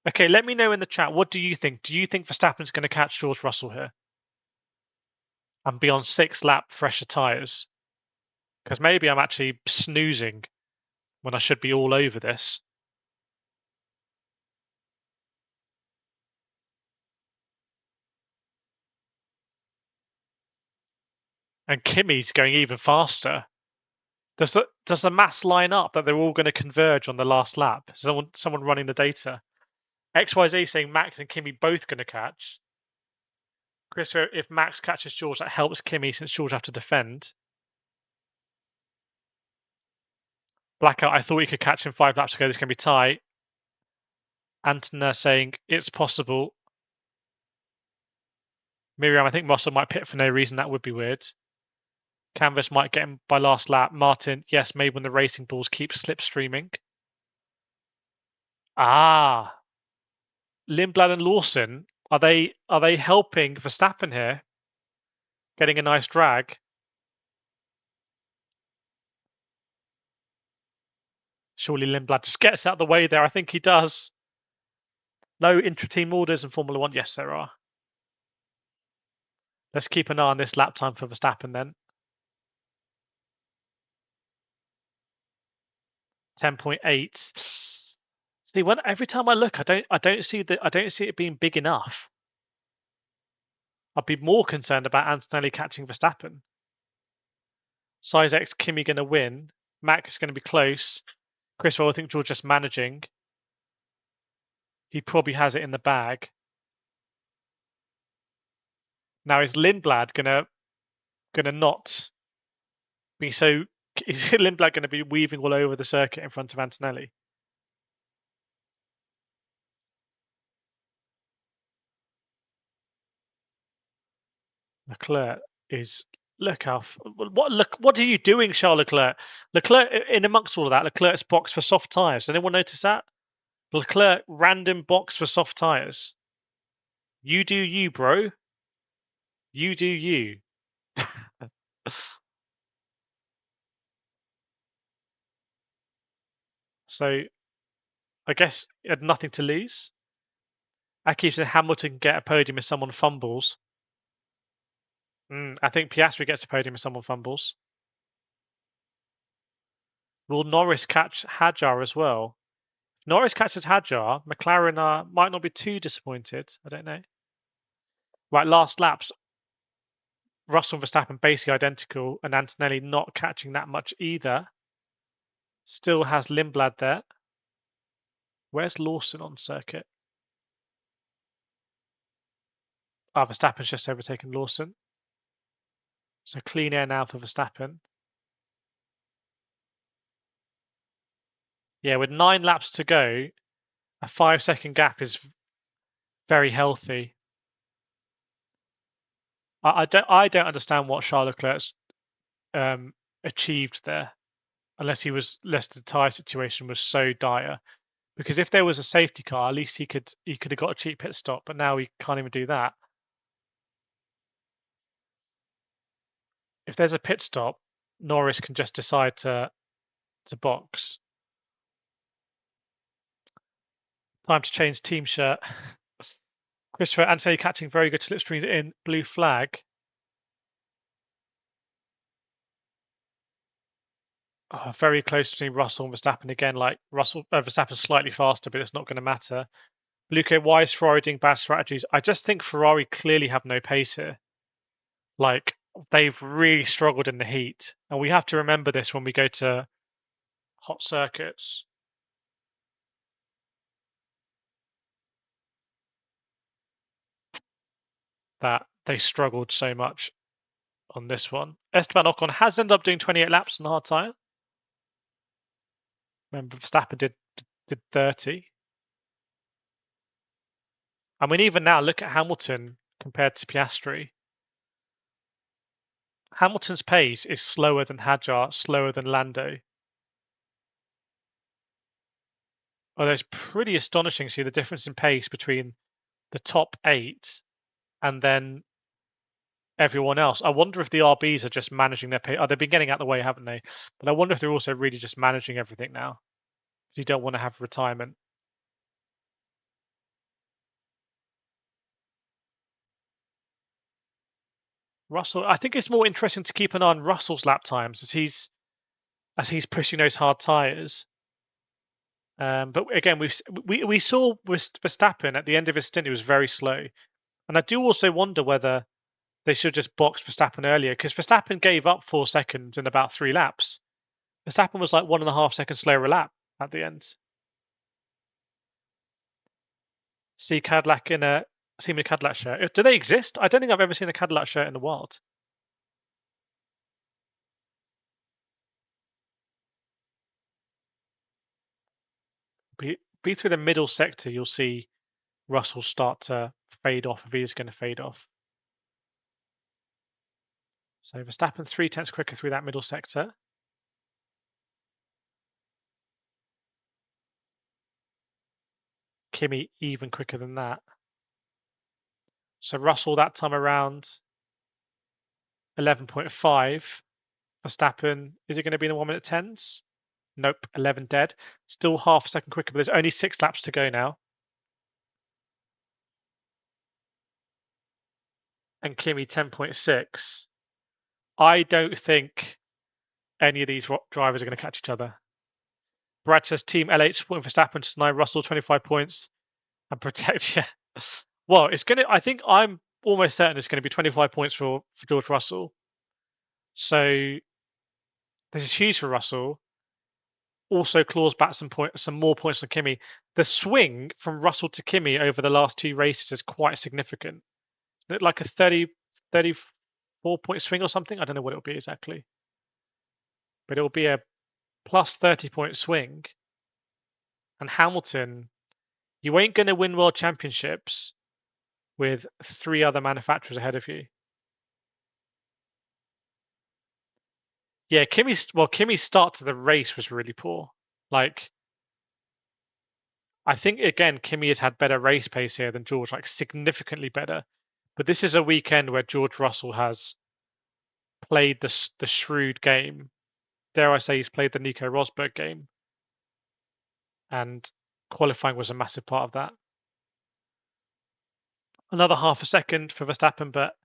Okay, let me know in the chat. What do you think? Do you think Verstappen's going to catch George Russell here and be on 6 lap fresher tyres? Because maybe I'm actually snoozing when I should be all over this. And Kimi's going even faster. Does the maths line up that they're all going to converge on the last lap? Someone running the data. XYZ saying Max and Kimi both going to catch. Chris, if Max catches George, that helps Kimi since George have to defend. Blackout, I thought he could catch him 5 laps ago. This is going to be tight. Antona saying it's possible. Miriam, I think Russell might pit for no reason. That would be weird. Canvas might get him by last lap. Martin, yes, maybe when the racing balls keep slipstreaming. Ah, Lindblad and Lawson, are they helping Verstappen here? Getting a nice drag. Surely Lindblad just gets out of the way there. I think he does. No intra-team orders in Formula One. Yes, there are. Let's keep an eye on this lap time for Verstappen then. 10.8. See, every time I look, I don't see it being big enough. I'd be more concerned about Antonelli catching Verstappen. Size X, Kimi going to win. Max is going to be close. Chris, I think George just managing. He probably has it in the bag. Now is Lindblad gonna not be so? Is Lindblad going to be weaving all over the circuit in front of Antonelli? Leclerc is look how what are you doing, Charles Leclerc? Leclerc in amongst all of that, Leclerc's box for soft tyres. Did anyone notice that? Leclerc random box for soft tyres. You do you, bro. You do you. So I guess he had nothing to lose. I keep saying Hamilton can get a podium if someone fumbles. I think Piastri gets a podium if someone fumbles. Will Norris catch Hadjar as well? If Norris catches Hadjar, McLaren might not be too disappointed. I don't know. Right, last laps. Russell and Verstappen basically identical, and Antonelli not catching that much either. Still has Lindblad there. Where's Lawson on circuit? Verstappen's just overtaken Lawson. So clean air now for Verstappen. Yeah, with 9 laps to go, a 5-second gap is very healthy. I don't understand what Charles Leclerc's achieved there, unless the tyre situation was so dire. Because if there was a safety car, at least he could have got a cheap pit stop, but now he can't even do that. If there's a pit stop, Norris can just decide to box. Time to change team shirt. Christopher Antonelli catching very good slipstreams in blue flag. Very close between Russell and Verstappen again. Like Verstappen's slightly faster, but it's not going to matter. Luca, why is Ferrari doing bad strategies? I just think Ferrari clearly have no pace here. Like they've really struggled in the heat, and we have to remember this when we go to hot circuits. That they struggled so much on this one. Esteban Ocon has ended up doing 28 laps on the hard tyre. Remember, Verstappen did 30. I mean, even now, look at Hamilton compared to Piastri. Hamilton's pace is slower than Hadjar, slower than Lando. Although it's pretty astonishing to see the difference in pace between the top 8 and then everyone else. I wonder if the RBs are just managing their pace. They've been getting out of the way, haven't they? But I wonder if they're also really just managing everything now. You don't want to have retirement. Russell, I think it's more interesting to keep an eye on Russell's lap times as he's pushing those hard tires. But again, we saw with Verstappen at the end of his stint, he was very slow, and I do also wonder whether they should just box Verstappen earlier because Verstappen gave up 4 seconds in about 3 laps. Verstappen was like 1.5 seconds slower a lap at the end. See Cadillac in a Cadillac shirt. Do they exist? I don't think I've ever seen a Cadillac shirt in the wild. Be through the middle sector, you'll see Russell start to fade off if he's going to fade off. So Verstappen 0.3 quicker through that middle sector. Kimi even quicker than that. So Russell that time around 11.5. Verstappen, is it going to be in the 1 minute 10s? Nope, 11 dead. Still half a second quicker, but there's only 6 laps to go now. And Kimi 10.6. I don't think any of these drivers are going to catch each other. Brad says Team LH supporting Verstappen to deny Russell 25 points and protect. Yeah. Well, it's going to. I think I'm almost certain it's going to be 25 points for George Russell. So this is huge for Russell. Also claws back some more points on Kimi. The swing from Russell to Kimi over the last 2 races is quite significant. Look like a 34 point swing or something. I don't know what it'll be exactly, but it'll be a plus 30 point swing. And Hamilton, you ain't going to win world championships with 3 other manufacturers ahead of you. Yeah, Kimi's start to the race was really poor. Like, I think again, Kimi has had better race pace here than George, like significantly better. But this is a weekend where George Russell has played the shrewd game. Dare I say, he's played the Nico Rosberg game, and qualifying was a massive part of that. Another half a second for Verstappen, but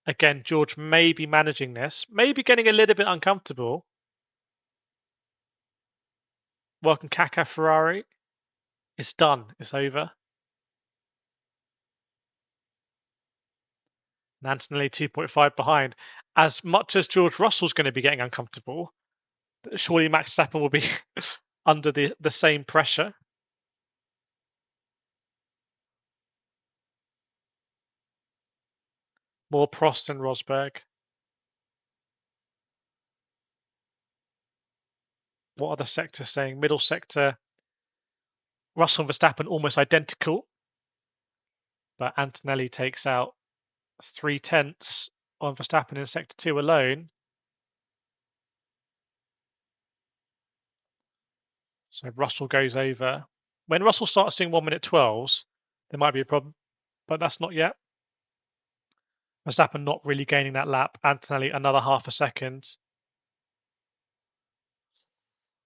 again, George may be managing this, maybe getting a little bit uncomfortable. Welcome, Kaka Ferrari. It's done. It's over. And Antonelli 2.5 behind. As much as George Russell's going to be getting uncomfortable, surely Max Verstappen will be under the same pressure. More Prost than Rosberg. What are the sectors saying? Middle sector, Russell and Verstappen almost identical, but Antonelli takes out 3/10 on Verstappen in sector 2 alone. So Russell goes over. When Russell starts doing 1 minute 12s, there might be a problem, but that's not yet. Verstappen not really gaining that lap. Antonelli another half a second.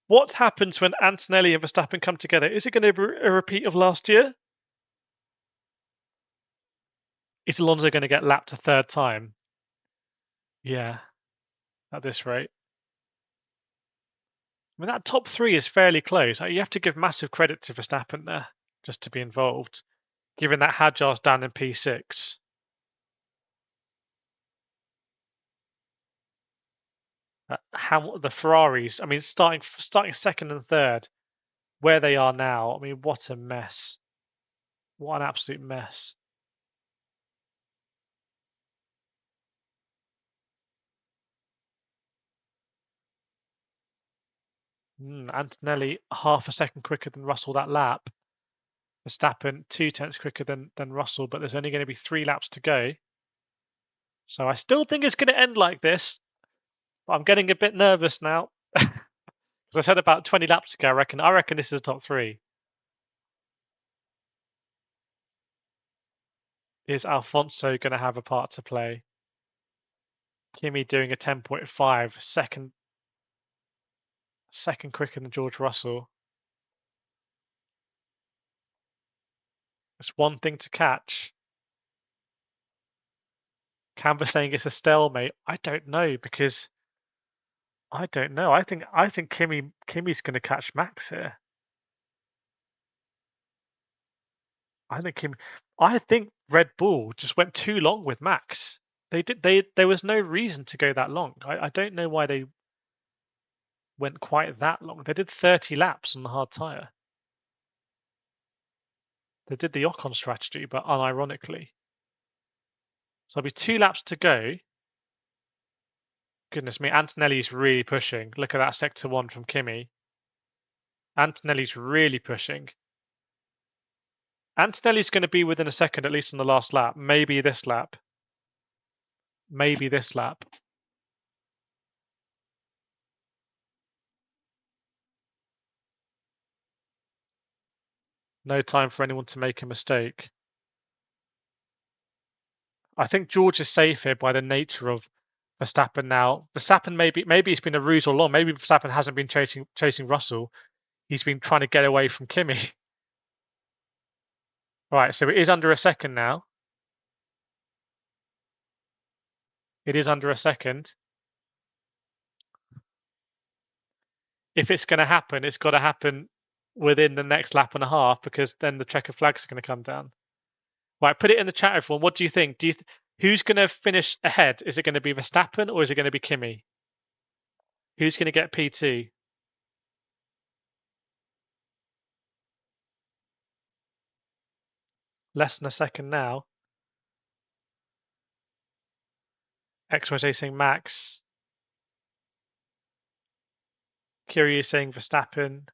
What happens when Antonelli and Verstappen come together? Is it going to be a repeat of last year? Is Alonso going to get lapped a third time? Yeah, at this rate. I mean, that top three is fairly close. You have to give massive credit to Verstappen there just to be involved, given that Hadjar's down in P6. The Ferraris, I mean, starting second and third, where they are now, I mean, what a mess. What an absolute mess. Antonelli half a second quicker than Russell that lap. Verstappen 2/10 quicker than Russell, but there's only going to be 3 laps to go. So I still think it's going to end like this, but I'm getting a bit nervous now. As I said about 20 laps ago, I reckon this is the top 3. Is Alfonso going to have a part to play? Kimi doing a 10.5, second quicker than George Russell. It's one thing to catch. Canvas saying it's a stalemate. I don't know because I don't know. I think Kimi's going to catch Max here. I think Red Bull just went too long with Max. There was no reason to go that long. I don't know why they went quite that long. They did 30 laps on the hard tyre. They did the Ocon strategy, but unironically. So there'll be 2 laps to go. Goodness me, Antonelli's really pushing. Look at that sector 1 from Kimi. Antonelli's really pushing. Antonelli's going to be within a second, at least on the last lap. Maybe this lap. Maybe this lap. No time for anyone to make a mistake. I think George is safe here by the nature of Verstappen now. Verstappen maybe it's been a ruse all along. Maybe Verstappen hasn't been chasing Russell. He's been trying to get away from Kimi. Right, so it is under a second now. It is under a second. If it's going to happen, it's got to happen within the next lap and a half because then the checker flags are going to come down. Right, put it in the chat, everyone. What do you think? Who's going to finish ahead? Is it going to be Verstappen or is it going to be Kimi? Who's going to get P2? Less than a second now. XYJ saying Max. Kireth is saying Verstappen.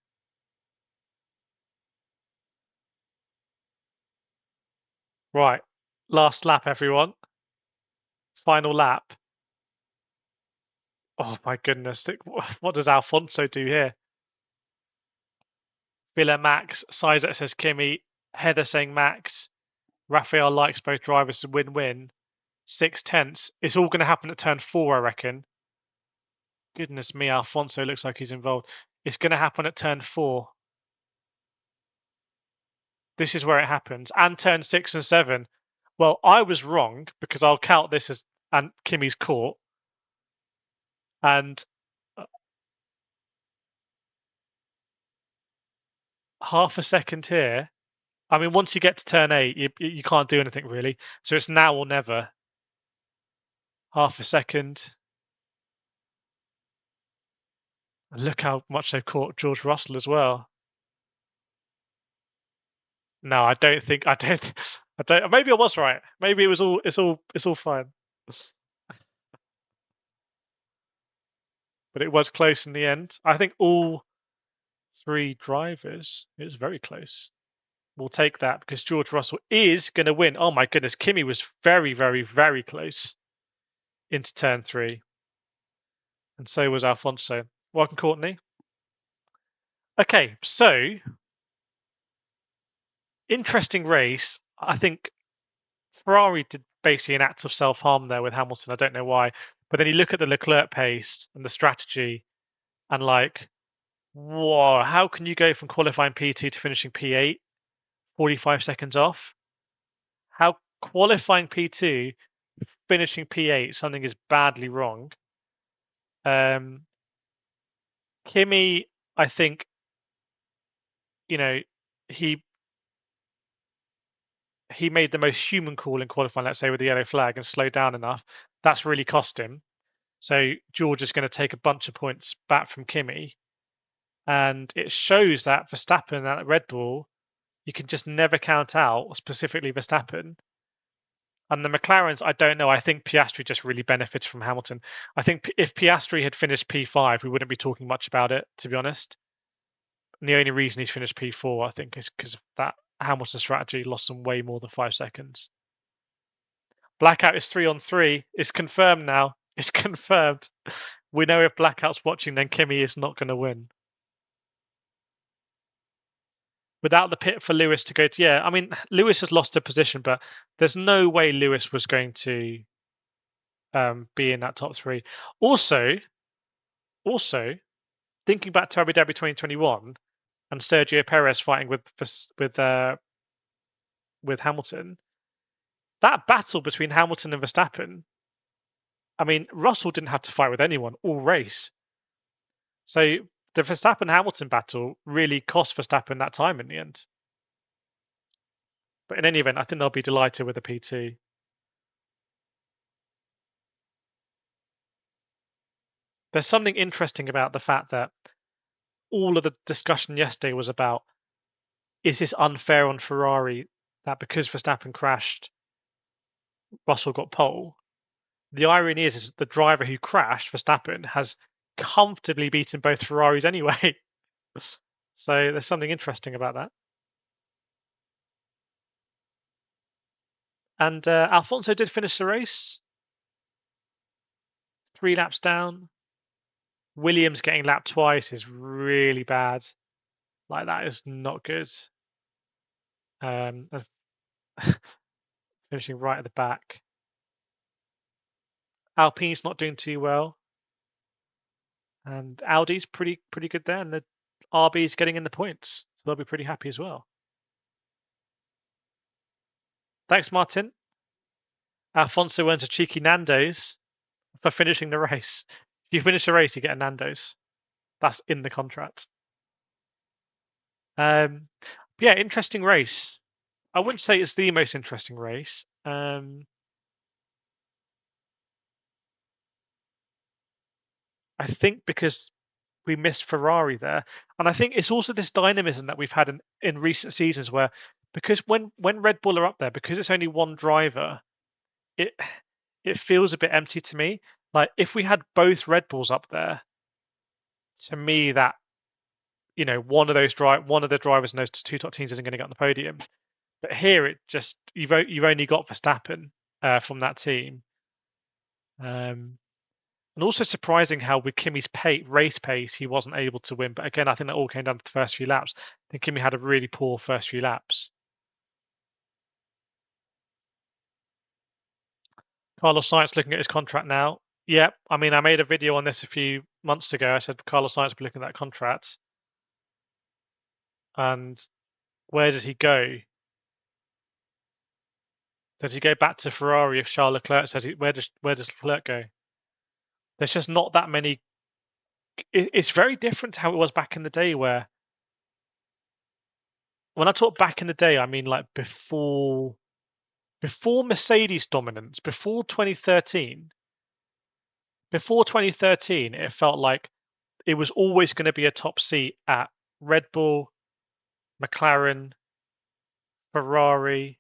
Right, last lap, everyone. Final lap. Oh my goodness, what does Alfonso do here? Villa Max, Sizek says Kimi, Heather saying Max, Raphael likes both drivers to win-win. 6/10. It's all going to happen at turn 4, I reckon. Goodness me, Alfonso looks like he's involved. It's going to happen at turn 4. This is where it happens. And turn 6 and 7. Well, I was wrong because I'll count this as and Kimi's caught. And half a second here. I mean, once you get to turn 8, you can't do anything really. So it's now or never. Half a second. And look how much they've caught George Russell as well. No, I don't think I don't. I don't. Maybe I was right. Maybe it was all. It's all fine. But it was close in the end. I think all 3 drivers. It was very close. We'll take that because George Russell is going to win. Oh my goodness, Kimi was very, very, very close into turn 3, and so was Alfonso. Welcome, Courtney. Okay, so interesting race. I think Ferrari did basically an act of self-harm there with Hamilton. I don't know why, but then you look at the Leclerc pace and the strategy, and like, whoa, how can you go from qualifying P2 to finishing P8, 45 seconds off? How qualifying P2, finishing P8, something is badly wrong. Kimi, I think, you know, he made the most human call in qualifying, let's say, with the yellow flag and slowed down enough. That's really cost him. So George is going to take a bunch of points back from Kimi. And it shows that Verstappen at Red Bull, you can just never count out, specifically Verstappen. And the McLarens, I don't know. I think Piastri just really benefits from Hamilton. I think if Piastri had finished P5, we wouldn't be talking much about it, to be honest. And the only reason he's finished P4, I think, is because of that Hamilton strategy lost them way more than 5 seconds. Blackout is 3 on 3. It's confirmed now. It's confirmed. We know if Blackout's watching, then Kimi is not going to win. Without the pit for Lewis to go to, yeah, I mean, Lewis has lost a position, but there's no way Lewis was going to be in that top 3. Also, thinking back to Abu Dhabi 2021 and Sergio Perez fighting with Hamilton, that battle between Hamilton and Verstappen, I mean, Russell didn't have to fight with anyone all race. So the Verstappen-Hamilton battle really cost Verstappen that time in the end. But in any event, I think they'll be delighted with the P2. There's something interesting about the fact that all of the discussion yesterday was about, is this unfair on Ferrari that because Verstappen crashed, Russell got pole? The irony is the driver who crashed, Verstappen, has comfortably beaten both Ferraris anyway. So there's something interesting about that. And Alfonso did finish the race. 3 laps down. Williams getting lapped twice is really bad. Like, that is not good. Finishing right at the back. Alpine's not doing too well. And Audi's pretty good there. And the RB's getting in the points. So they'll be pretty happy as well. Thanks, Martin. Alfonso earns a cheeky Nando's for finishing the race. If you finish the race, you get a Nando's. That's in the contract. Yeah, interesting race. I wouldn't say it's the most interesting race. I think because we missed Ferrari there, and I think it's also this dynamism that we've had in recent seasons where, because when Red Bull are up there, because it's only one driver, it feels a bit empty to me. Like, if we had both Red Bulls up there, to me that, one of the drivers in those 2 top teams isn't going to get on the podium. But here it just, you've only got Verstappen from that team. And also surprising how with Kimi's race pace he wasn't able to win. But again, I think that all came down to the first few laps. I think Kimi had a really poor first few laps. Carlos Sainz looking at his contract now. Yeah, I mean, I made a video on this a few months ago. I said Carlos Sainz will be looking at that contract. And where does he go? Does he go back to Ferrari if Charles Leclerc says where does Leclerc go? There's just not that many. It's very different to how it was back in the day. Where when I talk back in the day, I mean like before Mercedes dominance, before 2013. Before 2013, it felt like it was always going to be a top seat at Red Bull, McLaren, Ferrari.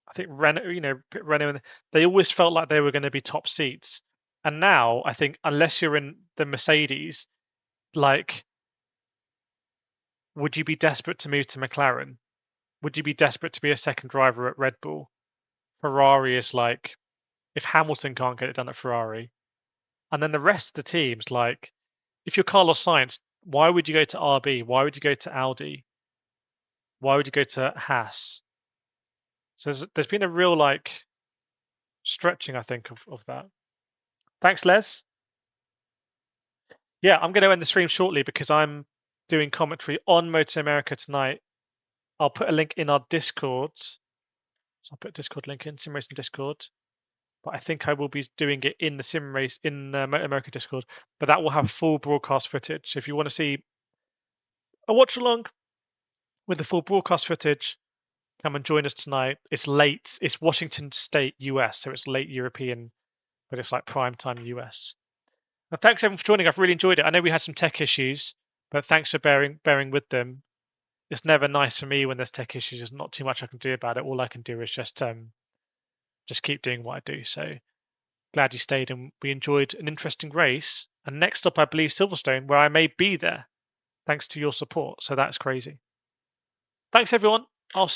I think Renault, they always felt like they were going to be top seats. And now I think unless you're in the Mercedes, like, would you be desperate to move to McLaren? Would you be desperate to be a second driver at Red Bull? Ferrari is like, if Hamilton can't get it done at Ferrari, and then the rest of the teams, like, if you're Carlos Sainz, why would you go to RB? Why would you go to Audi? Why would you go to Haas? So there's been a real like stretching, I think, of that. Thanks, Les. Yeah, I'm going to end the stream shortly because I'm doing commentary on Motor America tonight. I'll put a link in our Discord. So I'll put a Discord link in, Sim Racing Discord. But I think I will be doing it in the Sim Race in the Motor America Discord. But that will have full broadcast footage. So if you want to see a watch along with the full broadcast footage, come and join us tonight. It's late. It's Washington State, US, so it's late European, but it's like prime time US. And thanks everyone for joining. I've really enjoyed it. I know we had some tech issues, but thanks for bearing with them. It's never nice for me when there's tech issues. There's not too much I can do about it. All I can do is just keep doing what I do. So glad you stayed and we enjoyed an interesting race. And next up, I believe Silverstone, where I may be there, thanks to your support. So that's crazy. Thanks everyone. I'll see